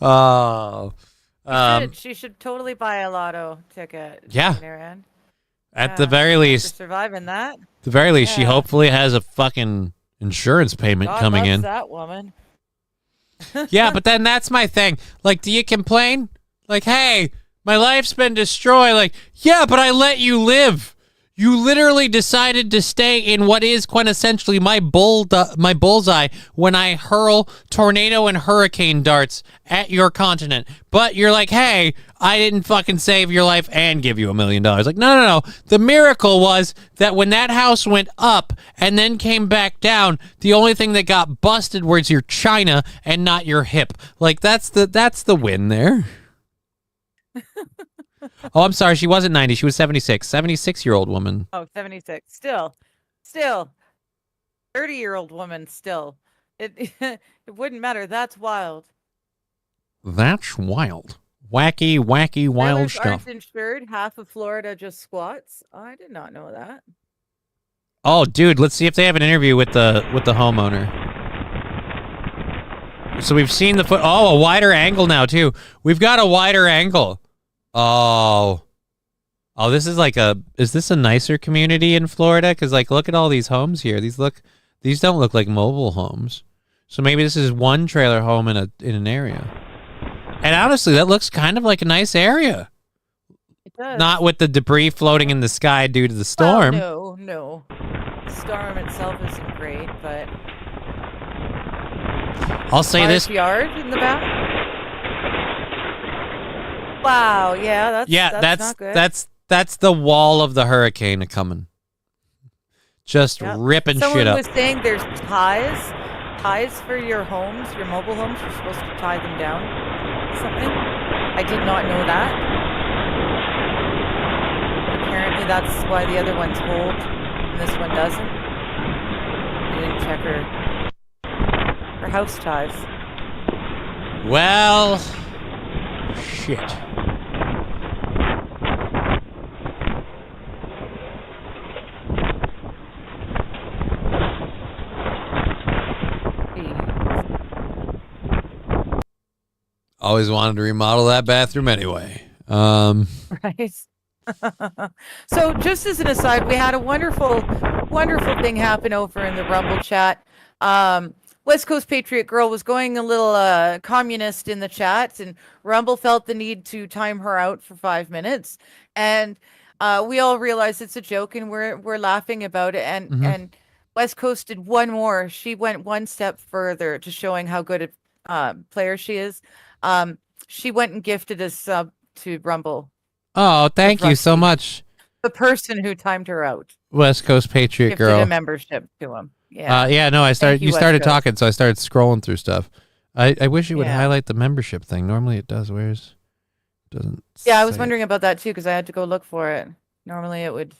Oh, She should totally buy a lotto ticket. Yeah. Aaron. at the Yeah, very after least, surviving that. she Yeah. hopefully has a fucking insurance payment God coming loves in. that woman. Yeah, but then that's my thing. Like, do you complain? Like, hey, my life's been destroyed. Like, yeah, but I let you live. You literally decided to stay in what is quintessentially my bullseye when I hurl tornado and hurricane darts at your continent. But you're like, hey, I didn't fucking save your life and give you $1 million. Like, no. The miracle was that when that house went up and then came back down, the only thing that got busted was your china and not your hip. Like, that's the win there. Oh, I'm sorry. She wasn't 90. She was 76. 76-year-old woman. Oh, 76. Still. 30-year-old woman still. It it wouldn't matter. That's wild. That's wild. Wacky, wild Trailers stuff. aren't insured. Half of Florida just squats. I did not know that. Oh, dude, let's see if they have an interview with the homeowner. So we've seen the foot. Oh, a wider angle now too. We've got a wider angle. Oh, this is like is this a nicer community in Florida? Because like, look at all these homes here. These don't look like mobile homes. So maybe this is one trailer home in an area. And honestly, that looks kind of like a nice area. It does. Not with the debris floating in the sky due to the storm. Well, no. The storm itself isn't great, but I'll say this. yard in the back. Wow, yeah, that's not good. That's the wall of the hurricane coming. Just Yep. ripping Someone shit up. was saying there's ties for your homes, your mobile homes. You're supposed to tie them down. Something. I did not know that. But apparently, that's why the other ones hold and this one doesn't. I didn't check her house ties. Well, shit. Always wanted to remodel that bathroom anyway. Right. So just as an aside, we had a wonderful thing happen over in the Rumble chat. West Coast Patriot Girl was going a little communist in the chat, and Rumble felt the need to time her out for 5 minutes. And we all realized it's a joke, and we're laughing about it. And West Coast did one more. She went one step further to showing how good a player she is. She went and gifted a sub to Rumble. Oh, thank you so Rusty. much, The person who timed her out West Coast Patriot gifted Girl. a membership to him. Yeah. Yeah, no, I started. you, You West started Coast. talking, so I started scrolling through stuff. I wish you would Yeah. highlight the membership thing. Normally it does. Doesn't. Yeah, I was say it. wondering about that too because I had to go look for it. Normally it would.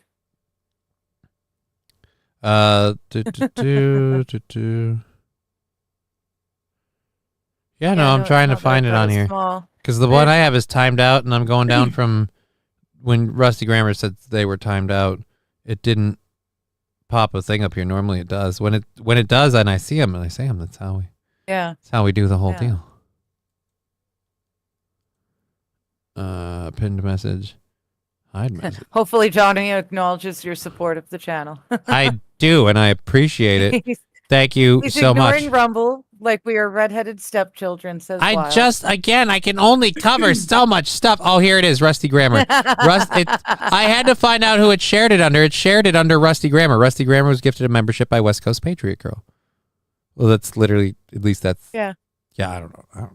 Do. Yeah, no, I'm it's trying to not find that it on here small. because the one I have is timed out, and I'm going down from when Rusty Grammar said they were timed out. It didn't pop a thing up here. Normally it does. When it does, and I see them, and I say them. That's how we do the whole Yeah. deal. Pinned message, hide message. Hopefully Johnny acknowledges your support of the channel. I do, and I appreciate it. he's Thank you he's so much. ignoring Rumble like we are redheaded stepchildren, says Wild. I can only cover so much stuff. Oh, here it is, Rusty Grammar. I had to find out who it shared it under. It shared it under Rusty Grammar. Rusty Grammar was gifted a membership by West Coast Patriot Girl. Well, that's literally, at least that's. Yeah. Yeah, I don't know.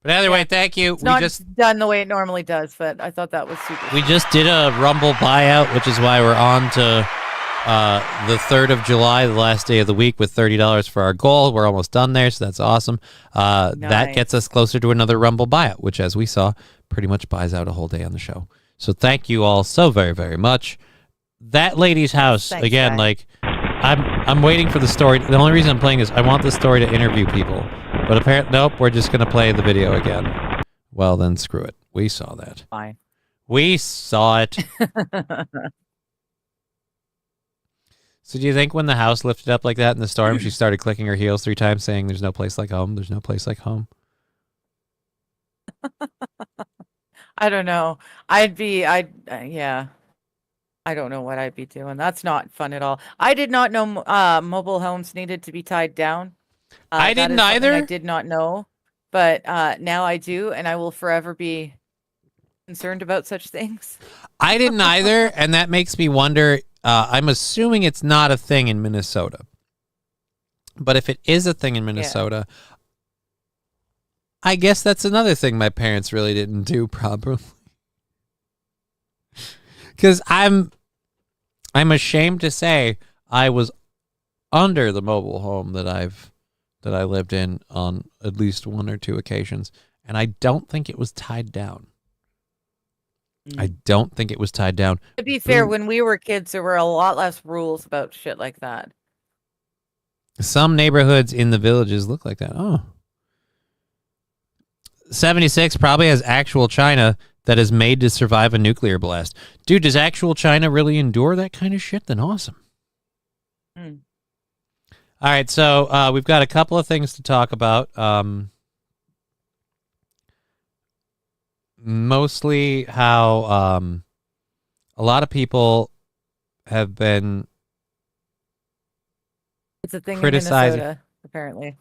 But either way, thank you. It's not done the way it normally does, but I thought that was super. We just did a Rumble buyout, which is why we're on to the 3rd of July, the last day of the week, with $30 for our goal. We're almost done there, so that's awesome. That gets us closer to another Rumble buyout, which, as we saw, pretty much buys out a whole day on the show. So thank you all so very, very much. That lady's house, Thanks, again, guys. like, I'm waiting for the story. The only reason I'm playing is I want the story to interview people. But apparently, nope, we're just going to play the video again. Well, then screw it. We saw that. Fine. We saw it. So do you think when the house lifted up like that in the storm, she started clicking her heels 3 times saying, "There's no place like home. There's no place like home"? I don't know. Yeah. I don't know what I'd be doing. That's not fun at all. I did not know mobile homes needed to be tied down. I That didn't is something either. I did not know, but now I do, and I will forever be concerned about such things. I didn't either, and that makes me wonder. I'm assuming it's not a thing in Minnesota. But if it is a thing in Minnesota, I guess that's another thing my parents really didn't do properly. Because I'm ashamed to say I was under the mobile home that I lived in on at least 1 or 2 occasions, and I don't think it was tied down. I don't think it was tied down. To be fair, when we were kids, there were a lot less rules about shit like that. Some neighborhoods in the villages look like that. Oh. 76 probably has actual china that is made to survive a nuclear blast. Dude, does actual china really endure that kind of shit? Then awesome. All right, so we've got a couple of things to talk about. Mostly how a lot of people have been It's a thing criticizing. in Minnesota, apparently.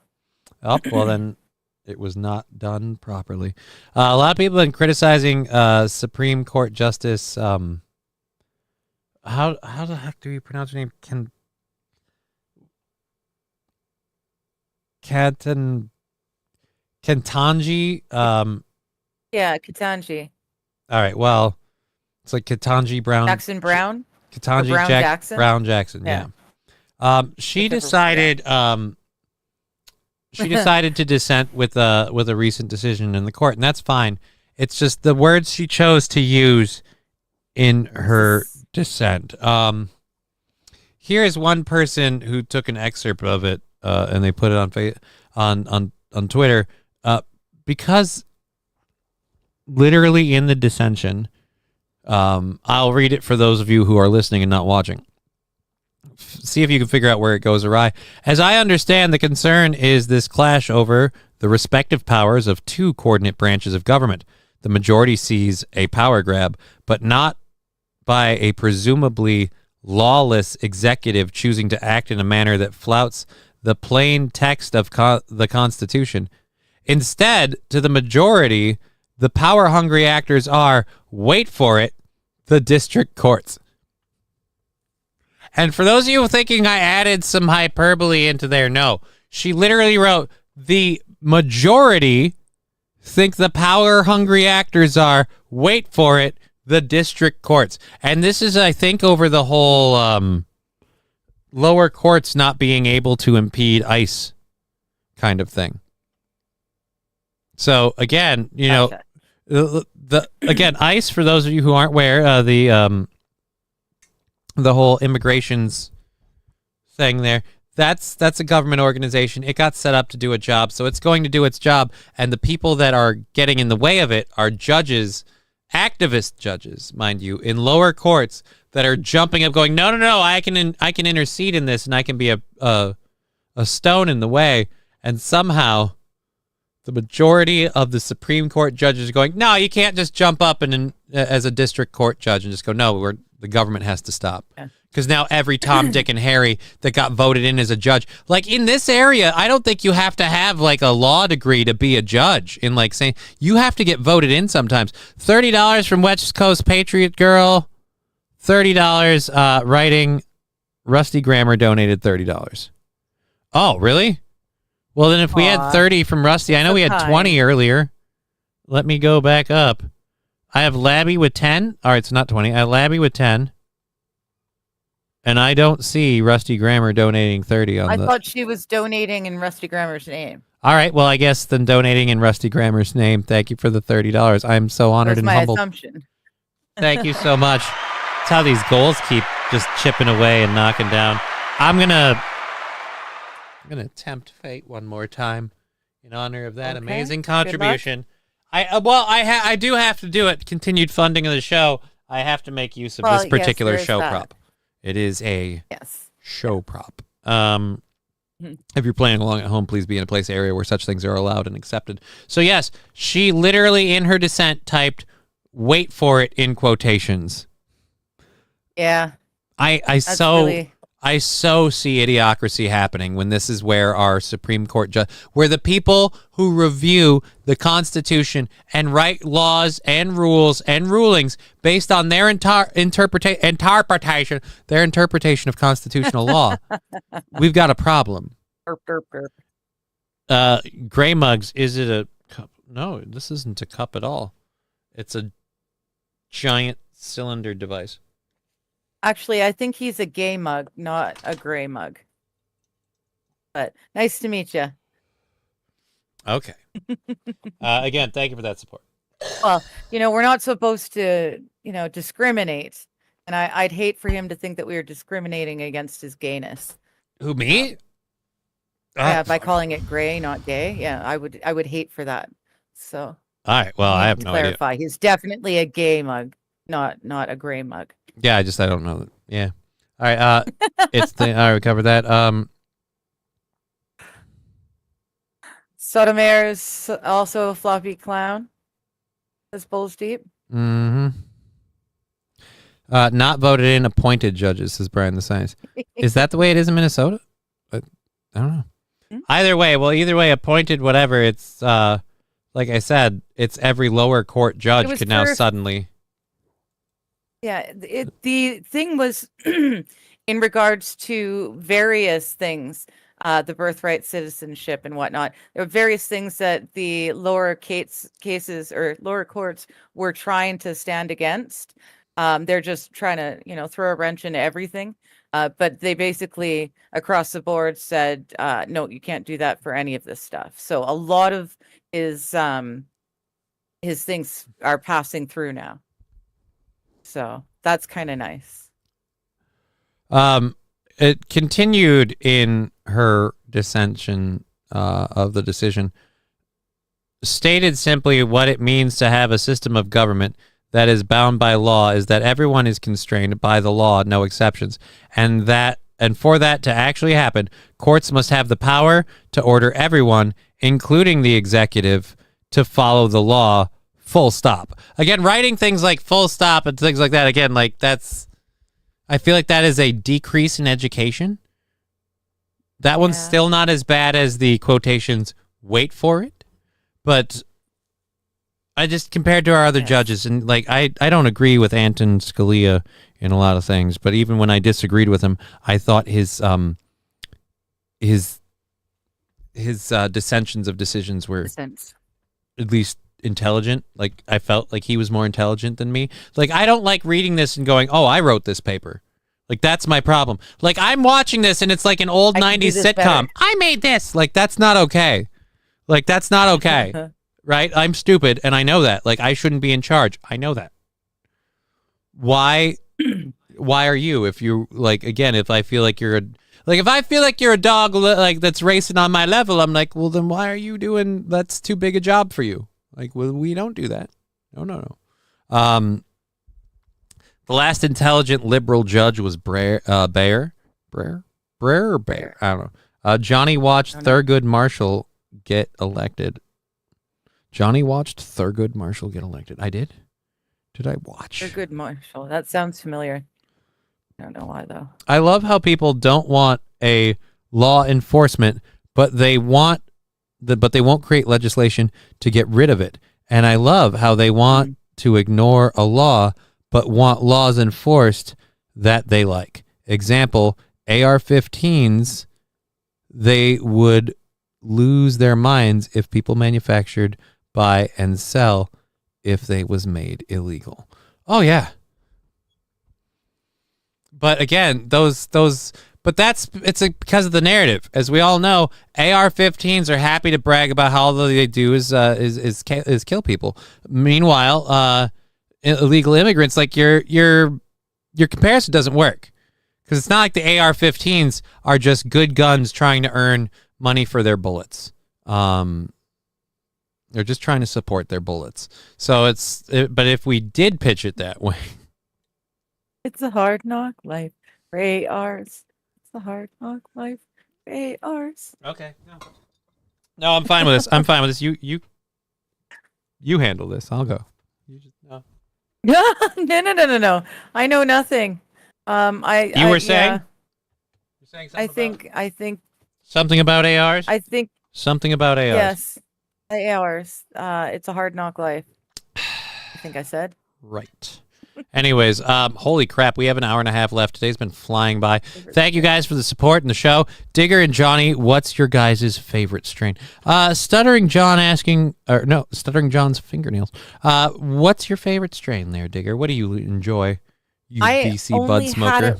Oh, well then it was not done properly. A lot of people have been criticizing Supreme Court Justice. How the heck do you pronounce her name? Ketanji. Yeah, Ketanji. All right. Well, it's like Ketanji Brown. Jackson Brown? Ketanji Brown Jackson? Brown Jackson. Yeah. She decided. She decided to dissent with a recent decision in the court, and that's fine. It's just the words she chose to use in her dissent. Here is one person who took an excerpt of it, and they put it on Twitter, because literally in the dissension, I'll read it for those of you who are listening and not watching. See if you can figure out where it goes awry. As I understand, the concern is this clash over the respective powers of 2 coordinate branches of government. The majority sees a power grab, but not by a presumably lawless executive choosing to act in a manner that flouts the plain text of the Constitution. Instead, to the majority, the power-hungry actors are, wait for it, the district courts. And for those of you thinking I added some hyperbole into there, no. She literally wrote, the majority think the power-hungry actors are, wait for it, the district courts. And this is, I think, over the whole lower courts not being able to impede ICE kind of thing. So, again, you know, again, ICE, for those of you who aren't aware, the whole immigrations thing there, that's a government organization. It got set up to do a job, so it's going to do its job. And the people that are getting in the way of it are judges, activist judges, mind you, in lower courts that are jumping up, going, no, I can intercede in this, and I can be a stone in the way. And somehow, the majority of the Supreme Court judges are going, no, you can't just jump up and as a district court judge and just go, no, the government has to stop. Because now every Tom, Dick, and Harry that got voted in as a judge, like in this area, I don't think you have to have like a law degree to be a judge. In like saying you have to get voted in sometimes. $30 from West Coast Patriot Girl. $30 writing. Rusty Grammar donated $30. Oh, really? Well, then if we had 30 from Rusty, I know we had 20 earlier. Let me go back up. I have Labby with 10. All right, it's not 20. I have Labby with 10. And I don't see Rusty Grammer donating 30 on I the... thought she was donating in Rusty Grammer's name. All right, well, I guess then donating in Rusty Grammer's name. Thank you for the $30. I'm so honored That's and my humbled. assumption. Thank you so much. That's how these goals keep just chipping away and knocking down. I'm gonna tempt fate one more time in honor of that amazing contribution. I do have to do it. Continued funding of the show. I have to make use of this particular show prop. It is a show prop. If you're playing along at home, please be in a place area where such things are allowed and accepted. So yes, she literally in her dissent typed, "Wait for it" in quotations. Yeah. I so see idiocracy happening when this is where our Supreme Court judge, where the people who review the Constitution and write laws and rules and rulings based on their interpretation of constitutional law, we've got a problem. Gray Mugs, is it a cup? No, this isn't a cup at all. It's a giant cylinder device. Actually, I think he's a gay mug, not a gray mug. But nice to meet you. Okay. Again, thank you for that support. Well, we're not supposed to, discriminate. And I'd hate for him to think that we were discriminating against his gayness. Who, me? Yeah, by calling it gray, not gay. Yeah, I would hate for that. So. All right. Well, I have no idea. Clarify. He's definitely a gay mug, not a gray mug. Yeah, I don't know. Yeah. All right. All right, we covered that. Sotomayor's also a floppy clown. This Bulls Deep. Mm-hmm. Not voted in, appointed judges, says Brian the Science. Is that the way it is in Minnesota? I don't know. Either way, appointed, whatever. It's like I said, it's every lower court judge could now suddenly. Yeah, the thing was in regards to various things, the birthright, citizenship, and whatnot. There were various things that the lower cases or lower courts were trying to stand against. They're just trying to, throw a wrench into everything. But they basically across the board said, no, you can't do that for any of this stuff. So a lot of his things are passing through now. So that's kind of nice. It continued in her dissension of the decision, stated simply what it means to have a system of government that is bound by law is that everyone is constrained by the law, no exceptions, and for that to actually happen, courts must have the power to order everyone, including the executive, to follow the law. Full stop. Again, writing things like full stop and things like that, again, like I feel like that is a decrease in education. That one's still not as bad as the quotations, wait for it. But I just compared to our other judges, and like I don't agree with Anton Scalia in a lot of things, but even when I disagreed with him, I thought his dissensions of decisions were at least intelligent. Like I felt like he was more intelligent than me. Like I don't like reading this and going, "Oh, I wrote this paper." Like that's my problem. Like I'm watching this and it's like an old 90s sitcom. Better. I made this. Like that's not okay. Like that's not okay. Right? I'm stupid and I know that. Like I shouldn't be in charge. I know that. Why are you, if you like, again, if I feel like you're a dog like that's racing on my level, I'm like, well then why are you doing, that's too big a job for you. Like, well, we don't do that. No. The last intelligent liberal judge was Baer. I don't know. Johnny watched Thurgood Marshall get elected. Johnny watched Thurgood Marshall get elected. I did? Did I watch? Thurgood Marshall. That sounds familiar. I don't know why, though. I love how people don't want a law enforcement, but they won't create legislation to get rid of it. And I love how they want to ignore a law, but want laws enforced that they like. Example, AR-15s, they would lose their minds if people manufactured, buy, and sell if they was made illegal. Oh, yeah. But again, but because of the narrative. As we all know, AR-15s are happy to brag about how all they do is kill people. Meanwhile, illegal immigrants, like your comparison doesn't work, because it's not like the AR-15s are just good guns trying to earn money for their bullets. They're just trying to support their bullets. So but if we did pitch it that way. It's a hard knock life for ARs. It's a hard knock life for ARs. Okay. No, I'm fine with this. I'm fine with this. You handle this. I'll go. You just no. No. I know nothing. You were saying? Yeah. You're saying something I think something about ARs? I think something about ARs. yes. ARs. It's a hard knock life. I think I said. Right. Anyways, holy crap, we have an hour and a half left. Today's been flying by. Thank you guys for the support in the show. Digger and Johnny, what's your guys' favorite strain? Stuttering John's fingernails. What's your favorite strain there, Digger? What do you enjoy, you BC bud smoker?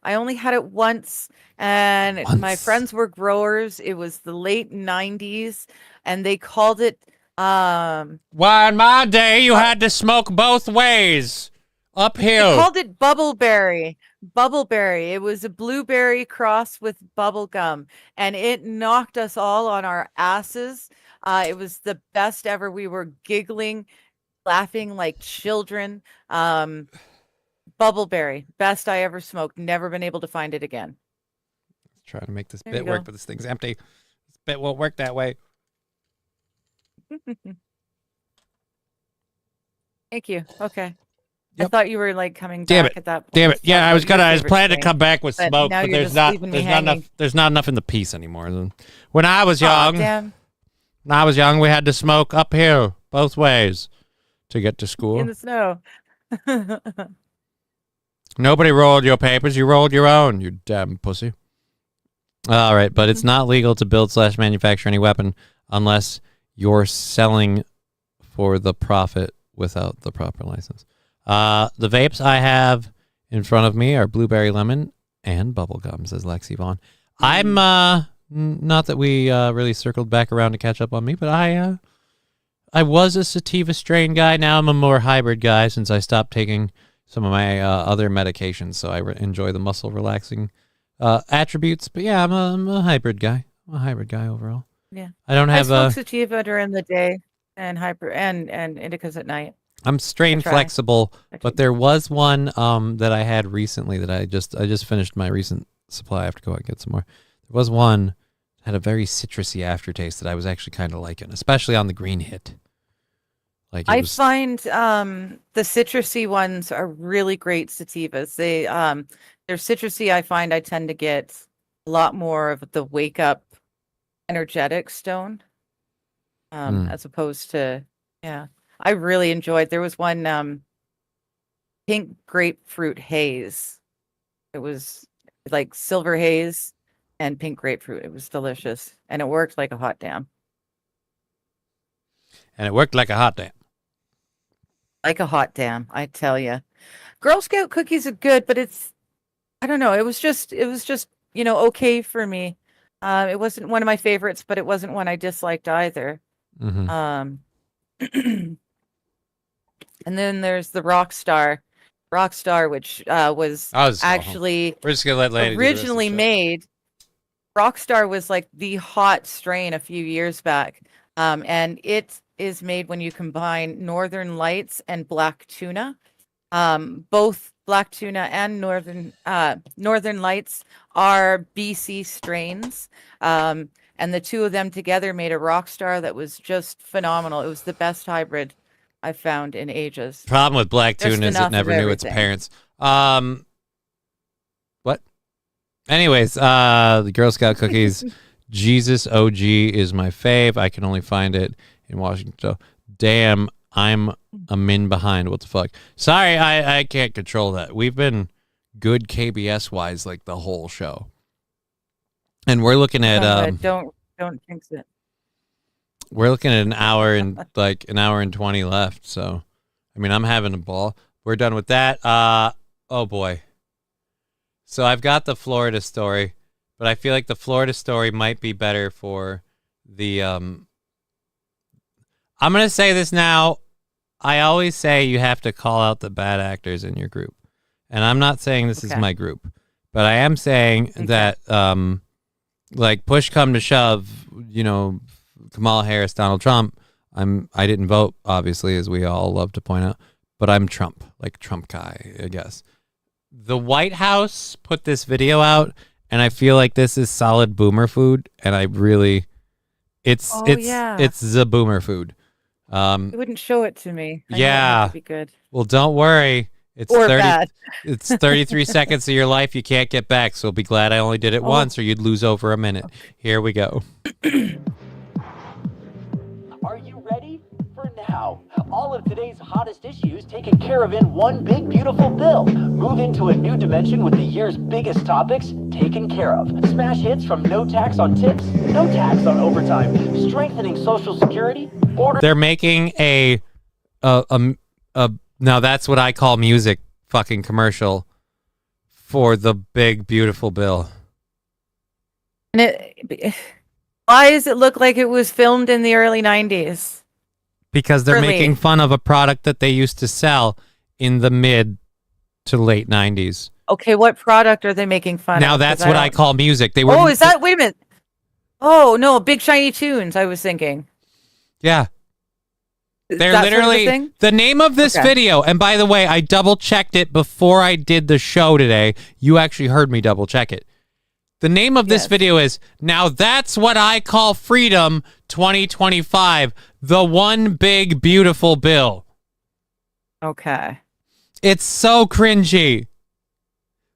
I only had it once, and my friends were growers. It was the late 90s, and they called it Why, in my day, you had to smoke both ways. Uphill. They called it bubbleberry. Bubbleberry. It was a blueberry cross with bubble gum, and it knocked us all on our asses. It was the best ever. We were giggling, laughing like children. Bubbleberry. Best I ever smoked. Never been able to find it again. Let's try to make this bit work, but this thing's empty. This bit won't work that way. Thank you. Okay. Yep. I thought you were like coming back at that point. Damn it. Yeah, I was planning to come back with smoke, but there's not enough in the piece anymore. When I was young, we had to smoke uphill both ways to get to school. In the snow. Nobody rolled your papers, you rolled your own, you damn pussy. All right, but it's not legal to build/manufacture any weapon unless you're selling for the profit without the proper license. The vapes I have in front of me are blueberry lemon and bubblegum, says Lexi Vaughn. I'm not that we really circled back around to catch up on me, but I was a sativa strain guy. Now I'm a more hybrid guy since I stopped taking some of my other medications, so I enjoy the muscle relaxing attributes. But yeah, I'm a hybrid guy. I'm a hybrid guy overall. Yeah, I don't have I smoke sativa during the day and indicas at night. I'm strain flexible, but there was one that I had recently that I just finished my recent supply. I have to go out and get some more. There was one that had a very citrusy aftertaste that I was actually kind of liking, especially on the green hit. I find the citrusy ones are really great sativas. They're citrusy. I find I tend to get a lot more of the wake up energetic stone as opposed to I really enjoyed. There was one pink grapefruit haze. It was like silver haze and pink grapefruit. It was delicious, and it worked like a hot damn. Like a hot damn, I tell you. Girl Scout cookies are good, but I don't know. It was just okay for me. It wasn't one of my favorites, but it wasn't one I disliked either. Mm-hmm. And then there's the Rockstar, which was actually we're just gonna let Lady originally made. Rockstar was like the hot strain a few years back, and it is made when you combine Northern Lights and Black Tuna. Both Black Tuna and Northern Lights are BC strains. And the two of them together made a Rockstar that was just phenomenal. It was the best hybrid I've found in ages. Problem with Black Tuna is it never knew its parents. What? Anyways, the Girl Scout cookies. Jesus OG is my fave. I can only find it in Washington. So, damn, I'm a min behind. What the fuck? Sorry, I can't control that. We've been good KBS wise like the whole show, and we're looking at don't jinx it. We're looking at an hour and 20 left. So, I mean, I'm having a ball. We're done with that. Oh boy, So I've got the Florida story, but I feel like the Florida story might be better for the I'm going to say this now. I always say you have to call out the bad actors in your group. And I'm not saying this is my group, but I am saying that like push come to shove, you know, Kamala Harris, Donald Trump, I didn't vote, obviously, as we all love to point out, but I'm Trump, like Trump guy, I guess. The White House put this video out, and I feel like this is solid boomer food, and I really, it's the boomer food. You wouldn't show it to me. I know yeah. it would be good. Well, don't worry. It's Or 30. bad. It's 33 seconds of your life you can't get back. So be glad I only did it once, or you'd lose over a minute. Here we go. Are you ready? For now, all of today's hottest issues taken care of in one big beautiful bill. Move into a new dimension with the year's biggest topics taken care of. Smash hits from no tax on tips, no tax on overtime, strengthening Social Security. They're making a now that's what I call music fucking commercial for the big beautiful bill. And why does it look like it was filmed in the early 90s? Because they're making fun of a product that they used to sell in the mid to late 90s. Okay, what product are they making fun of? Now that's what I call music. They were. Oh, is that? Wait a minute. Oh no, Big Shiny Tunes. I was thinking. Yeah. They're That literally sort of thing? the name of this video. And by the way, I double checked it before I did the show today. You actually heard me double check it. The name of this video is Now That's What I Call Freedom 2025, the one big beautiful bill. Okay. It's so cringy.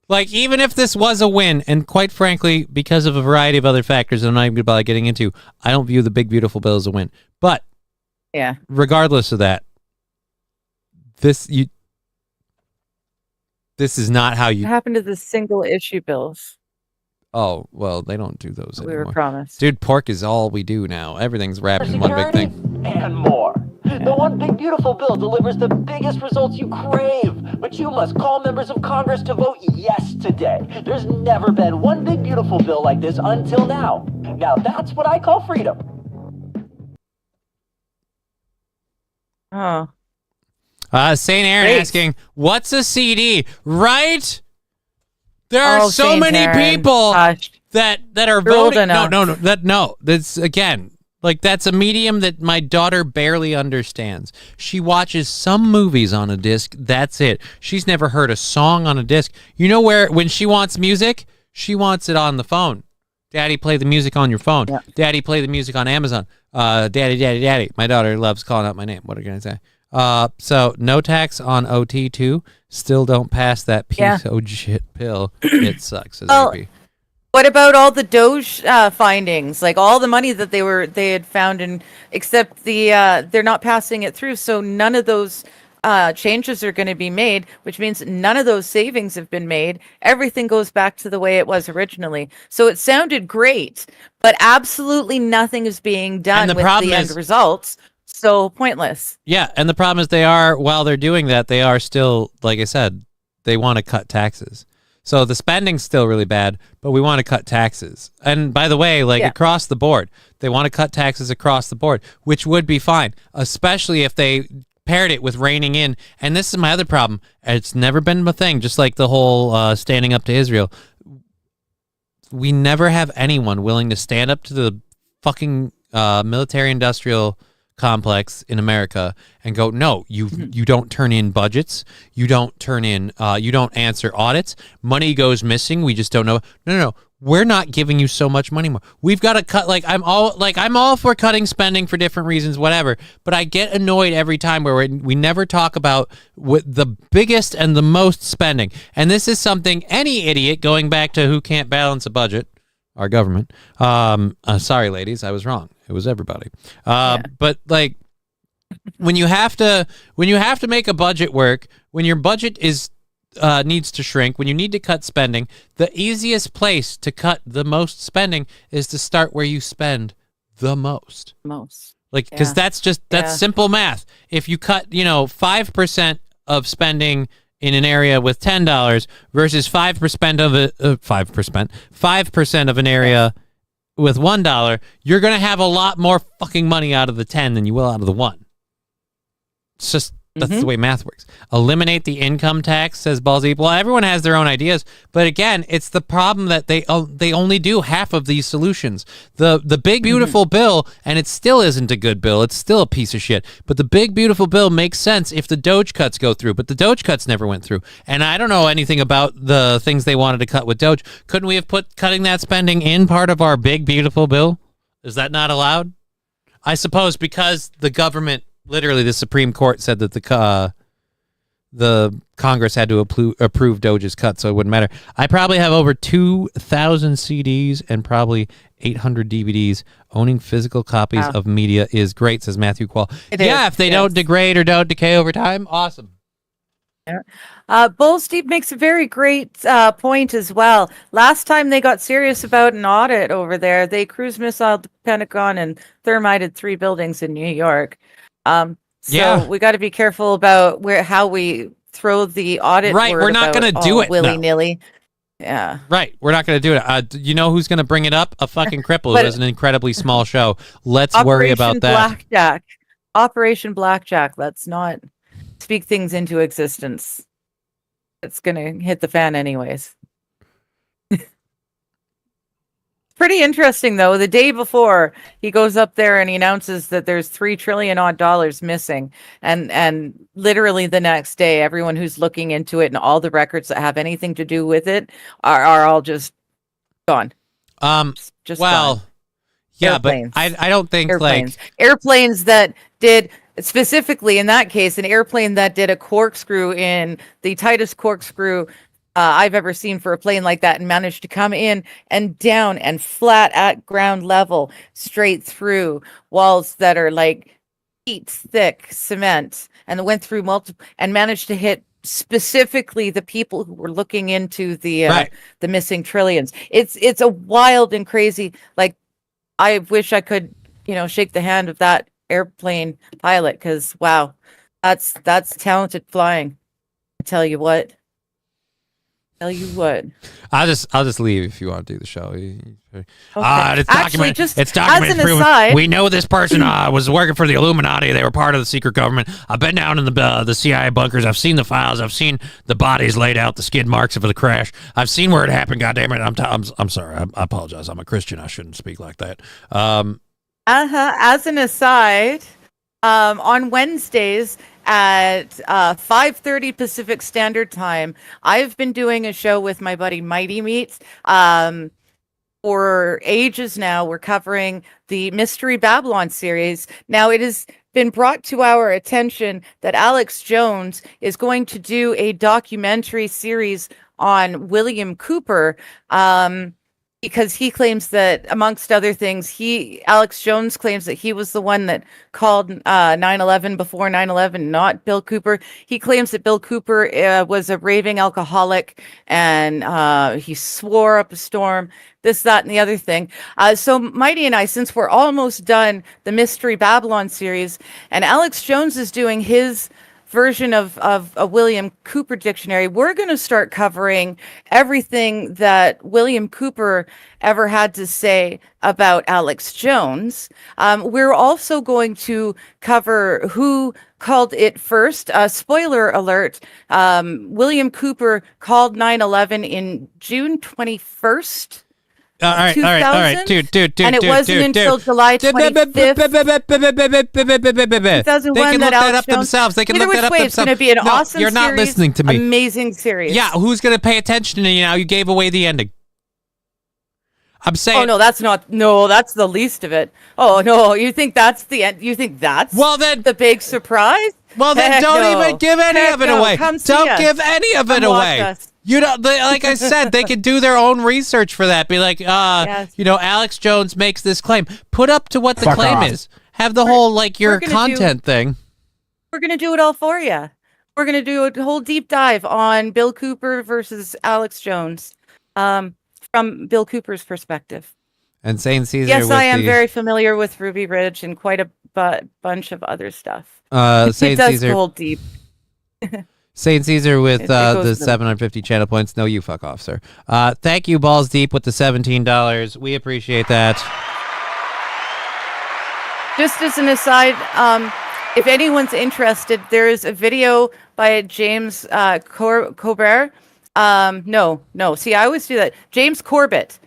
Like, even if this was a win, and quite frankly, because of a variety of other factors that I'm not even going to bother getting into, I don't view the big beautiful bill as a win. But yeah, regardless of that, this is not how you. What happened to the single issue bills? Oh, well, they don't do those anymore. We were promised. Dude, pork is all we do now. Everything's wrapped in one big thing. And more. The one big beautiful bill delivers the biggest results you crave. But you must call members of Congress to vote yes today. There's never been one big beautiful bill like this until now. Now that's what I call freedom. Oh. St. Aaron asking, what's a CD? Right? There are so St. many Aaron. people Gosh. that are You're old voting. enough. No. That's again, like that's a medium that my daughter barely understands. She watches some movies on a disc. That's it. She's never heard a song on a disc. You know where when she wants music, she wants it on the phone. Daddy, play the music on your phone. Yeah. Daddy, play the music on Amazon. Daddy. My daughter loves calling out my name. What are you gonna say? So no tax on OT too. Still don't pass that piece of shit pill. It sucks. What about all the Doge findings? Like all the money that they had found, and except they're not passing it through. So none of those changes are going to be made, which means none of those savings have been made. Everything goes back to the way it was originally. So it sounded great, but absolutely nothing is being done with the end results. So pointless. Yeah, and the problem is while they're doing that, they are still, like I said, they want to cut taxes. So the spending's still really bad, but we want to cut taxes. And by the way, across the board, they want to cut taxes across the board, which would be fine, especially if they paired it with reining in. And this is my other problem. It's never been a thing, just like the whole standing up to Israel. We never have anyone willing to stand up to the fucking military-industrial complex in America and go, no, you don't turn in budgets, you don't turn in you don't answer audits, money goes missing, we just don't know. No, we're not giving you so much money more. We've got to cut. I'm all for cutting spending for different reasons, whatever, but I get annoyed every time where we never talk about what the biggest and the most spending. And this is something any idiot, going back to who can't balance a budget, our government. Sorry, ladies, I was wrong. It was everybody. But like when you have to make a budget work, when your budget needs to shrink, when you need to cut spending, the easiest place to cut the most spending is to start where you spend the most. Like, because that's simple math. If you cut, 5% of spending in an area with $10 versus 5% of it, 5% of an area with $1, you're going to have a lot more fucking money out of the 10 than you will out of the 1. It's just, that's the way math works. Eliminate the income tax, says Ballsy. Well, everyone has their own ideas, but again, it's the problem that they only do half of these solutions. The big beautiful bill, and it still isn't a good bill. It's still a piece of shit. But the big beautiful bill makes sense if the Doge cuts go through. But the Doge cuts never went through, and I don't know anything about the things they wanted to cut with Doge. Couldn't we have put cutting that spending in part of our big beautiful bill? Is that not allowed? I suppose because the government. Literally, the Supreme Court said that the Congress had to approve Doge's cut, so it wouldn't matter. I probably have over 2,000 CDs and probably 800 DVDs. Owning physical copies of media is great, says Matthew Quall. If they don't degrade or don't decay over time, awesome. Bull Steve makes a very great point as well. Last time they got serious about an audit over there, they cruise missiled the Pentagon and thermited 3 buildings in New York. So we got to be careful about how we throw the audit. Right, we're not going to do it willy-nilly. Yeah. Right, we're not going to do it. You know who's going to bring it up? A fucking cripple who has an incredibly small show. Let's worry about that. Operation Blackjack. Let's not speak things into existence. It's going to hit the fan anyways. Pretty interesting, though. The day before, he goes up there and he announces that there's $3 trillion odd missing, and literally the next day, everyone who's looking into it and all the records that have anything to do with it are all just gone. Just gone. Yeah, airplanes. but I don't think airplanes that did specifically in that case an airplane that did a corkscrew in the tightest corkscrew I've ever seen for a plane like that, and managed to come in and down and flat at ground level, straight through walls that are like feet thick cement, and went through multiple and managed to hit specifically the people who were looking into the missing trillions. It's a wild and crazy. Like, I wish I could, shake the hand of that airplane pilot, because wow, that's talented flying. I tell you what. I'll just leave if you want to do the show. Okay. It's documented. Aside, we know this person was working for the Illuminati. They were part of the secret government. I've been down in the CIA bunkers. I've seen the files. I've seen the bodies laid out, the skid marks of the crash. I've seen where it happened. God damn it! I'm sorry. I apologize. I'm a Christian. I shouldn't speak like that. As an aside, on Wednesdays at 5:30 Pacific Standard Time, I've been doing a show with my buddy Mighty Meats. For ages now, we're covering the Mystery Babylon series. Now, it has been brought to our attention that Alex Jones is going to do a documentary series on William Cooper, because he claims that, amongst other things, Alex Jones claims that he was the one that called 9/11 before 9/11, not Bill Cooper. He claims that Bill Cooper was a raving alcoholic, and he swore up a storm, this, that, and the other thing. So Mighty and I, since we're almost done the Mystery Babylon series, and Alex Jones is doing his version of a William Cooper dictionary, we're going to start covering everything that William Cooper ever had to say about Alex Jones. We're also going to cover who called it first. Spoiler alert, William Cooper called 9/11 in June 21st. All right, dude. And it wasn't until July 25th, 2001 that up themselves. They can look that up themselves. It's going to be an awesome you're not series, listening to me. Amazing series. Yeah, who's going to pay attention to you now? You gave away the ending. I'm saying. Oh no, that's not. No, that's the least of it. Oh no, you think that's the end? You think that's the big surprise? Well, then don't even give any of it away. Don't give any of it away. You know, like I said, they could do their own research for that. Be like, Alex Jones makes this claim. Put up to what the claim is. Have the whole your content thing. We're gonna do it all for you. We're gonna do a whole deep dive on Bill Cooper versus Alex Jones, from Bill Cooper's perspective. And Saint Caesar. Yes, I am very familiar with Ruby Ridge and quite a bunch of other stuff. Saint it does Caesar. go deep. St. Caesar with It the goes to them. 750 channel points. No, you fuck off, sir. Thank you, Balls Deep, with the $17. We appreciate that. Just as an aside, if anyone's interested, there is a video by James Corbett. No. See, I always do that. James Corbett.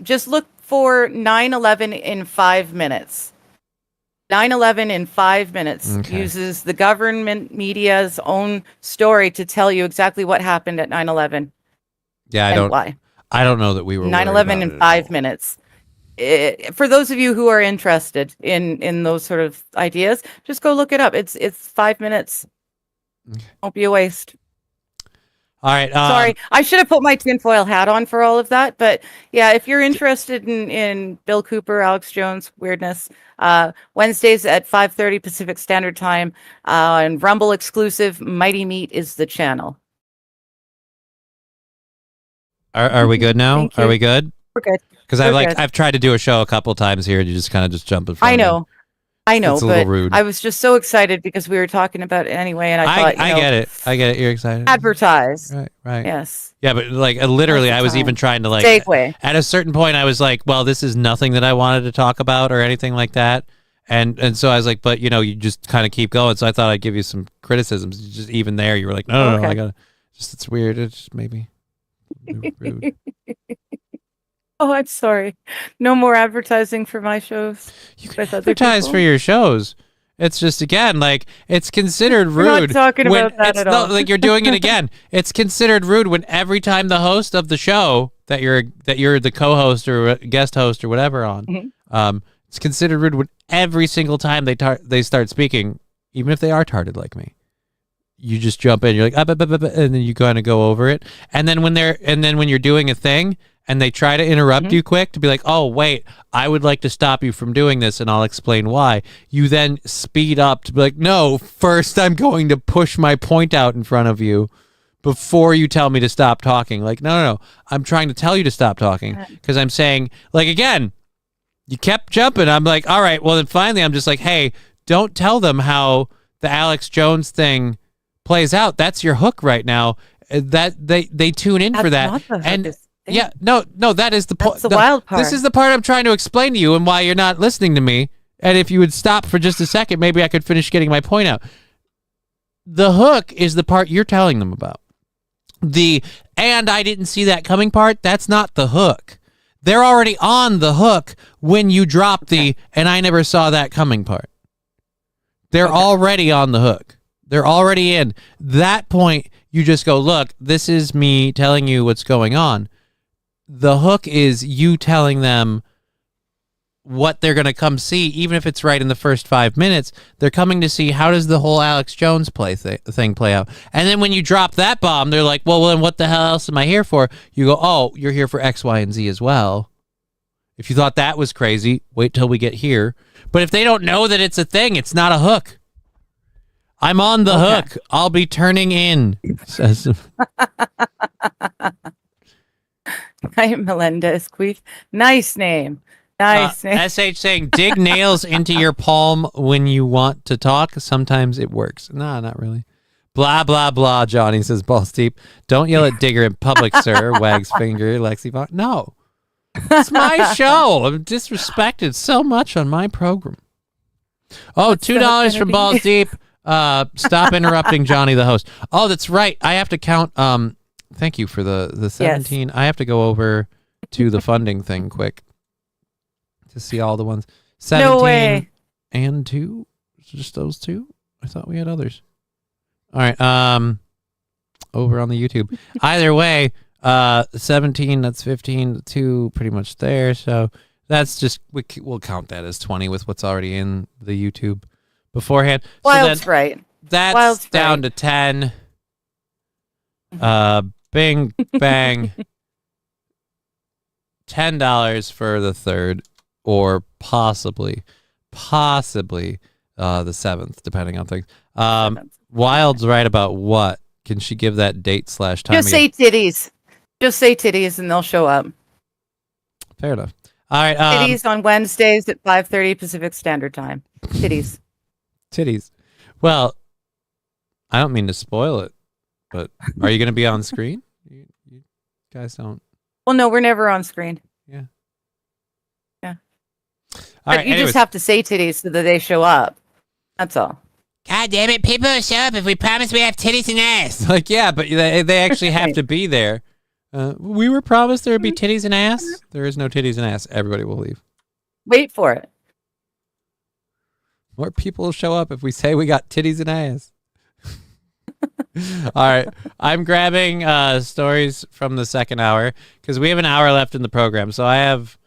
Just look for 9/11 in 5 minutes. 9/11 in 5 minutes uses the government media's own story to tell you exactly what happened at 9/11. Yeah, I don't know that we were 9/11 in 5 minutes. For those of you who are interested in those sort of ideas, just go look it up. It's 5 minutes. Won't be a waste. All right. Sorry, I should have put my tinfoil hat on for all of that. But yeah, if you're interested in Bill Cooper, Alex Jones weirdness, Wednesdays at 5:30 Pacific Standard Time, and Rumble exclusive, Mighty Meat is the channel. Are we good now? Thank you. Are we good? We're good. Because I've tried to do a show a couple times here, and you just kind of just jump in front I of me. I know, It's a little but rude. I was just so excited because we were talking about it anyway, and I thought, I get it. I get it. You're excited. Advertise. Right. Yes. Yeah, but like literally, I was even trying to like Segue. at a certain point, I was like, well, this is nothing that I wanted to talk about or anything like that. And so I was like, but you just kind of keep going. So I thought I'd give you some criticisms. Just even there, you were like, no, I gotta. It's weird. It's just maybe rude. Oh, I'm sorry. No more advertising for my shows. You can advertise for your shows. It's just again like it's considered rude. We're not talking about that at all. Like you're doing it again. It's considered rude when every time the host of the show that you're the co-host or guest host or whatever on, it's considered rude when every single time they start speaking, even if they are tarded like me. You just jump in. You're like, and then you kind of go over it. And then when you're doing a thing and they try to interrupt you quick to be like, oh wait, I would like to stop you from doing this, and I'll explain why. You then speed up to be like, no, first I'm going to push my point out in front of you before you tell me to stop talking. Like, no, I'm trying to tell you to stop talking because I'm saying, like, again, you kept jumping. I'm like, all right, well then finally I'm just like, hey, don't tell them how the Alex Jones thing plays out. That's your hook right now. That they tune in for that. Yeah, no, that is the point. That's the wild part. This is the part I'm trying to explain to you and why you're not listening to me. And if you would stop for just a second, maybe I could finish getting my point out. The hook is the part you're telling them about. And I didn't see that coming part, that's not the hook. They're already on the hook when you drop the and I never saw that coming part. They're already on the hook. They're already in. That point, you just go, look, this is me telling you what's going on. The hook is you telling them what they're going to come see, even if it's right in the first 5 minutes. They're coming to see how does the whole Alex Jones thing play out. And then when you drop that bomb, they're like, well, then what the hell else am I here for? You go, oh, you're here for X, Y, and Z as well. If you thought that was crazy, wait till we get here. But if they don't know that it's a thing, it's not a hook. I'm on the hook. I'll be turning in. Says Hi, Melendez Queef. Nice name. Nice name. SH saying, dig nails into your palm when you want to talk. Sometimes it works. No, not really. Blah, blah, blah, Johnny says, balls deep. Don't yell at Digger in public, sir. Wags finger, Lexi Bond. No. It's my show. I'm disrespected so much on my program. Oh, $2 from Balls Deep. Stop interrupting Johnny, the host. Oh, that's right. I have to count. Thank you for the 17. Yes. I have to go over to the funding thing quick to see all the ones. 17 no way. And 2. Just those 2. I thought we had others. All right. Over on the YouTube. Either way, 17. That's 15. 2. Pretty much there. So that's just we'll count that as 20 with what's already in the YouTube beforehand. Wild's so right. That's Wild's down right. to 10. Bing, bang. $10 for the 3rd, or possibly the 7th, depending on things. Wild's right about what? Can she give that date / time? Just say titties. Just say titties, and they'll show up. Fair enough. All right. Titties on Wednesdays at 5:30 Pacific Standard Time. Titties. Titties. Well, I don't mean to spoil it, but are you going to be on screen? You guys don't. Well, no, we're never on screen. Yeah. Yeah. All But right. you Anyways. just have to say titties so that they show up. That's all. God damn it! People will show up if we promise we have titties and ass. Like, yeah, but they actually have to be there. We were promised there would be titties and ass. There is no titties and ass. Everybody will leave. Wait for it. More people will show up if we say we got titties and ass. All right. I'm grabbing stories from the second hour because we have an hour left in the program. So I have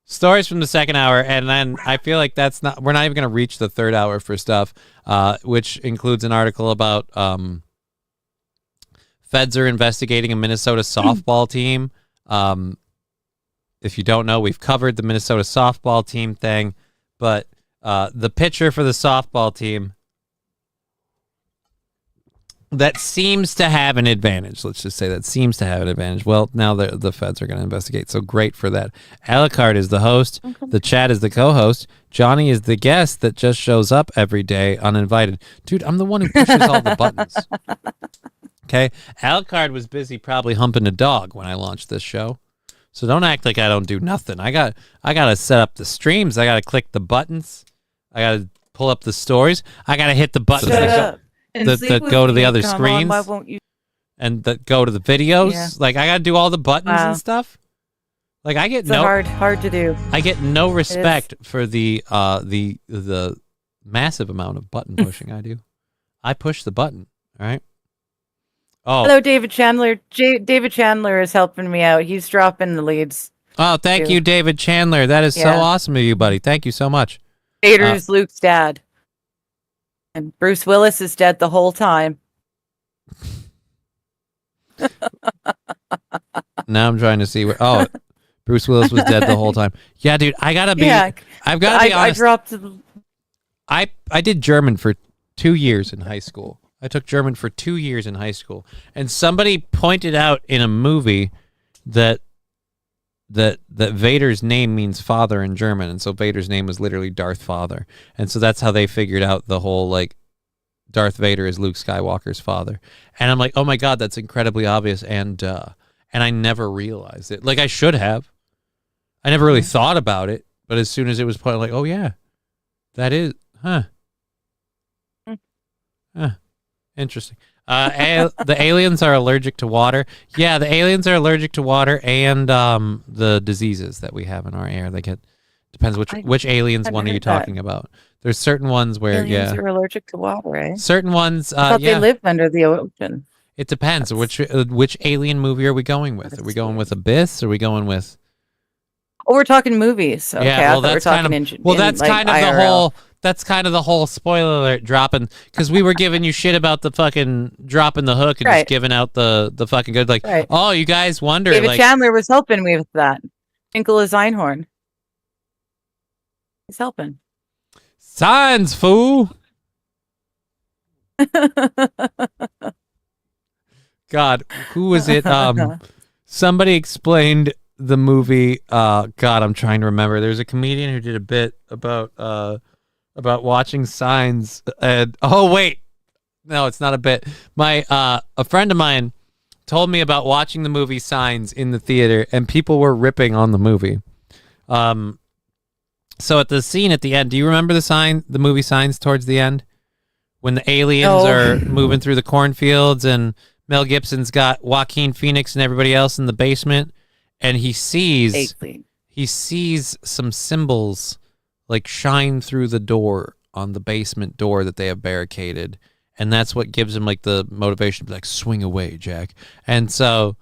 stories from the second hour, and then I feel like we're not even going to reach the third hour for stuff, which includes an article about feds are investigating a Minnesota softball team. If you don't know, we've covered the Minnesota softball team thing, but the pitcher for the softball team that seems to have an advantage. Let's just say that seems to have an advantage. Well, now the feds are going to investigate, so great for that. Alucard is the host. The Chad is the co-host. Johnny is the guest that just shows up every day uninvited. Dude, I'm the one who pushes all the buttons. Okay? Alucard was busy probably humping a dog when I launched this show. So don't act like I don't do nothing. I got to set up the streams. I got to click the buttons. I got to pull up the stories. I got to hit the buttons that go to the other screens. Why won't you? And that go to the videos. Yeah. Like, I got to do all the buttons and stuff. Like, I get It's hard to do. I get no respect for the massive amount of button pushing I do. I push the button. All right. Oh, Hello, David Chandler. David Chandler is helping me out. He's dropping the leads. Oh, thank you, David Chandler. That is so awesome of you, buddy. Thank you so much. Vader's Luke's dad. And Bruce Willis is dead the whole time. Now I'm trying to see where. Oh, Bruce Willis was dead the whole time. Yeah, dude, I gotta be. Yeah, I've got to be honest. I dropped. I did German for 2 years in high school. I took German for 2 years in high school, and somebody pointed out in a movie that Vader's name means father in German, and so Vader's name was literally Darth Father, and so that's how they figured out the whole, like, Darth Vader is Luke Skywalker's father. And I'm like, oh my god, that's incredibly obvious, and I never realized it. Like, I should have. I never really thought about it, but as soon as it was pointed, like, oh yeah, that is, interesting. The aliens are allergic to water. Yeah, the aliens are allergic to water and the diseases that we have in our air. They get depends which aliens one are you talking about. There's certain ones where aliens are allergic to water, eh? Certain ones I thought they lived under the ocean. It depends. Which alien movie are we going with? Are we going with Abyss? Are we going with? Oh, we're talking movies. Okay, Yeah, well, that's kind of the whole. That's kind of the whole spoiler alert dropping, because we were giving you shit about the fucking dropping the hook and just giving out the fucking good, like, oh, you guys wonder. David like, Chandler was helping me with that. Tinkle his Einhorn. He's helping. Signs, fool. God, who was it? Somebody explained the movie. God, I'm trying to remember. There's a comedian who did a bit about watching Signs. And oh wait, no, it's not a bit. A friend of mine told me about watching the movie Signs in the theater, and people were ripping on the movie. So at the scene at the end, do you remember the movie Signs towards the end, when the aliens are moving through the cornfields and Mel Gibson's got Joaquin Phoenix and everybody else in the basement, and he sees some symbols like shine through the door on the basement door that they have barricaded, and that's what gives him like the motivation to be like, swing away, Jack. And so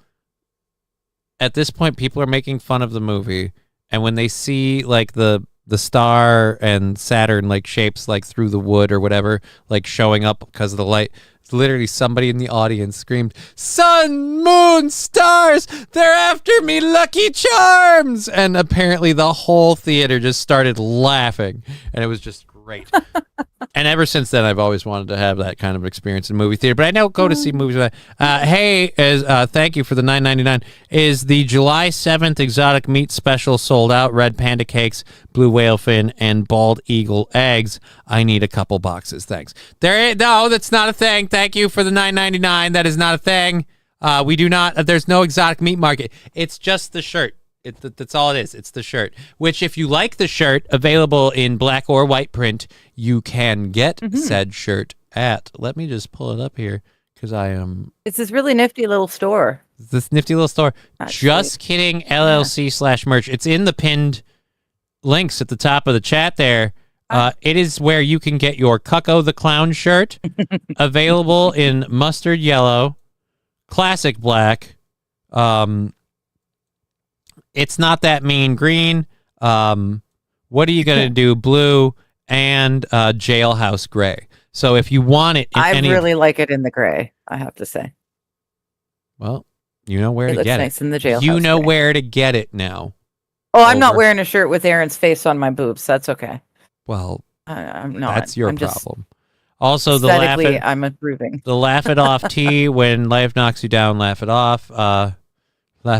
at this point, people are making fun of the movie, and when they see like the star and Saturn like shapes like through the wood or whatever, like showing up because of the light, literally somebody in the audience screamed, "Sun, moon, stars, they're after me, Lucky Charms!" And apparently the whole theater just started laughing, and it was just great. And ever since then, I've always wanted to have that kind of experience in movie theater. But I don't go to see movies with that. Hey, thank you for the $9.99. Is the July 7th exotic meat special sold out? Red panda cakes, blue whale fin, and bald eagle eggs. I need a couple boxes. Thanks. No, that's not a thing. Thank you for the $9.99. That is not a thing. We do not. There's no exotic meat market. It's just the shirt. That's all it is. It's the shirt, which if you like the shirt, available in black or white print, you can get said shirt at, let me just pull it up here because I am. It's this really nifty little store. This nifty little store. Just Kidding LLC /merch. It's in the pinned links at the top of the chat there. It is where you can get your Cucko the Clown shirt, available in mustard yellow, classic black, it's not that mean green. What are you going to do? Blue and jailhouse gray. So if you want it, I really like it in the gray, I have to say. Well, you know where to get nice it. In the jailhouse you know gray. where to get it now. Oh, I'm not wearing a shirt with Aaron's face on my boobs. That's okay. Well, I'm not. That's your I'm problem. Also, I'm approving. The laugh it off tea when life knocks you down. Laugh it off. Laugh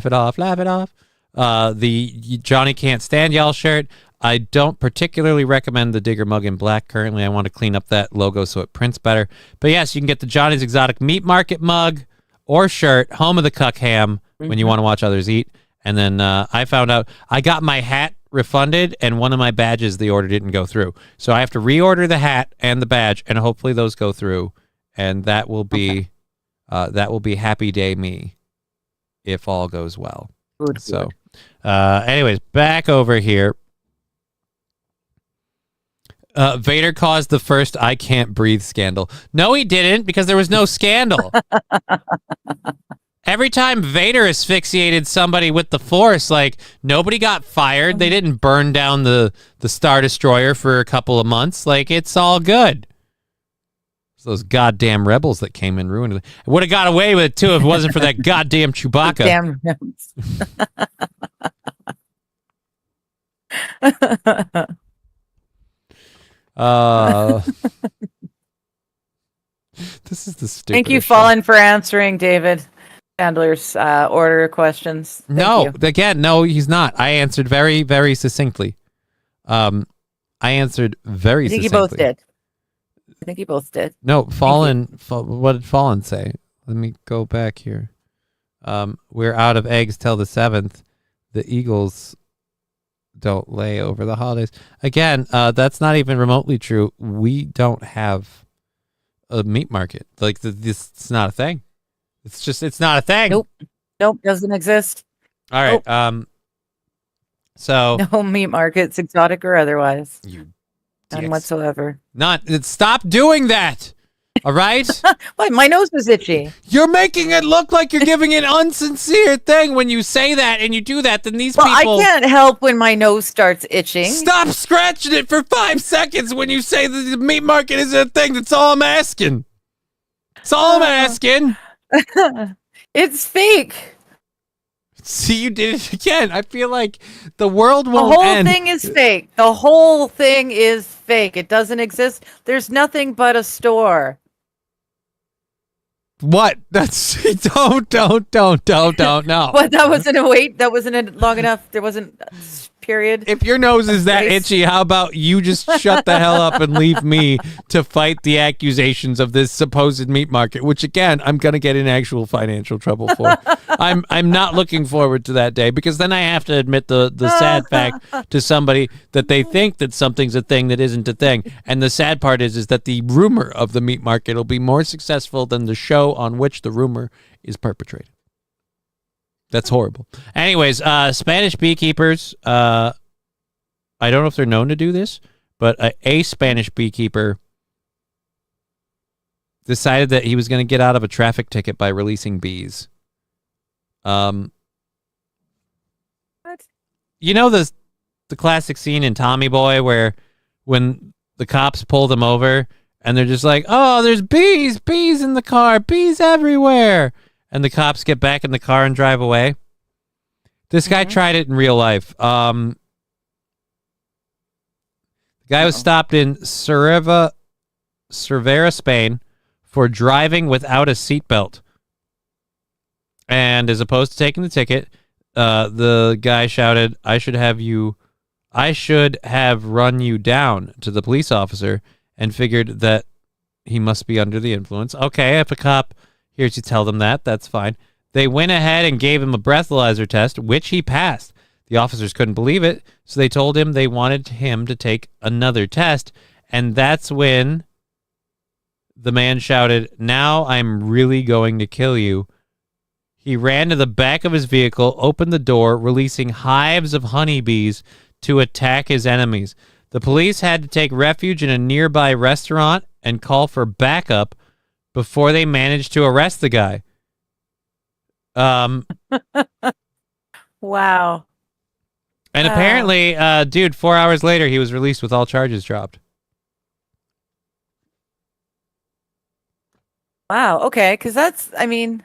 it off. Laugh it off. The Johnny Can't Stand Y'all shirt. I don't particularly recommend the Digger mug in black currently. I want to clean up that logo so it prints better. But yes, you can get the Johnny's Exotic Meat Market mug or shirt, home of the cuck ham, when you want to watch others eat. And then I found out I got my hat refunded, and one of my badges, the order didn't go through. So I have to reorder the hat and the badge, and hopefully those go through. And that will be happy day me if all goes well. Good. So, anyways, back over here. Vader caused the first I can't breathe scandal. No, he didn't, because there was no scandal. Every time Vader asphyxiated somebody with the Force, like, nobody got fired. They didn't burn down the Star Destroyer for a couple of months. Like, it's all good. It's those goddamn rebels that came and ruined it. I would have got away with it, too, if it wasn't for that goddamn Chewbacca. Damn rebels. This is the stupidest. Thank you, Fallen, for answering David Chandler's order questions. No, again, no, he's not. I answered very, very succinctly. I answered very succinctly. I think you both did. I think you both did. No, Fallen. What did Fallen say? Let me go back here. We're out of eggs till the 7th. The Eagles don't lay over the holidays. Again, that's not even remotely true. We don't have a meat market. Like, this, it's not a thing. It's not a thing. Nope, doesn't exist. All right. Nope. So no meat markets, exotic or otherwise. None whatsoever. Stop doing that. All right? What? My nose was itchy. You're making it look like you're giving an unsincere thing when you say that and you do that. Then these people. I can't help when my nose starts itching. Stop scratching it for 5 seconds when you say that the meat market isn't a thing. That's all I'm asking. That's all I'm asking. It's fake. See, you did it again. I feel like the world won't end. The whole end. thing is fake. The whole thing is fake. It doesn't exist. There's nothing but a store. What? That's don't no. What? That wasn't a wait. That wasn't long enough. There wasn't a period. If your nose is that itchy, how about you just shut the hell up and leave me to fight the accusations of this supposed meat market, which again I'm gonna get in actual financial trouble for. I'm not looking forward to that day, because then I have to admit the sad fact to somebody that they think that something's a thing that isn't a thing. And the sad part is that the rumor of the meat market will be more successful than the show on which the rumor is perpetrated. That's horrible. Anyways, Spanish beekeepers, I don't know if they're known to do this, but a Spanish beekeeper decided that he was going to get out of a traffic ticket by releasing bees. What? You know the classic scene in Tommy Boy where when the cops pull them over and they're just like, oh, there's bees in the car, bees everywhere. And the cops get back in the car and drive away. This guy tried it in real life. The The guy was stopped in Cervera, Spain, for driving without a seatbelt. And as opposed to taking the ticket, the guy shouted, I should have run you down to the police officer, and figured that he must be under the influence. Okay, if a cop hears you tell them that, that's fine. They went ahead and gave him a breathalyzer test, which he passed. The officers couldn't believe it, so they told him they wanted him to take another test, and that's when the man shouted, now I'm really going to kill you. He ran to the back of his vehicle, opened the door, releasing hives of honeybees to attack his enemies. The police had to take refuge in a nearby restaurant and call for backup before they managed to arrest the guy. Wow. And apparently, dude, 4 hours later, he was released with all charges dropped. Wow. Okay. Because that's, I mean,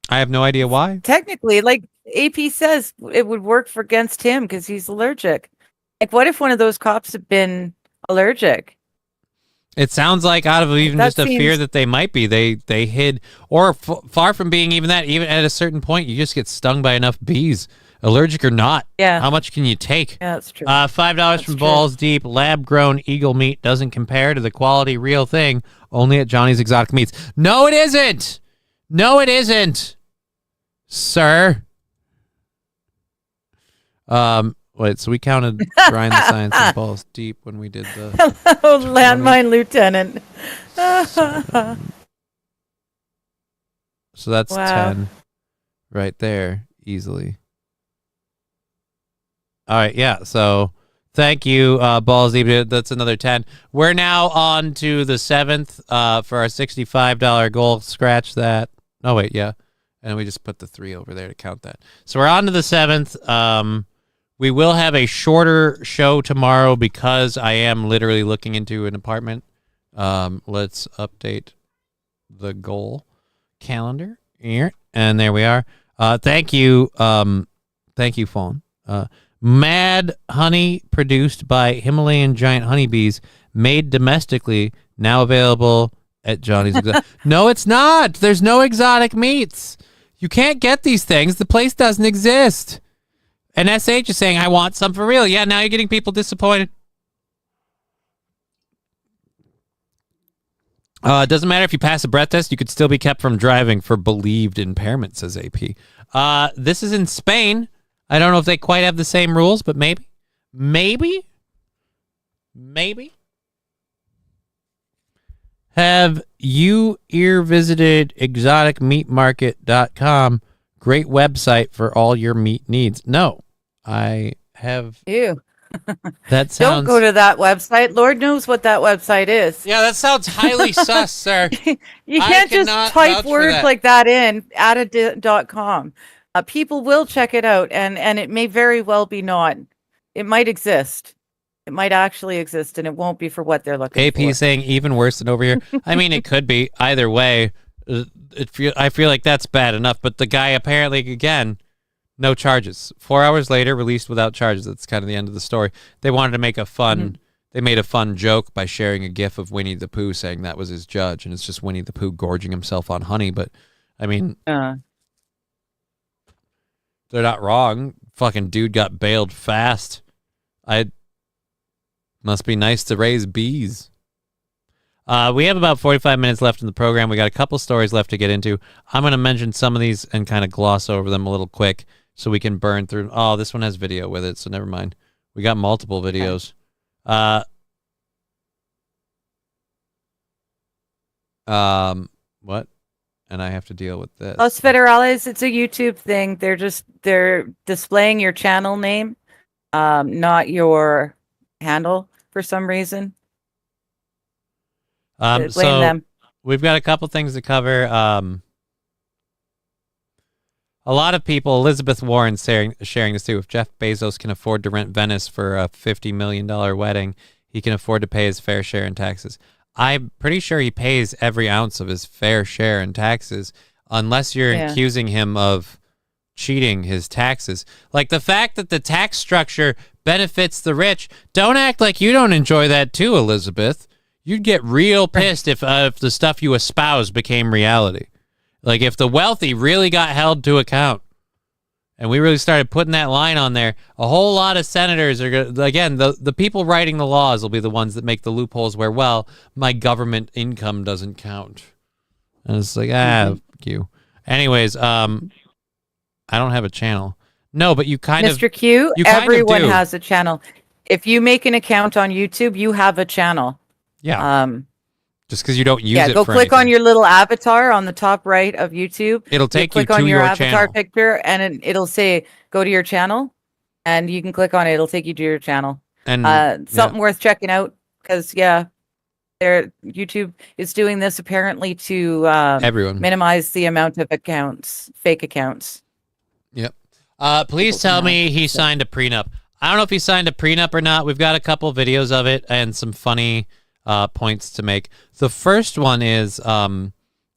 I have no idea why. technically, like AP says, it would work for against him because he's allergic. Like, what if one of those cops had been allergic? It sounds like out of even That just a fear seems- that they might be, they hid, or far from being even that, even at a certain point, you just get stung by enough bees, allergic or not. Yeah. How much can you take? Yeah, that's true. $5 from true. Balls Deep. Lab-grown eagle meat doesn't compare to the quality real thing, only at Johnny's Exotic Meats. No, it isn't. No, it isn't, sir. Wait, so we counted Brian the Science and Balls Deep when we did the... Hello, landmine lieutenant. So that's Wow. 10 right there, easily. All right, yeah, so thank you, Balls Deep. That's another 10. We're now on to the 7th for our $65 goal. Scratch that. Oh, wait, yeah. And we just put the 3 over there to count that. So we're on to the 7th. We will have a shorter show tomorrow because I am literally looking into an apartment. Let's update the goal calendar here, and there we are. Thank you, Fawn. Mad honey produced by Himalayan giant honeybees, made domestically, now available at Johnny's. No, it's not. There's no exotic meats. You can't get these things. The place doesn't exist. And SH is saying, I want some for real. Yeah, now you're getting people disappointed. It doesn't matter if you pass a breath test, you could still be kept from driving for believed impairment, says AP. This is in Spain. I don't know if they quite have the same rules, but maybe. Maybe. Have you visited exoticmeatmarket.com? Great website for all your meat needs. No, I have. Ew. That sounds. Don't go to that website. Lord knows what that website is. Yeah, that sounds highly sus, sir. You I can't just cannot type vouch for words that. like that in .com. People will check it out, and it may very well be not. It might exist. It might actually exist, and it won't be for what they're looking AP for. saying even worse than over here. I mean, it could be either way. I feel like that's bad enough, but the guy apparently, again, no charges. 4 hours later, released without charges. That's kind of the end of the story. They wanted to make a fun. They made a fun joke by sharing a gif of Winnie the Pooh saying that was his judge, and it's just Winnie the Pooh gorging himself on honey. But I mean, they're not wrong. Fucking dude got bailed fast. Must be nice to raise bees. We have about 45 minutes left in the program. We got a couple stories left to get into. I'm going to mention some of these and kind of gloss over them a little quick so we can burn through. Oh, this one has video with it, so never mind. We got multiple videos. What? And I have to deal with this. Los Federales, it's a YouTube thing. They're displaying your channel name, not your handle for some reason. Blame So them. we've got a couple things to cover. A lot of people, Elizabeth Warren sharing this too. If Jeff Bezos can afford to rent Venice for a $50 million wedding, he can afford to pay his fair share in taxes. I'm pretty sure he pays every ounce of his fair share in taxes, unless you're accusing him of cheating his taxes. Like the fact that the tax structure benefits the rich. Don't act like you don't enjoy that too, Elizabeth. You'd get real pissed if the stuff you espouse became reality. Like if the wealthy really got held to account and we really started putting that line on there, a whole lot of senators are going to, again, the people writing the laws will be the ones that make the loopholes where, well, my government income doesn't count. And it's like, fuck you. Anyways, I don't have a channel. No, but you kind of... Mr. Q, you kind of everyone do. has a channel. If you make an account on YouTube, you have a channel. Yeah. Just because you don't use it go for click on anything. your little avatar on the top right of YouTube. It'll take you click on to your your avatar channel. picture, and it'll say, go to your channel, and you can click on it. It'll take you to your channel. And Something worth checking out, because, YouTube is doing this apparently to everyone minimize the amount of accounts, fake accounts. Yep. Please tell me he signed a prenup. I don't know if he signed a prenup or not. We've got a couple videos of it and some funny points to make. The first one is a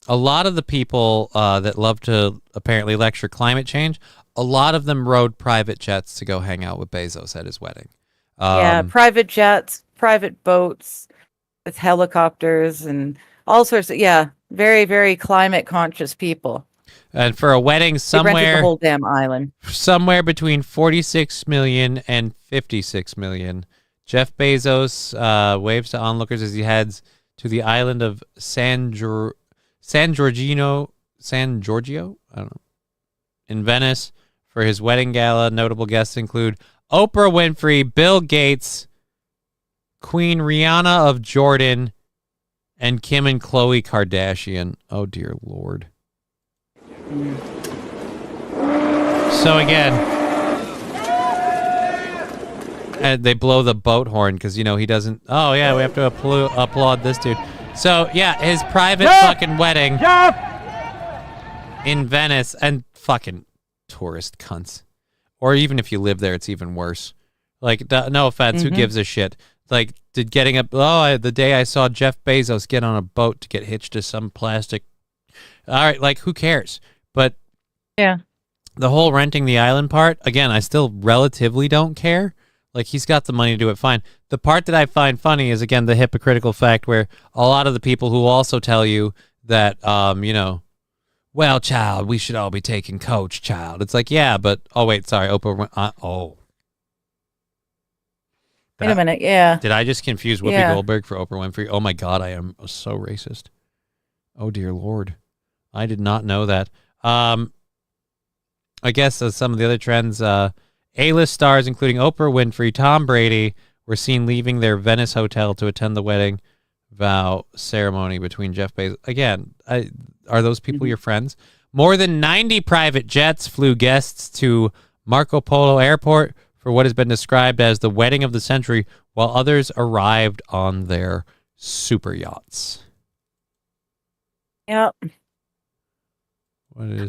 lot of the people that love to apparently lecture climate change, a lot of them rode private jets to go hang out with Bezos at his wedding. Private jets, private boats with helicopters and all sorts of, very, very climate conscious people. And for a wedding They rented the somewhere whole damn island. between 46 million and 56 million. Jeff Bezos waves to onlookers as he heads to the island of San Giorgio, I don't know, in Venice for his wedding gala. Notable guests include Oprah Winfrey, Bill Gates, Queen Rihanna of Jordan, and Kim and Khloe Kardashian. Oh, dear Lord. So again, and they blow the boat horn because, he doesn't. Oh, yeah, we have to applaud this dude. So, yeah, his private fucking wedding in Venice, and fucking tourist cunts. Or even if you live there, it's even worse. Like, no offense, who gives a shit? Like, the day I saw Jeff Bezos get on a boat to get hitched to some plastic. All right, like, who cares? But the whole renting the island part, again, I still relatively don't care. Like, he's got the money to do it fine. The part that I find funny is, again, the hypocritical fact where a lot of the people who also tell you that, well, child, we should all be taking Coach, child. It's like, yeah, but, oh, wait, sorry, Oprah, Wait a minute, yeah. Did I just confuse Whoopi Goldberg for Oprah Winfrey? Oh, my God, I am so racist. Oh, dear Lord. I did not know that. I guess as some of the other trends, A-list stars, including Oprah Winfrey, Tom Brady, were seen leaving their Venice hotel to attend the wedding vow ceremony between Jeff Bezos. Again, are those people your friends? More than 90 private jets flew guests to Marco Polo Airport for what has been described as the wedding of the century, while others arrived on their super yachts. Yep.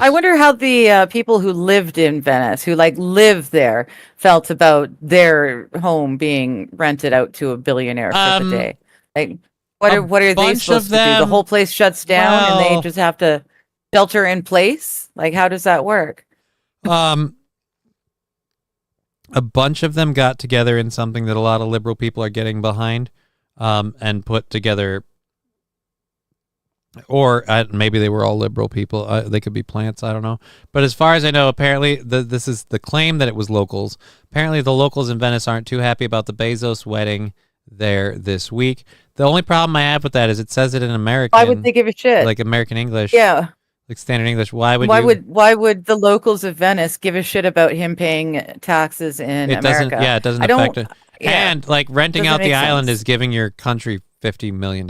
I wonder how the people who lived in Venice, who live there, felt about their home being rented out to a billionaire for the day. Like, what are they supposed to do? The whole place shuts down and they just have to shelter in place? Like, how does that work? A bunch of them got together in something that a lot of liberal people are getting behind, and put together. Or maybe they were all liberal people. They could be plants. I don't know. But as far as I know, apparently this is the claim that it was locals. Apparently the locals in Venice aren't too happy about the Bezos wedding there this week. The only problem I have with that is it says it in American. Why would they give a shit? Like American English. Yeah. Like standard English. Why would the locals of Venice give a shit about him paying taxes in America? It doesn't affect it. Yeah, and like renting out the island is giving your country $50 million.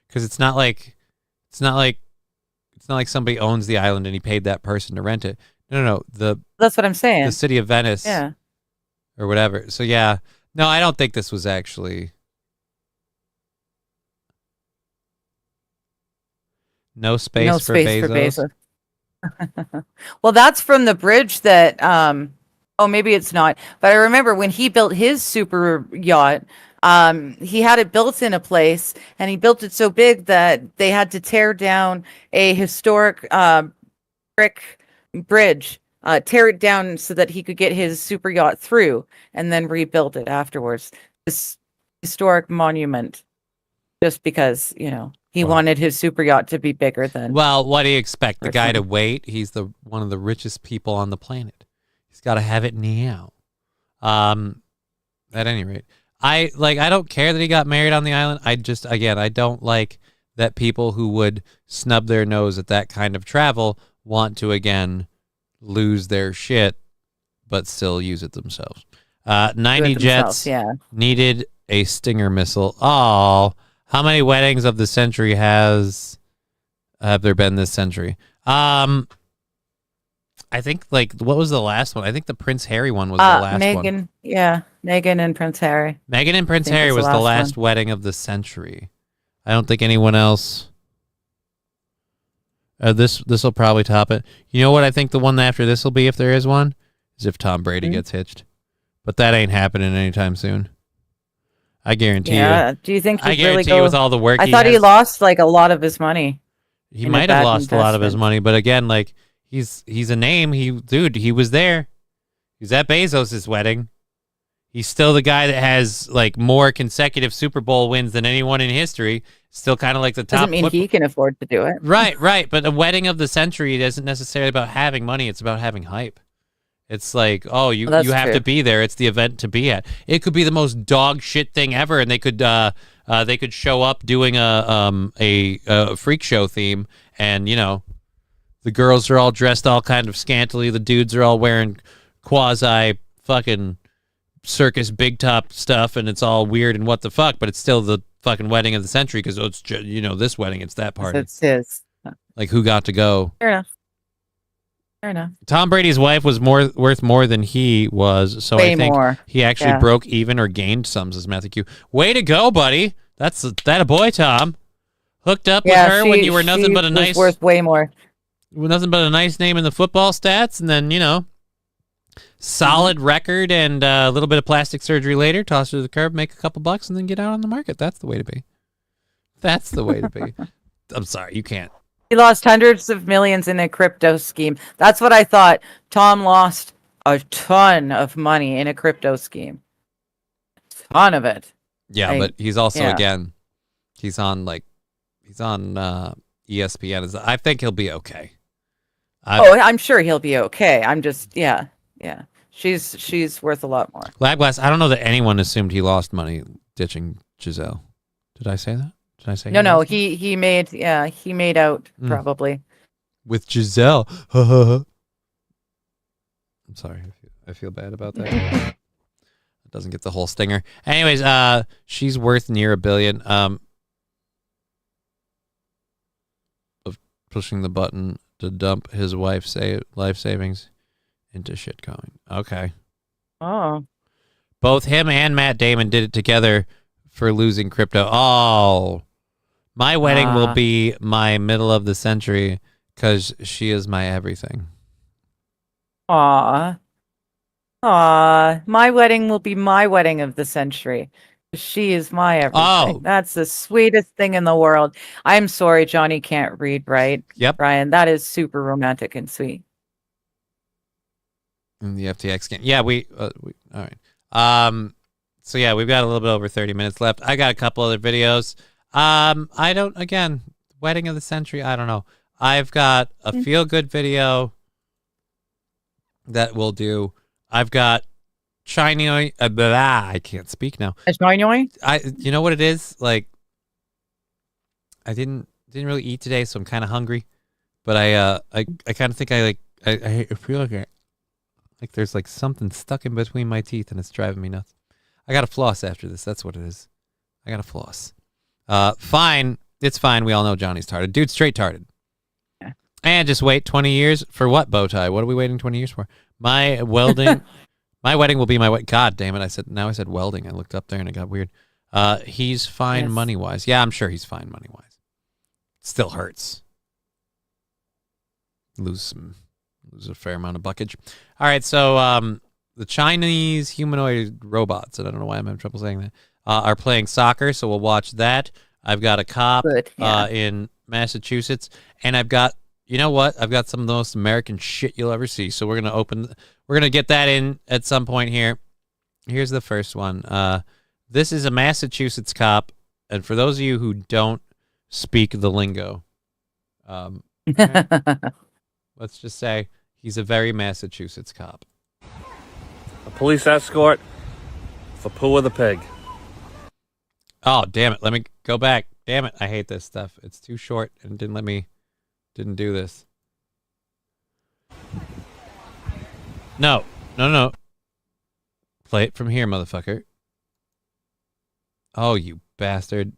Because it's not like somebody owns the island and he paid that person to rent it. No. That's what I'm saying. The city of Venice, or whatever. So yeah, no, I don't think this was actually. No space for Bezos. Well, that's from the bridge that. Oh, maybe it's not. But I remember when he built his super yacht. He had it built in a place, and he built it so big that they had to tear down a historic brick bridge, tear it down so that he could get his super yacht through, and then rebuild it afterwards. This historic monument, just because he wanted his super yacht to be bigger than. Well, what do you expect? The guy to wait? He's one of the richest people on the planet. He's got to have it now. At any rate, I don't care that he got married on the island. I don't like that people who would snub their nose at that kind of travel want to again lose their shit, but still use it themselves. 90 jets needed a Stinger missile. Oh, how many weddings of the century have there been this century? I think what was the last one? I think the Prince Harry one was the last one. Meghan and Prince Harry. Meghan and Prince Harry was the last wedding of the century. I don't think anyone else. This will probably top it. You know what I think the one after this will be, if there is one, is if Tom Brady gets hitched. But that ain't happening anytime soon. I guarantee you. Yeah. Do you think? I guarantee you with all the work. I thought he lost a lot of his money. He might have lost a lot of his money, but again, he's a name. He was there. He was at Bezos' wedding. He's still the guy that has more consecutive Super Bowl wins than anyone in history. Still kind of the top. Doesn't mean he can afford to do it. Right. But a wedding of the century isn't necessarily about having money. It's about having hype. It's you have to be there. It's the event to be at. It could be the most dog shit thing ever, and they could show up doing a freak show theme, and the girls are all dressed all kind of scantily. The dudes are all wearing quasi fucking circus big top stuff, and it's all weird and what the fuck, but it's still the fucking wedding of the century because it's this wedding, it's that party. It's his. Who got to go? Fair enough. Tom Brady's wife was worth more than he was, so I think he actually broke even or gained some, says Matthew Q. Way to go, buddy. That's a boy, Tom. Hooked up with her when you were nothing but a nice. Worth way more. Nothing but a nice name in the football stats, and then solid record and a little bit of plastic surgery later. Toss her to the curb, make a couple bucks, and then get out on the market. That's the way to be. That's the way to be. I'm sorry, you can't. He lost hundreds of millions in a crypto scheme. That's what I thought. Tom lost a ton of money in a crypto scheme. A ton of it. Yeah, but he's also again, he's on ESPN. I think he'll be okay. I'm sure he'll be okay. I'm just yeah. She's worth a lot more. Labglass, I don't know that anyone assumed he lost money ditching Giselle. Did I say that? Did I say no? He made out probably with Giselle. I'm sorry, I feel bad about that. It doesn't get the whole stinger. Anyways, she's worth near $1 billion. Of pushing the button to dump his wife's life savings into shitcoin. Okay. Oh. Both him and Matt Damon did it together for losing crypto. Oh. My wedding will be my middle of the century because she is my everything. Aw. My wedding will be my wedding of the century. She is my everything. Oh. That's the sweetest thing in the world. I'm sorry, Johnny can't read, right? Yep. Brian, that is super romantic and sweet. And the FTX game. Yeah, we all right. So yeah, we've got a little bit over 30 minutes left. I got a couple other videos. Wedding of the century, I don't know. I've got a feel good video that we'll do. I've got China. I can't speak now. You know what it is? I didn't really eat today, so I'm kind of hungry. But I kind of think I feel like there's something stuck in between my teeth and it's driving me nuts. I got to floss after this. That's what it is. I got to floss. Fine. It's fine. We all know Johnny's tarded. Dude, straight tarded. Yeah. And just wait 20 years for what, Bowtie? What are we waiting 20 years for? My wedding will be my wedding. God damn it. I said welding. I looked up there and it got weird. He's fine money-wise. Yeah, I'm sure he's fine money-wise. Still hurts. Lose a fair amount of buckage. All right, so the Chinese humanoid robots, and I don't know why I'm having trouble saying that, are playing soccer, so we'll watch that. I've got a cop in Massachusetts, and I've got, You know what? I've got some of the most American shit you'll ever see. So we're gonna get that in at some point here. Here's the first one. This is a Massachusetts cop, and for those of you who don't speak the lingo, okay, let's just say he's a very Massachusetts cop. A police escort for Pooh of the Pig. Oh, damn it. Let me go back. Damn it. I hate this stuff. It's too short and didn't do this. No. Play it from here, motherfucker. Oh, you bastard.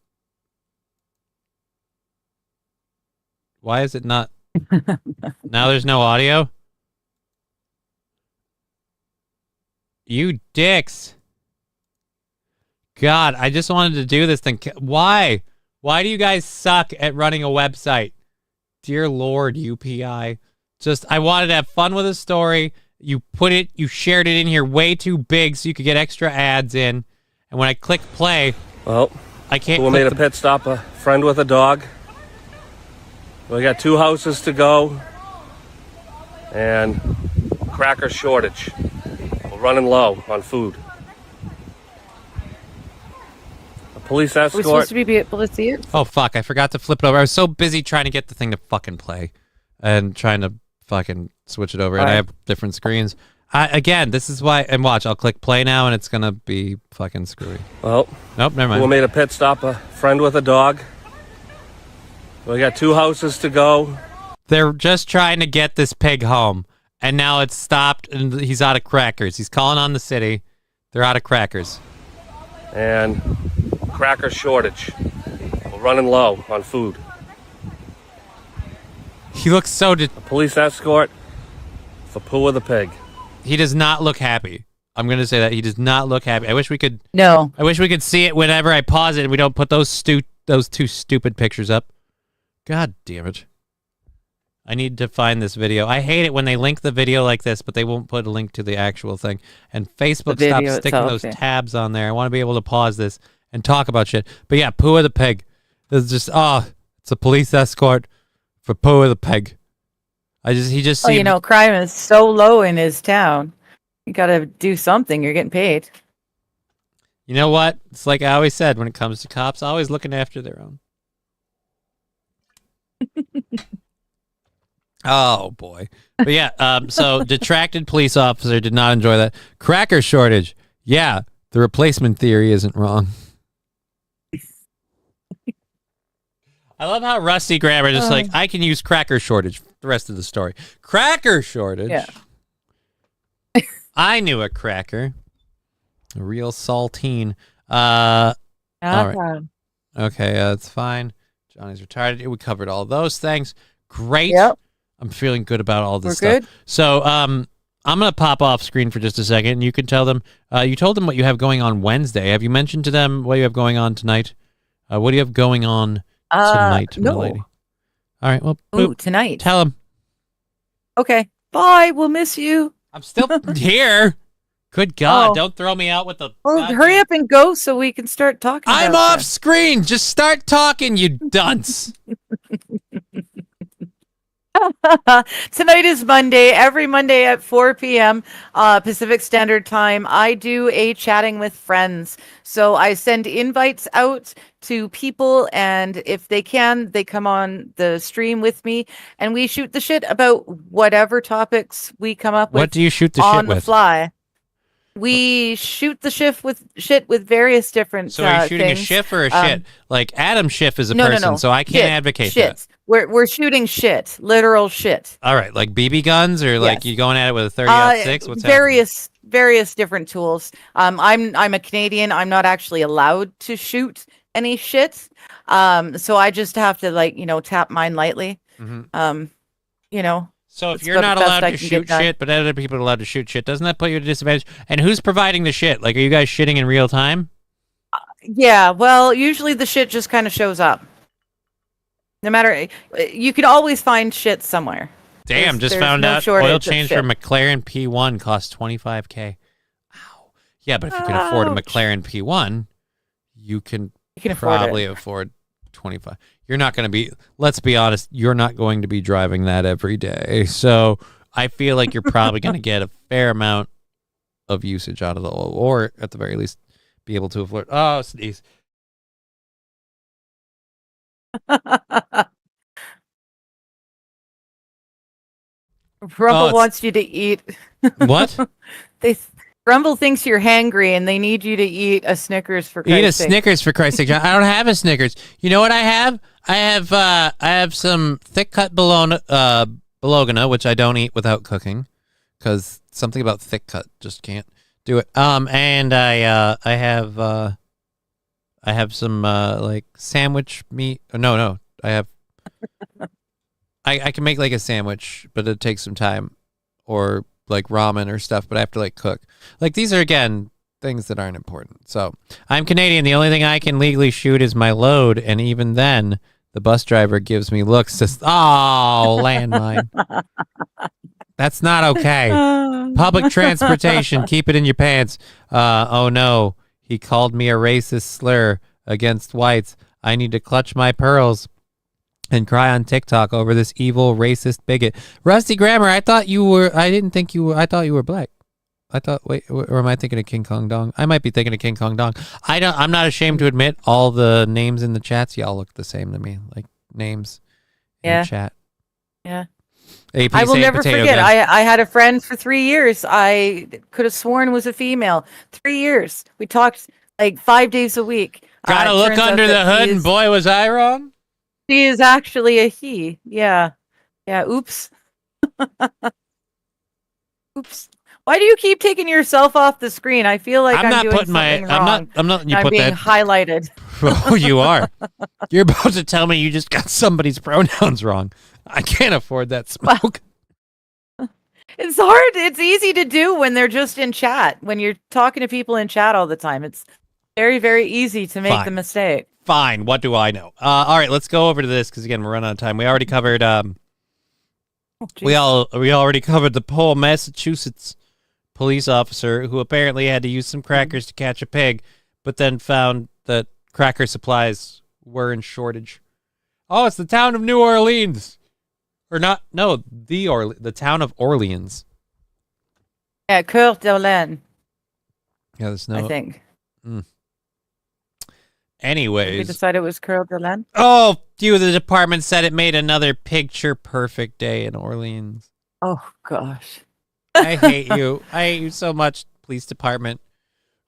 Why is it not? Now there's no audio? You dicks. God, I just wanted to do this thing. Why? Why do you guys suck at running a website? Dear Lord, UPI. I wanted to have fun with a story. You shared it in here way too big so you could get extra ads in. And when I click play, well, I can't. We made a pit stop, a friend with a dog. We got 2 houses to go. And cracker shortage. We're running low on food. A police escort. We're supposed to be able to see it. Oh, fuck. I forgot to flip it over. I was so busy trying to get the thing to fucking play and trying to fucking switch it over. And I have different screens. Again, this is why. And watch, I'll click play now and it's going to be fucking screwy. Well, nope, never mind. We made a pit stop, a friend with a dog. We got 2 houses to go. They're just trying to get this pig home. And now it's stopped and he's out of crackers. He's calling on the city. They're out of crackers. And cracker shortage. We're running low on food. He looks so... A police escort for Pooh of the Pig. He does not look happy. I'm going to say that. He does not look happy. I wish we could... No. I wish we could see it whenever I pause it and we don't put those 2 stupid pictures up. God damn it. I need to find this video. I hate it when they link the video like this, but they won't put a link to the actual thing. And Facebook stopped sticking those tabs on there. I want to be able to pause this and talk about shit. But yeah, Pooh of the Pig. It's just, it's a police escort for Pooh of the Pig. He just seemed... you know, crime is so low in his town. You got to do something. You're getting paid. You know what? It's like I always said when it comes to cops, always looking after their own. Oh, boy. But yeah, so detracted police officer did not enjoy that. Cracker shortage. Yeah, the replacement theory isn't wrong. I love how Rusty Grammar just like, I can use cracker shortage for the rest of the story. Cracker shortage? Yeah. I knew a cracker. A real saltine. All right. Okay, that's fine. Johnny's retarded. We covered all those things. Great. Yep. I'm feeling good about all this We're stuff. good? So I'm going to pop off screen for just a second, and you can tell them, you told them what you have going on Wednesday. Have you mentioned to them what you have going on tonight? What do you have going on tonight, no. my lady? All right, well, Ooh, tonight. Tell them. Okay. Bye. We'll miss you. I'm still here. Good God, don't throw me out with the... Well, hurry up and go so we can start talking I'm about off screen. Just start talking, you dunce. Tonight is Monday. Every Monday at 4 p.m. Pacific Standard Time, I do a chatting with friends. So I send invites out to people, and if they can, they come on the stream with me, and we shoot the shit about whatever topics we come up with. What do you shoot the on shit the with? Fly. We shoot the shit with various different So are you shooting things. a shit or a shit? Like Adam Schiff is a no, person, no. so I can't advocate that. We're shooting shit, literal shit. All right, like BB guns, or like you going at it with a 30-06? What's various different tools. I'm a Canadian. I'm not actually allowed to shoot any shit. So I just have to tap mine lightly. Mm-hmm. So if you're not allowed to shoot shit, but other people are allowed to shoot shit, doesn't that put you at a disadvantage? And who's providing the shit? Like, are you guys shitting in real time? Yeah, well, usually the shit just kind of shows up. No matter, you can always find shit somewhere. Damn, just found out oil change for McLaren P1 costs $25,000. Ow. Yeah, but if you can afford a McLaren P1, you can probably afford 25. You're not going to be, let's be honest, you're not going to be driving that every day. So I feel like you're probably going to get a fair amount of usage out of the oil, or at the very least be able to afford. Oh, sneeze. Rumble wants you to eat. What? Rumble thinks you're hangry and they need you to eat a Snickers for Christ's Eat a sake. Snickers for Christ's sake. I don't have a Snickers. You know what I have? I have some thick cut bologna, which I don't eat without cooking, because something about thick cut just can't do it. And I have some like sandwich meat. No, I have. I can make like a sandwich, but it takes some time, or like ramen or stuff, but I have to like cook. Like these are, again, things that aren't important. So I'm Canadian. The only thing I can legally shoot is my load. And even then the bus driver gives me looks. Says, oh, landmine. That's not okay. Public transportation. Keep it in your pants. Oh no. He called me a racist slur against whites. I need to clutch my pearls and cry on TikTok over this evil racist bigot. Rusty Grammar, I thought you were black. Wait, or am I thinking of King Kong Dong? I might be thinking of King Kong Dong. I'm not ashamed to admit all the names in the chats, y'all look the same to me. Like names in the chat. Yeah. AP, I will never forget. Gun. I had a friend for 3 years. I could have sworn was a female. 3 years. We talked like 5 days a week. Gotta look under the hood, and boy, was I wrong. She is actually a he. Yeah. Yeah. Oops. Oops. Why do you keep taking yourself off the screen? I feel like I'm not doing putting something wrong. I'm not letting you I'm put being that. highlighted. Oh, you are. You're about to tell me you just got somebody's pronouns wrong. I can't afford that smoke. It's hard. It's easy to do when they're just in chat. When you're talking to people in chat all the time, it's very, very easy to make the mistake. Fine. What do I know? All right, let's go over to this because again we're running out of time. We already covered. We already covered the poor Massachusetts police officer who apparently had to use some crackers to catch a pig, but then found that cracker supplies were in shortage. Oh, it's the town of New Orleans, or not? No, the town of Orleans. Yeah, Coeur d'Alene. Yeah, there's no. I think. Anyways, we decided it was Coeur d'Alene. Oh, the department said it made another picture perfect day in Orleans. Oh gosh. I hate you. I hate you so much, police department,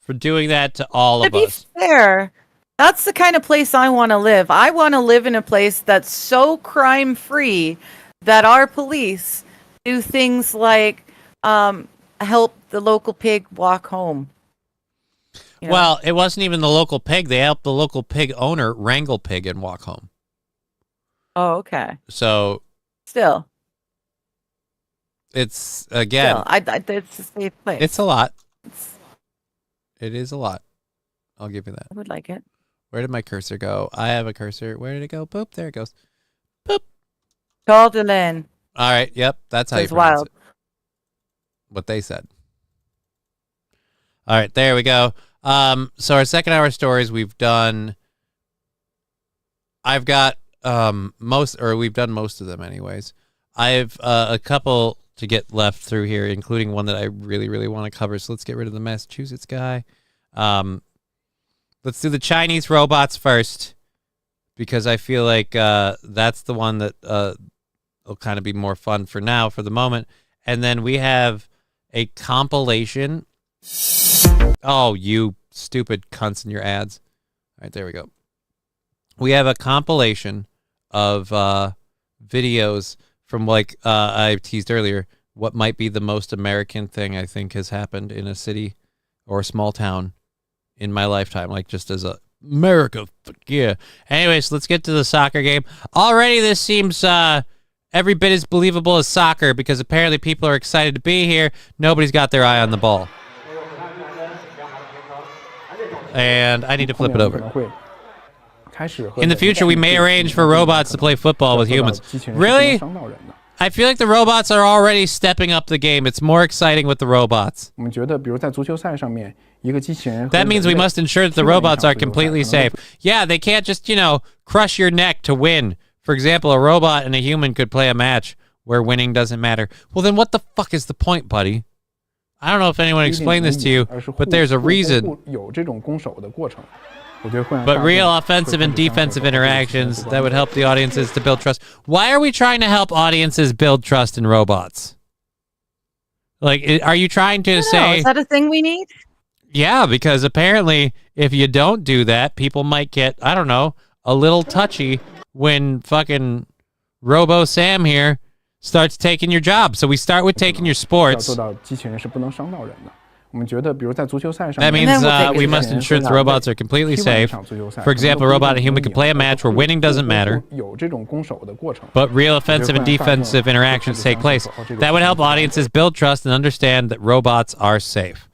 for doing that to all of us. To be fair, that's the kind of place I want to live. I want to live in a place that's so crime-free that our police do things like help the local pig walk home. You know? Well, it wasn't even the local pig. They helped the local pig owner wrangle pig and walk home. Oh, okay. So still, it's again. It's a safe place. It's a lot. It is a lot. I'll give you that. I would like it. Where did my cursor go? I have a cursor. Where did it go? Boop. There it goes. Boop. Coeur d'Alene. All right. Yep. That's how you pronounce it. What they said. All right. There we go. So our second hour stories we've done. I've got we've done most of them anyways. I have a couple to get left through here, including one that I really, really want to cover. So let's get rid of the Massachusetts guy. Let's do the Chinese robots first, because I feel like that's the one that will kind of be more fun for now, for the moment. And then we have a compilation. Oh, you stupid cunts in your ads. All right, there we go. We have a compilation of videos from, like I teased earlier, what might be the most American thing I think has happened in a city or a small town in my lifetime, like just as a America, yeah. Anyways, let's get to the soccer game. Already this seems every bit as believable as soccer, because apparently people are excited to be here. Nobody's got their eye on the ball. And I need to flip it over. In the future, we may arrange for robots to play football with humans. Really? I feel like the robots are already stepping up the game. It's more exciting with the robots. 我们觉得，比如在足球赛上面，一个机器人 That means we must ensure that the robots are completely safe. Yeah, they can't just, crush your neck to win. For example, a robot and a human could play a match where winning doesn't matter. Well, then what the fuck is the point, buddy? I don't know if anyone explained this to you, but there's a reason. 有这种攻守的过程。 But real offensive and defensive interactions that would help the audiences to build trust. Why are we trying to help audiences build trust in robots? Like, are you trying to say... Is that a thing we need? Yeah, because apparently if you don't do that, people might get, I don't know, a little touchy when fucking Robo Sam here starts taking your job. So we start with taking your sports. That means we must ensure that the robots are completely safe. For example, a robot and a human can play a match where winning doesn't matter, but real offensive and defensive interactions take place. That would help audiences build trust and understand that robots are safe.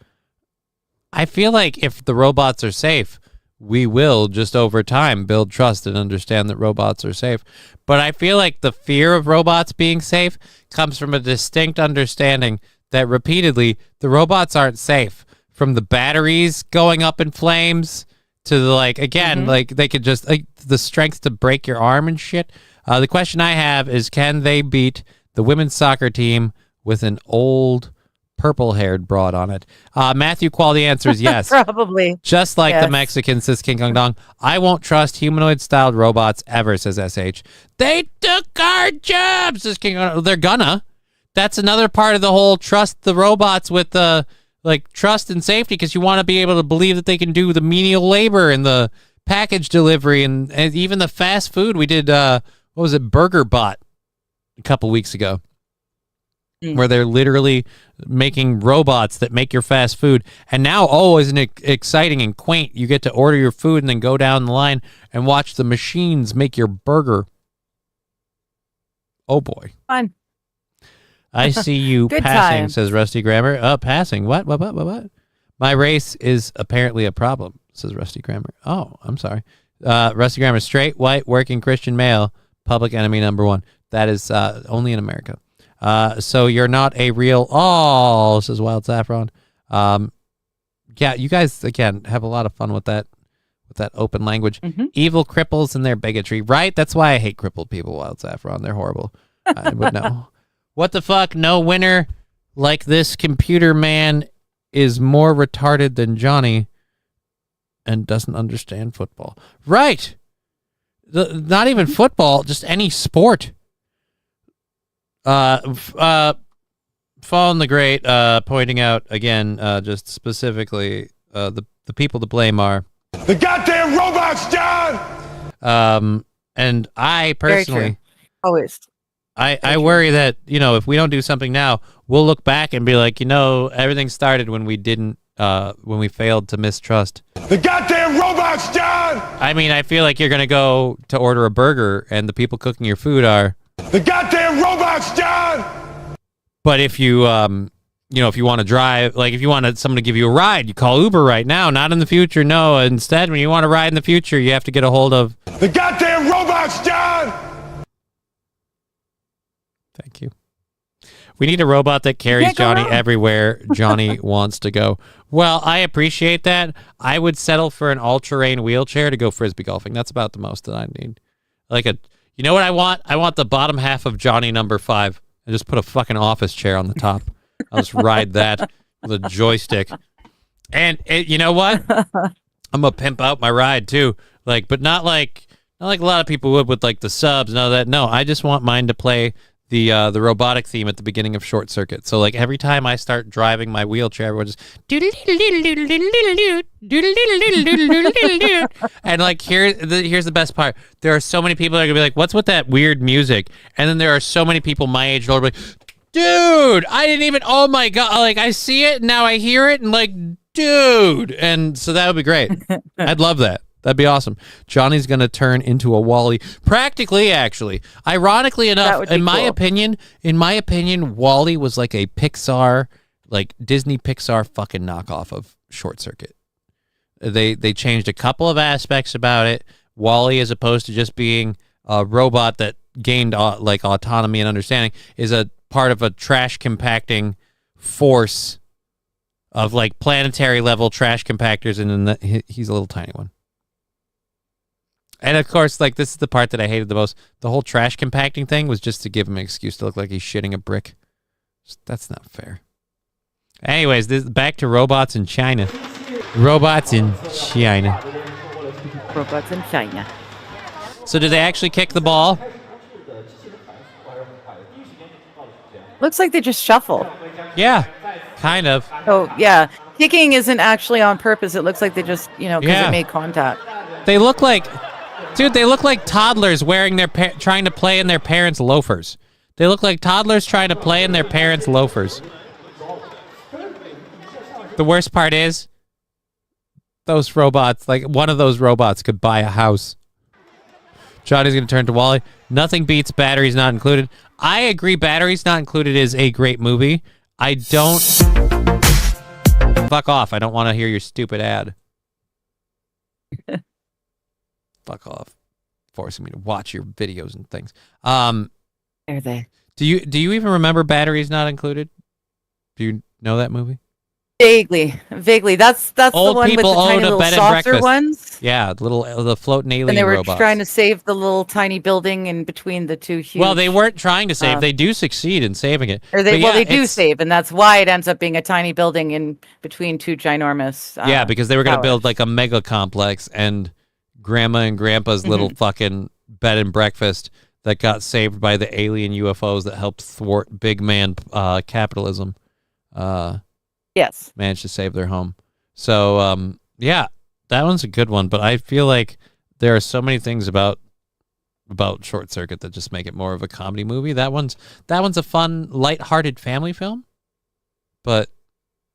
I feel like if the robots are safe, we will just over time build trust and understand that robots are safe. But I feel like the fear of robots being safe comes from a distinct understanding that repeatedly the robots aren't safe, from the batteries going up in flames to the, like they could just the strength to break your arm and shit. The question I have is, can they beat the women's soccer team with an old purple-haired broad on it? Matthew Qual, the answer is yes. Probably. Just like the Mexican, says King Kong Dong. I won't trust humanoid-styled robots ever, says SH. They took our jobs, says King Kong Dong. They're gonna. That's another part of the whole trust the robots with the trust and safety, because you want to be able to believe that they can do the menial labor and the package delivery and even the fast food. We did what was it, Burger Bot a couple weeks ago, where they're literally making robots that make your fast food. And now, isn't it exciting and quaint? You get to order your food and then go down the line and watch the machines make your burger. Oh boy. Fun. I see you passing, says Rusty Grammar. Passing. What? My race is apparently a problem, says Rusty Grammar. Oh, I'm sorry. Rusty Grammar, straight, white, working Christian male, public enemy number one. That is only in America. So you're not a real... Oh, says Wild Saffron. Yeah, you guys, again, have a lot of fun with that open language. Mm-hmm. Evil cripples and their bigotry. Right? That's why I hate crippled people, Wild Saffron. They're horrible. I would know. What the fuck? No winner like this computer man is more retarded than Johnny and doesn't understand football. Right. Not even football, just any sport. Fallen the Great pointing out again, just specifically, the people to blame are the goddamn robots, John. And I personally always. I worry that, if we don't do something now, we'll look back and be like, everything started when we didn't, when we failed to mistrust. The goddamn robots, John! I mean, I feel like you're going to go to order a burger and the people cooking your food are... The goddamn robots, John! But if you, if you want to drive, like if you want someone to give you a ride, you call Uber right now, not in the future. No, instead, when you want to ride in the future, you have to get a hold of... The goddamn robots, John! Thank you. We need a robot that carries Johnny everywhere Johnny wants to go. Well, I appreciate that. I would settle for an all-terrain wheelchair to go frisbee golfing. That's about the most that I need. You know what I want? I want the bottom half of Johnny number 5 and just put a fucking office chair on the top. I'll just ride that with a joystick. And you know what? I'm gonna pimp out my ride too. But not like a lot of people would with the subs and all that. No, I just want mine to play the robotic theme at the beginning of Short Circuit. So every time I start driving my wheelchair, everyone just and here's the best part. There are so many people that are gonna be like, "What's with that weird music?" And then there are so many people my age and older like, "Dude, I didn't even. Oh my god! I see it and now I hear it and dude." And so that would be great. I'd love that. That'd be awesome. Johnny's going to turn into a Wall-E. Practically, actually. Ironically enough, in my opinion, Wall-E was like a Pixar, Disney Pixar fucking knockoff of Short Circuit. They changed a couple of aspects about it. Wall-E, as opposed to just being a robot that gained like autonomy and understanding, is a part of a trash compacting force of like planetary level trash compactors, and then he's a little tiny one. And of course, like, this is the part that I hated the most. The whole trash compacting thing was just to give him an excuse to look like he's shitting a brick. That's not fair. Anyways, back to robots in China. Robots in China. Robots in China. So did they actually kick the ball? Looks like they just shuffle. Yeah, kind of. Oh, yeah. Kicking isn't actually on purpose. It looks like they just, because it made contact. They look like, dude, they look like toddlers wearing trying to play in their parents' loafers. They look like toddlers trying to play in their parents' loafers. The worst part is, those robots, like one of those robots could buy a house. Johnny's going to turn to Wally. Nothing beats Batteries Not Included. I agree, Batteries Not Included is a great movie. I don't... Fuck off. I don't want to hear your stupid ad. Fuck off. Forcing me to watch your videos and things. Are they? Do you even remember Batteries Not Included? Do you know that movie? Vaguely. That's Old the one with the people tiny owned a little bed and saucer breakfast. ones. Yeah, the floating alien And they were robots. trying to save the little tiny building in between the two huge. Well, they weren't trying to save. They do succeed in saving it. Or But yeah, they do it's- save, and that's why it ends up being a tiny building in between two ginormous. Yeah, because they were going to towers. build like a mega complex, and Grandma and Grandpa's little fucking bed and breakfast that got saved by the alien UFOs that helped thwart big man capitalism. Yes. Managed to save their home. So, yeah, that one's a good one, but I feel like there are so many things about Short Circuit that just make it more of a comedy movie. That one's a fun, lighthearted family film, but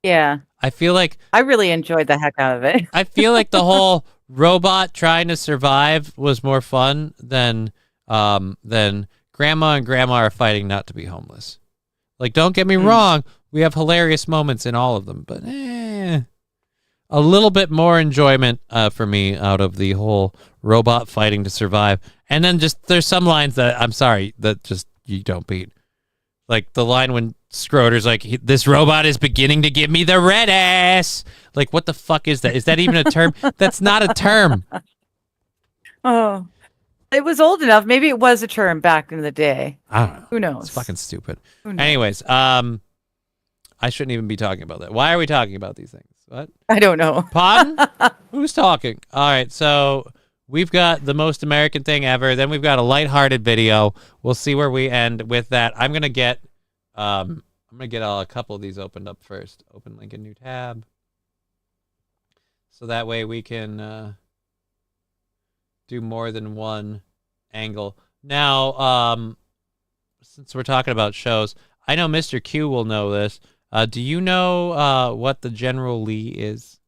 Yeah. I feel like I really enjoyed the heck out of it. I feel like the whole robot trying to survive was more fun than Grandma and Grandma are fighting not to be homeless. Like, don't get me wrong, we have hilarious moments in all of them, but a little bit more enjoyment for me out of the whole robot fighting to survive. And then just there's some lines that I'm sorry that just you don't beat. Like the line when Schroeder's like, "This robot is beginning to give me the red ass." Like, what the fuck is that? Is that even a term? That's not a term. Oh, it was old enough. Maybe it was a term back in the day. I don't know. Who knows? It's fucking stupid. Who knows? Anyways, I shouldn't even be talking about that. Why are we talking about these things? What? I don't know. Pardon? Who's talking? All right, so we've got the most American thing ever. Then we've got a lighthearted video. We'll see where we end with that. I'm gonna get a couple of these opened up first. Open link in new tab, so that way we can do more than one angle. Now, since we're talking about shows, I know Mr. Q will know this. Do you know what the General Lee is?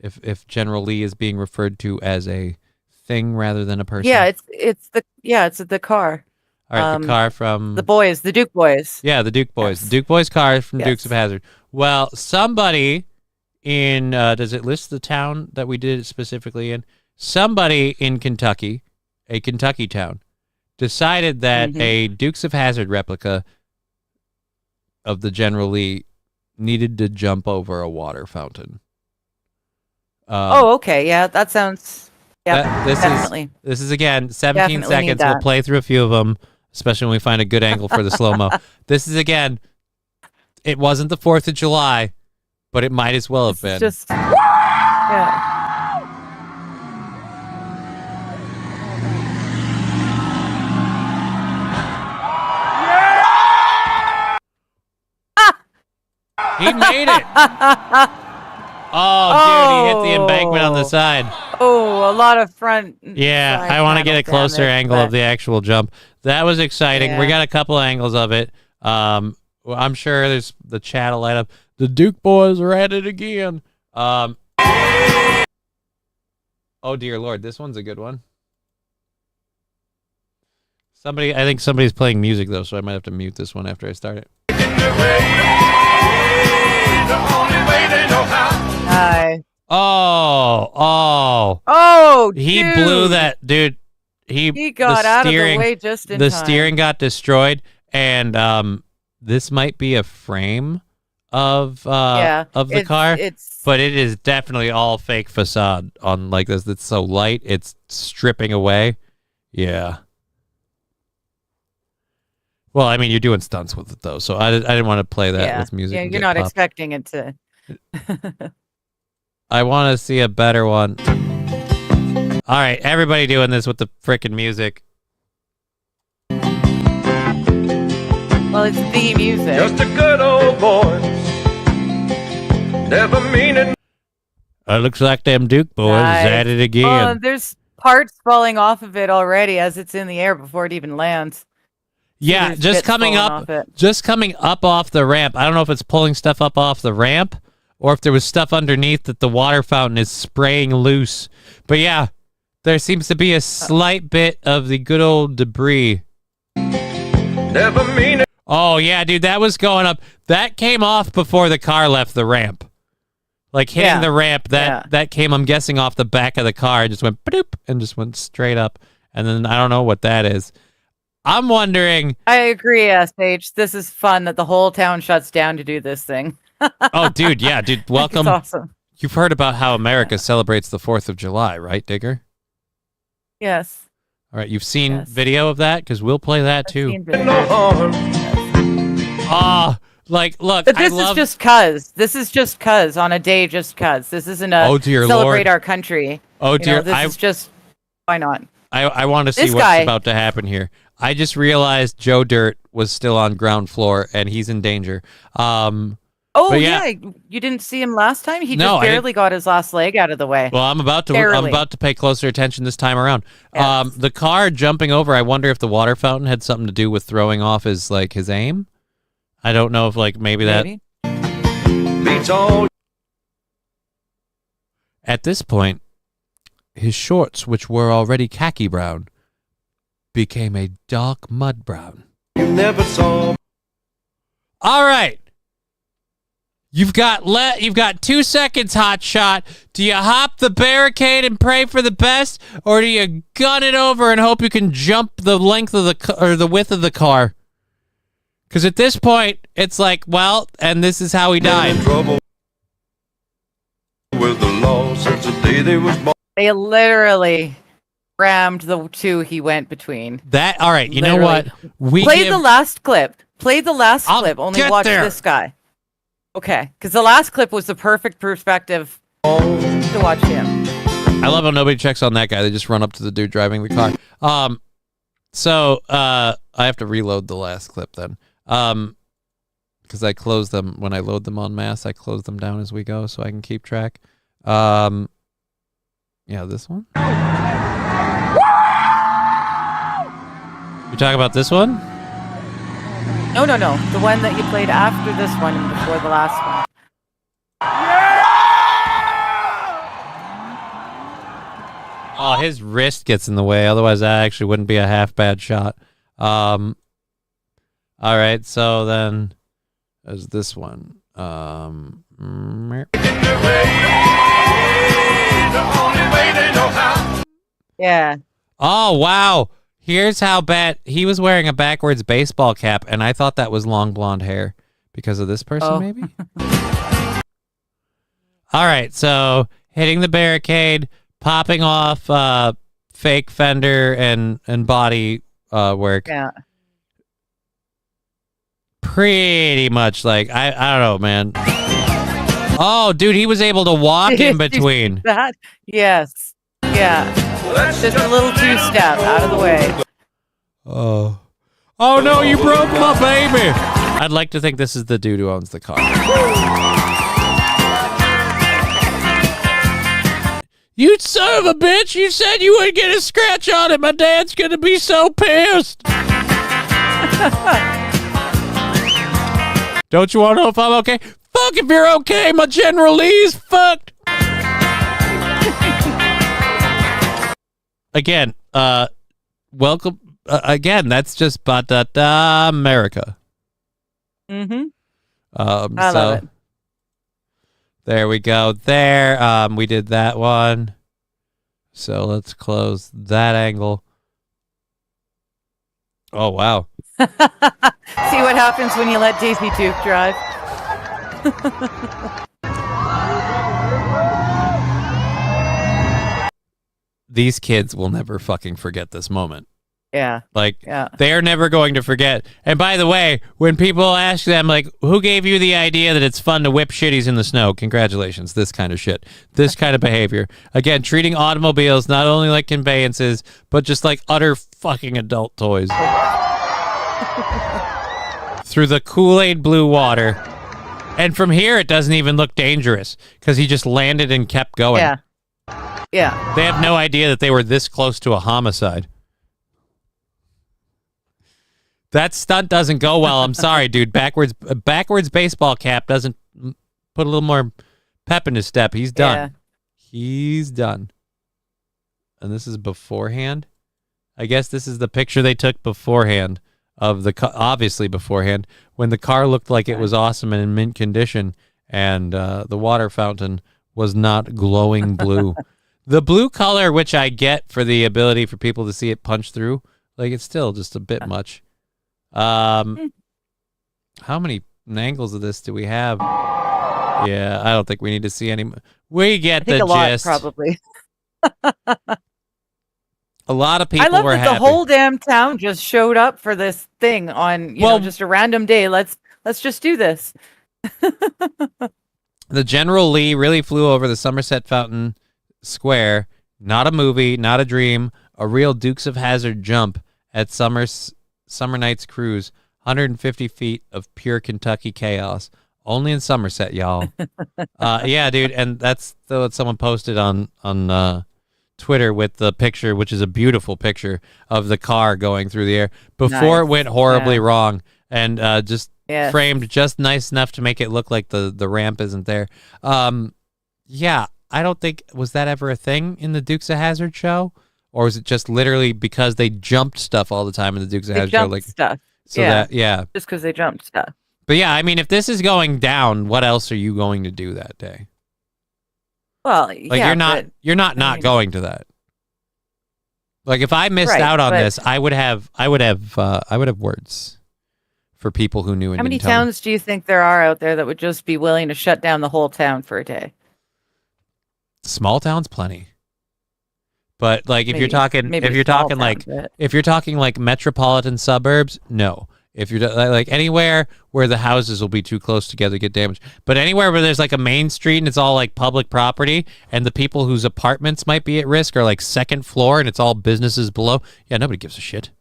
If General Lee is being referred to as a thing rather than a person? Yeah, it's the car. All right, the car from the Duke Boys. Yeah, the Duke Boys. Yes. The Duke Boys car from Yes. Dukes of Hazzard. Well, somebody in does it list the town that we did it specifically in? Somebody in Kentucky, a Kentucky town, decided that a Dukes of Hazzard replica of the General Lee needed to jump over a water fountain. Okay. Yeah, that sounds. Yeah, definitely. This is again 17 Definitely need seconds. We'll that. play through a few of them, especially when we find a good angle for the slow mo. This is again. It wasn't the 4th of July, but it might as well have been. Just. Yeah. He made it. Oh, dude, he hit the embankment on the side. Oh, a lot of front. Yeah, side I want to get a panel closer damage, angle but- of the actual jump. That was exciting. We Yeah. got a couple angles of it. Well, I'm sure there's the chat will light up. The Duke Boys are at it again. Oh dear Lord, this one's a good one. I think somebody's playing music though, so I might have to mute this one after I start it. Hi. Oh, Oh, he dude. blew that, dude. He got out of the way just in the time. steering got destroyed, and this might be a frame of the car, but it is definitely all fake facade on like this. It's so light, it's stripping away. Yeah. Well, I mean, you're doing stunts with it though, so I didn't want to play that with music. Yeah, and you're get not popped. expecting it to. I want to see a better one. All right, everybody doing this with the frickin' music. Well, it's the music. Just a good old boy. Never meaning. Looks like them Duke boys Nice. at it again. Oh, there's parts falling off of it already as it's in the air before it even lands. Yeah, There's just bits coming falling up, off it. just coming up off the ramp. I don't know if it's pulling stuff up off the ramp or if there was stuff underneath that the water fountain is spraying loose. But yeah, there seems to be a slight bit of the good old debris. Never meaning. Oh yeah, dude, that was going up. That came off before the car left the ramp. Like hitting the ramp, that came, I'm guessing, off the back of the car and just went bloop and just went straight up. And then I don't know what that is. I'm wondering. I agree, Sage. This is fun that the whole town shuts down to do this thing. Oh, dude, yeah, dude, welcome. It's awesome. You've heard about how America celebrates the 4th of July, right, Digger? Yes. All right, you've seen video of that? Because we'll play that too. Like, look, But this is just cuz. This is just cuz on a day just cuz. This isn't a Oh, dear celebrate Lord. our country. Oh, You dear. know, this is just, why not? I want to see This what's guy- about to happen here. I just realized Joe Dirt was still on ground floor and he's in danger. Oh, but yeah. You didn't see him last time? He No, just I didn't- barely got his last leg out of the way. Well, I'm about to Barely. pay closer attention this time around. The car jumping over, I wonder if the water fountain had something to do with throwing off his aim. I don't know if maybe that. Beats all. At this point, his shorts, which were already khaki brown, became a dark mud brown. You never saw. All right. You've got 2 seconds, hot shot. Do you hop the barricade and pray for the best, or do you gun it over and hope you can jump the length of the width of the car? Because at this point, it's like, well, and this is how he died. Trouble with the law since the day they was born. They literally rammed the two he went between. That all right? You know Literally. what? We Play give- the last clip. Play the last clip. Only get watch there. this guy. Okay, because the last clip was the perfect perspective to watch him. I love how nobody checks on that guy. They just run up to the dude driving the car. So I have to reload the last clip then. Because I close them when I load them en masse. I close them down as we go so I can keep track. Yeah, this one. You talking about this one? No. The one that you played after this one and before the last one. Oh, his wrist gets in the way. Otherwise, that actually wouldn't be a half bad shot. All right, so then there's this one. Yeah. Oh, wow. Here's how bad. He was wearing a backwards baseball cap, and I thought that was long blonde hair because of this person, maybe? All right, so hitting the barricade, popping off fake fender and body work. Yeah. Pretty much like, I don't know, man. Oh, dude, he was able to walk in between. That? Yes. Yeah. Just a little two-step out of the way. Oh no, you broke my baby. I'd like to think this is the dude who owns the car. You son of a bitch, you said you wouldn't get a scratch on it. My dad's gonna be so pissed. Don't you want to know if I'm okay? Fuck if you're okay. My General Lee's fucked. Again, welcome. Again, that's just America. Mm-hmm. I love it. There we go. There. We did that one. So let's close that angle. Oh, wow. See what happens when you let Daisy Duke drive. These kids will never fucking forget this moment. Yeah. Like, yeah. They're never going to forget. And by the way, when people ask them, like, who gave you the idea that it's fun to whip shitties in the snow? Congratulations. This kind of shit. This kind of behavior. Again, treating automobiles not only like conveyances, but just like utter fucking adult toys. Through the Kool-Aid blue water. And from here, it doesn't even look dangerous because he just landed and kept going. Yeah. Yeah. They have no idea that they were this close to a homicide. That stunt doesn't go well. I'm sorry, dude. Backwards baseball cap doesn't put a little more pep in his step. He's done. Yeah. He's done. And this is beforehand. I guess this is the picture they took beforehand of the obviously beforehand when the car looked like it was awesome and in mint condition, and the water fountain was not glowing blue. The blue color, which I get for the ability for people to see it punch through, like it's still just a bit much. How many angles of this do we have? Yeah, I don't think we need to see any. We get the gist. Probably. A lot of people I love were that happy. the whole damn town just showed up for this thing on, you know, just a random day. Let's just do this. The General Lee really flew over the Somerset Fountain Square. Not a movie, not a dream, a real Dukes of Hazzard jump at Summer Night's Cruise. 150 feet of pure Kentucky chaos. Only in Somerset, y'all. Yeah, dude, and that's what someone posted on Twitter with the picture, which is a beautiful picture of the car going through the air before it went horribly wrong, and just framed just nice enough to make it look like the ramp isn't there. Yeah, I don't think, was that ever a thing in the Dukes of Hazzard show? Or was it just literally because they jumped stuff all the time in the Dukes of Hazzard show? Like stuff. So just because they jumped stuff. But yeah, I mean, if this is going down, what else are you going to do that day? Well, like you're not going to that. Like if I missed out on this, I would have words for people who knew. How many towns do you think there are out there that would just be willing to shut down the whole town for a day? Small towns, plenty. But like if you're talking like metropolitan suburbs, no. If you're like anywhere where the houses will be too close together to get damaged, but anywhere where there's like a main street and it's all like public property and the people whose apartments might be at risk are like second floor and it's all businesses below, yeah, nobody gives a shit.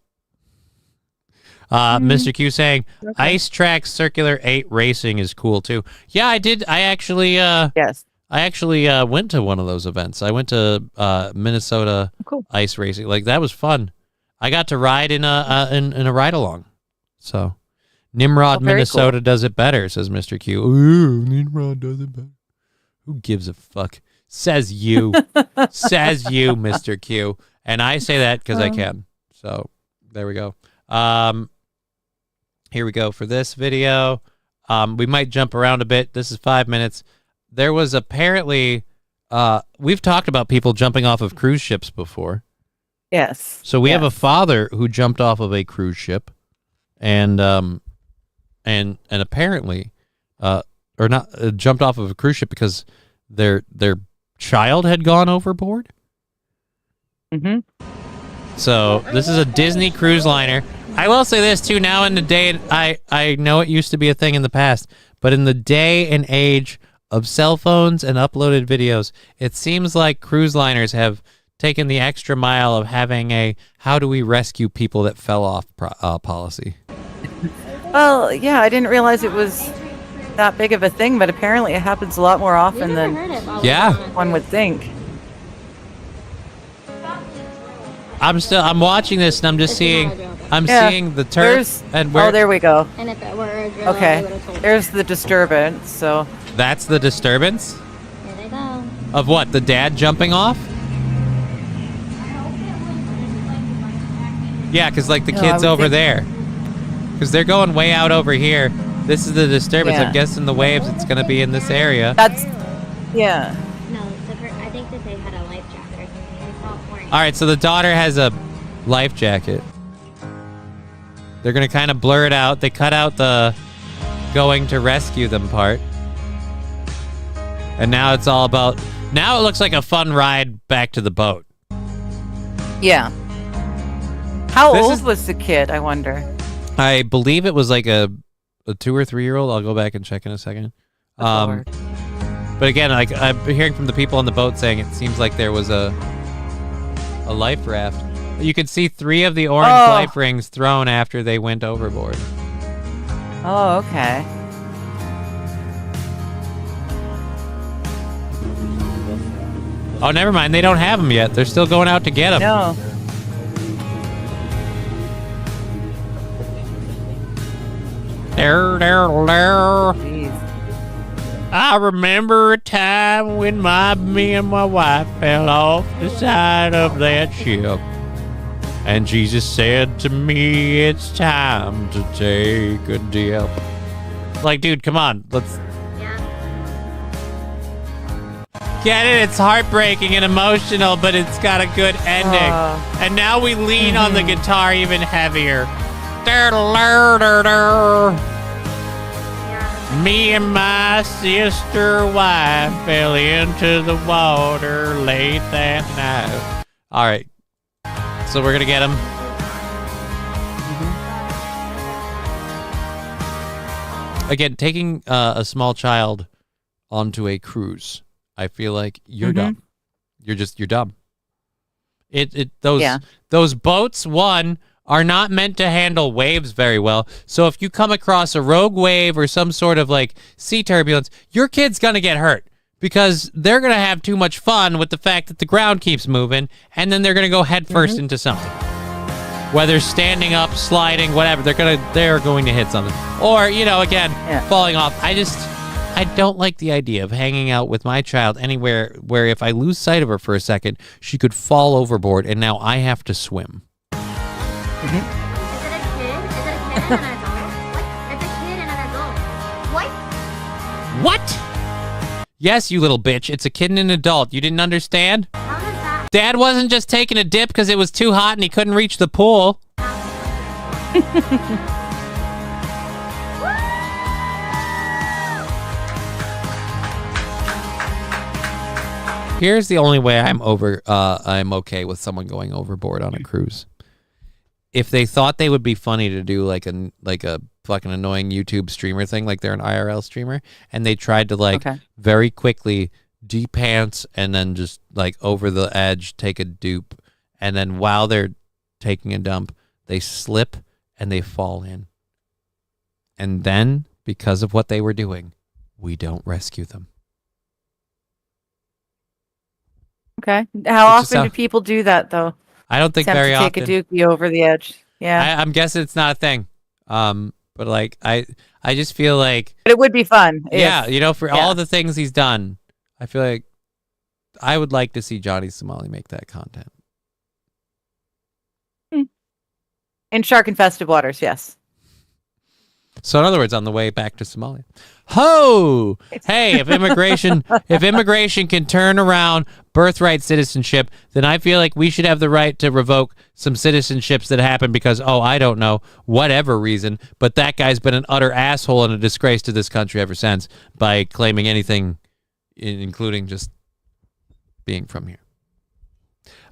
Mr. Q saying Ice Track Circular 8 racing is cool too. Yeah, I did. I actually went to one of those events. I went to Minnesota ice racing. Like that was fun. I got to ride in a ride along. So Nimrod, Minnesota does it better, says Mr. Q. Ooh, Nimrod does it better. Who gives a fuck? Says you. Says you, Mr. Q. And I say that because I can. So there we go. Here we go for this video. We might jump around a bit. This is 5 minutes. There was apparently, we've talked about people jumping off of cruise ships before. Yes. So we have a father who jumped off of a cruise ship, and apparently, or not jumped off of a cruise ship because their child had gone overboard. Mm-hmm. So this is a Disney cruise liner. I will say this too. Now in the day, I know it used to be a thing in the past, but in the day and age of cell phones and uploaded videos, it seems like cruise liners have taken the extra mile of having a "how do we rescue people that fell off" policy. Well, yeah, I didn't realize it was that big of a thing, but apparently it happens a lot more often than one would think. I'm watching this and I'm just seeing the turf and where. Oh, there we go. And if it were a drill, okay, there's the disturbance. So that's the disturbance. There they go. Of what? The dad jumping off? Yeah, because like the kids over there, because they're going way out over here. This is the disturbance. I'm guessing the waves. It's going to be in this area. That's yeah. No, I think that they had a life jacket or something. All right, so the daughter has a life jacket. They're going to kind of blur it out. They cut out the going to rescue them part. And now it's all about... Now it looks like a fun ride back to the boat. Yeah. How old was the kid, I wonder? I believe it was like a 2 or 3 year old. I'll go back and check in a second. But again, like I'm hearing from the people on the boat saying it seems like there was a life raft. You could see 3 of the orange life rings thrown after they went overboard. Oh, okay. Oh, never mind. They don't have them yet. They're still going out to get them. No. There. I remember a time when me and my wife fell off the side of that ship. And Jesus said to me, it's time to take a dip. Like, dude, come on. Let's... Get it? It's heartbreaking and emotional, but it's got a good ending. And now we lean on the guitar even heavier. Me and my sister wife fell into the water late that night. All right. So we're going to get him. Again, taking a small child onto a cruise, I feel like you're dumb. You're dumb. Those boats, one, are not meant to handle waves very well. So if you come across a rogue wave or some sort of like sea turbulence, your kid's going to get hurt because they're going to have too much fun with the fact that the ground keeps moving, and then they're going to go headfirst into something. Whether standing up, sliding, whatever, they're going to hit something. Or, falling off. I don't like the idea of hanging out with my child anywhere where if I lose sight of her for a second, she could fall overboard and now I have to swim. Is it a kid? Is it a kid and an adult? What? It's a kid and an adult. What? What? Yes, you little bitch. It's a kid and an adult. You didn't understand? How does that... Dad wasn't just taking a dip because it was too hot and he couldn't reach the pool. Here's the only way I'm okay with someone going overboard on a cruise. If they thought they would be funny to do like a fucking annoying YouTube streamer thing, like they're an IRL streamer, and they tried to very quickly de-pants and then just like over the edge take a dupe, and then while they're taking a dump, they slip and they fall in. And then, because of what they were doing, we don't rescue them. Okay. How often do people do that, though? I don't think very often. Take a dookie over the edge. Yeah. I'm guessing it's not a thing. But like I just feel like but it would be fun. For all the things he's done, I feel like I would like to see Johnny Somali make that content. In shark-infested waters, yes. So in other words, on the way back to Somalia. Ho! Hey, if immigration can turn around birthright citizenship, then I feel like we should have the right to revoke some citizenships that happen because, I don't know, whatever reason, but that guy's been an utter asshole and a disgrace to this country ever since by claiming anything, including just being from here.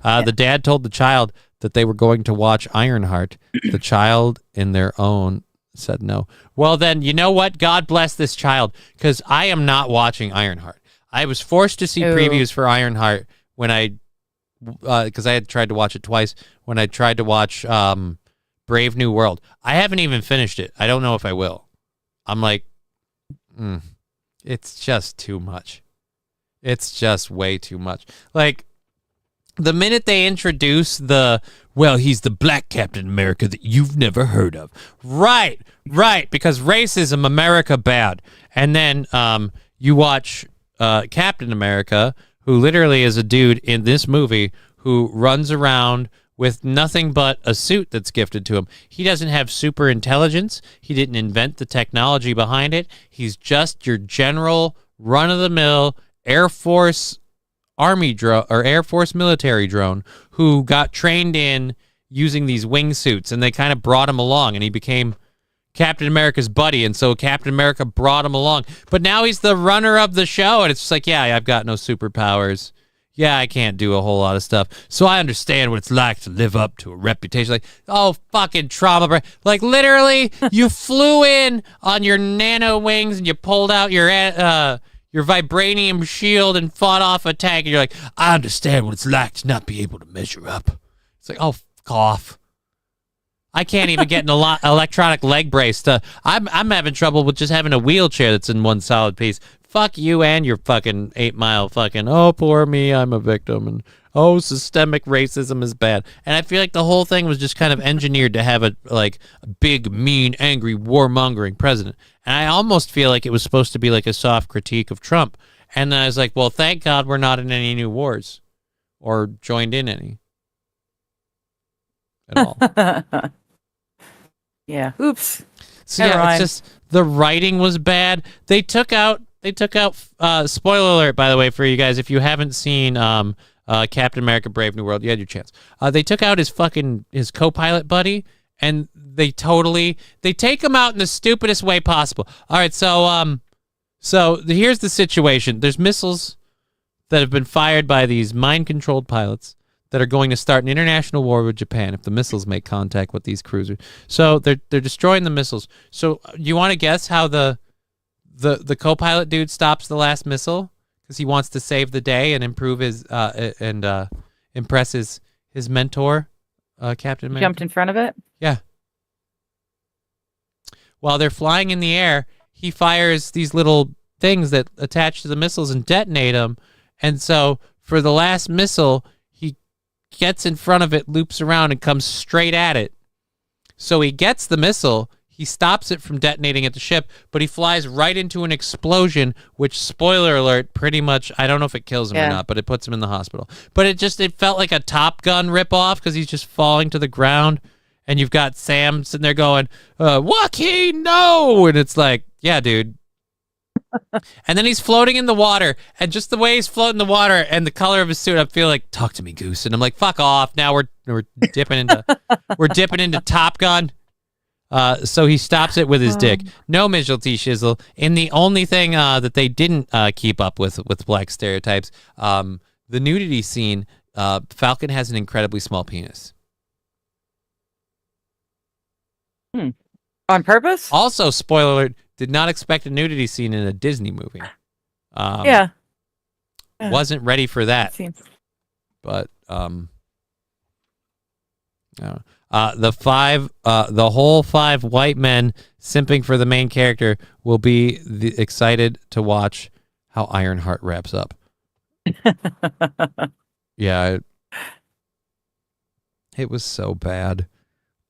The dad told the child that they were going to watch Ironheart. The child, in their own, said no. Well, then, you know what? God bless this child, because I am not watching Ironheart. I was forced to see previews for Ironheart when because I had tried to watch it twice, when I tried to watch Brave New World. I haven't even finished it. I don't know if I will. I'm like, it's just too much. It's just way too much. Like, the minute they introduce he's the black Captain America that you've never heard of. Right, because racism, America bad. And then you watch Captain America, who literally is a dude in this movie who runs around with nothing but a suit that's gifted to him. He doesn't have super intelligence. He didn't invent the technology behind it. He's just your general run-of-the-mill Air Force Army drone or Air Force military drone who got trained in using these wingsuits, and they kind of brought him along, and he became Captain America's buddy, and so Captain America brought him along. But now he's the runner of the show, and it's just like, yeah, I've got no superpowers. Yeah, I can't do a whole lot of stuff. So I understand what it's like to live up to a reputation. Like, oh, fucking trauma. Like, literally, you flew in on your nano wings and you pulled out your vibranium shield and fought off a tank. And you're like, I understand what it's like to not be able to measure up. It's like, oh, fuck off. I can't even get an electronic leg brace. I'm having trouble with just having a wheelchair that's in one solid piece. Fuck you and your fucking 8 Mile fucking, oh, poor me, I'm a victim, and oh, systemic racism is bad. And I feel like the whole thing was just kind of engineered to have a big, mean, angry, warmongering president. And I almost feel like it was supposed to be like a soft critique of Trump. And then I was like, well, thank God we're not in any new wars or joined in any at all. Yeah. Oops. So yeah, it's just the writing was bad. They took out spoiler alert, by the way, for you guys, if you haven't seen Captain America Brave New World, you had your chance. They took out his co-pilot buddy, and they take him out in the stupidest way possible. All right, so here's the situation. There's missiles that have been fired by these mind-controlled pilots that are going to start an international war with Japan if the missiles make contact with these cruisers. So they're destroying the missiles. So you want to guess how the co-pilot dude stops the last missile? Because he wants to save the day and improve his and impress his mentor, Captain America. Jumped in front of it? Yeah. While they're flying in the air, he fires these little things that attach to the missiles and detonate them. And so for the last missile, he gets in front of it, loops around, and comes straight at it. So he gets the missile. He stops it from detonating at the ship, but he flies right into an explosion, which, spoiler alert, pretty much, I don't know if it kills him or not, but it puts him in the hospital. But it felt like a Top Gun ripoff because he's just falling to the ground, and you've got Sam sitting there going, Joaquin, no! And it's like, yeah, dude. And then he's floating in the water, and just the way he's floating in the water and the color of his suit, I feel like, talk to me, Goose. And I'm like, fuck off. Now we're dipping into Top Gun. So he stops it with his dick. No Mitchell T. Shizzle. And the only thing that they didn't keep up with black stereotypes, the nudity scene, Falcon has an incredibly small penis. On purpose? Also, spoiler alert, did not expect a nudity scene in a Disney movie. Yeah. Wasn't ready for that. But the whole 5 white men simping for the main character will be excited to watch how Ironheart wraps up. Yeah, it was so bad.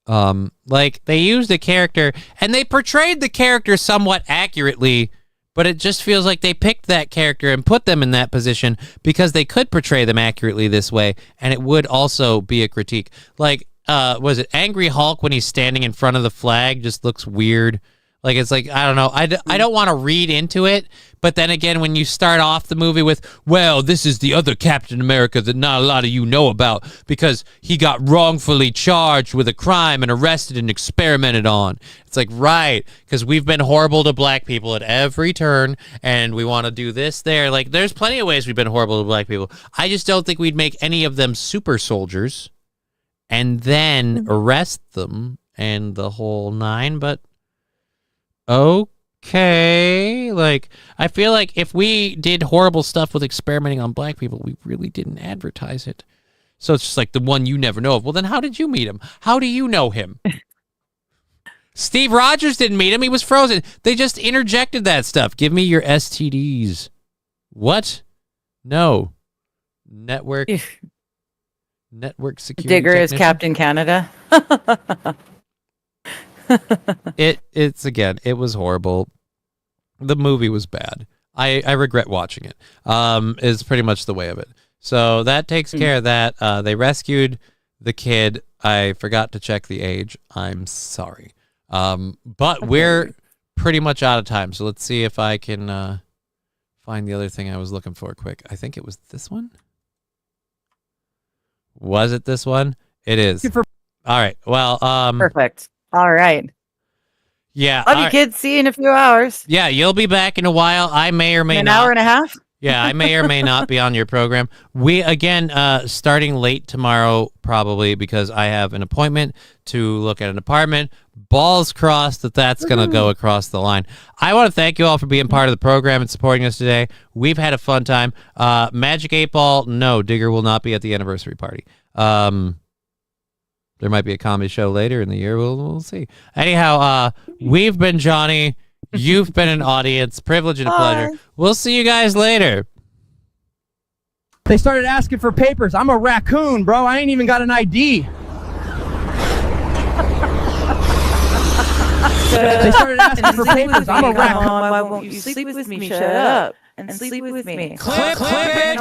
They used a character and they portrayed the character somewhat accurately, but it just feels like they picked that character and put them in that position because they could portray them accurately this way, and it would also be a critique. Was it Angry Hulk when he's standing in front of the flag just looks weird? It's like, I don't know. I don't want to read into it, but then again, when you start off the movie with, well, this is the other Captain America that not a lot of you know about because he got wrongfully charged with a crime and arrested and experimented on. It's like, right, because we've been horrible to black people at every turn, and we want to do this there. There's plenty of ways we've been horrible to black people. I just don't think we'd make any of them super soldiers and then arrest them and the whole nine, but okay. I feel like if we did horrible stuff with experimenting on black people, we really didn't advertise it. So it's just like the one you never know of. Well, then how did you meet him? How do you know him? Steve Rogers didn't meet him. He was frozen. They just interjected that stuff. Give me your STDs. What? No. Network security Digger is technician? Captain Canada. It was horrible. The movie was bad. I regret watching it. Is pretty much the way of it. So that takes care of that. They rescued the kid. I forgot to check the age. I'm sorry. But we're pretty much out of time. So let's see if I can find the other thing I was looking for quick. I think it was this one. Was it this one? It is. All right. Well, Perfect. All right. Yeah. Love you, kids. See you in a few hours. Yeah, you'll be back in a while. I may or may An not. hour and a half? Yeah, I may or may not be on your program. We, again, starting late tomorrow, probably, because I have an appointment to look at an apartment. Balls crossed that's going to go across the line. I want to thank you all for being part of the program and supporting us today. We've had a fun time. Magic 8 Ball, no, Digger will not be at the anniversary party. There might be a comedy show later in the year. We'll see. Anyhow, we've been Johnny. You've been an audience. Privilege and a pleasure. We'll see you guys later. They started asking for papers. I'm a raccoon, bro. I ain't even got an ID. They started asking for papers. I'm a raccoon. Why won't you sleep with me? Shut up and sleep with me. Clip it.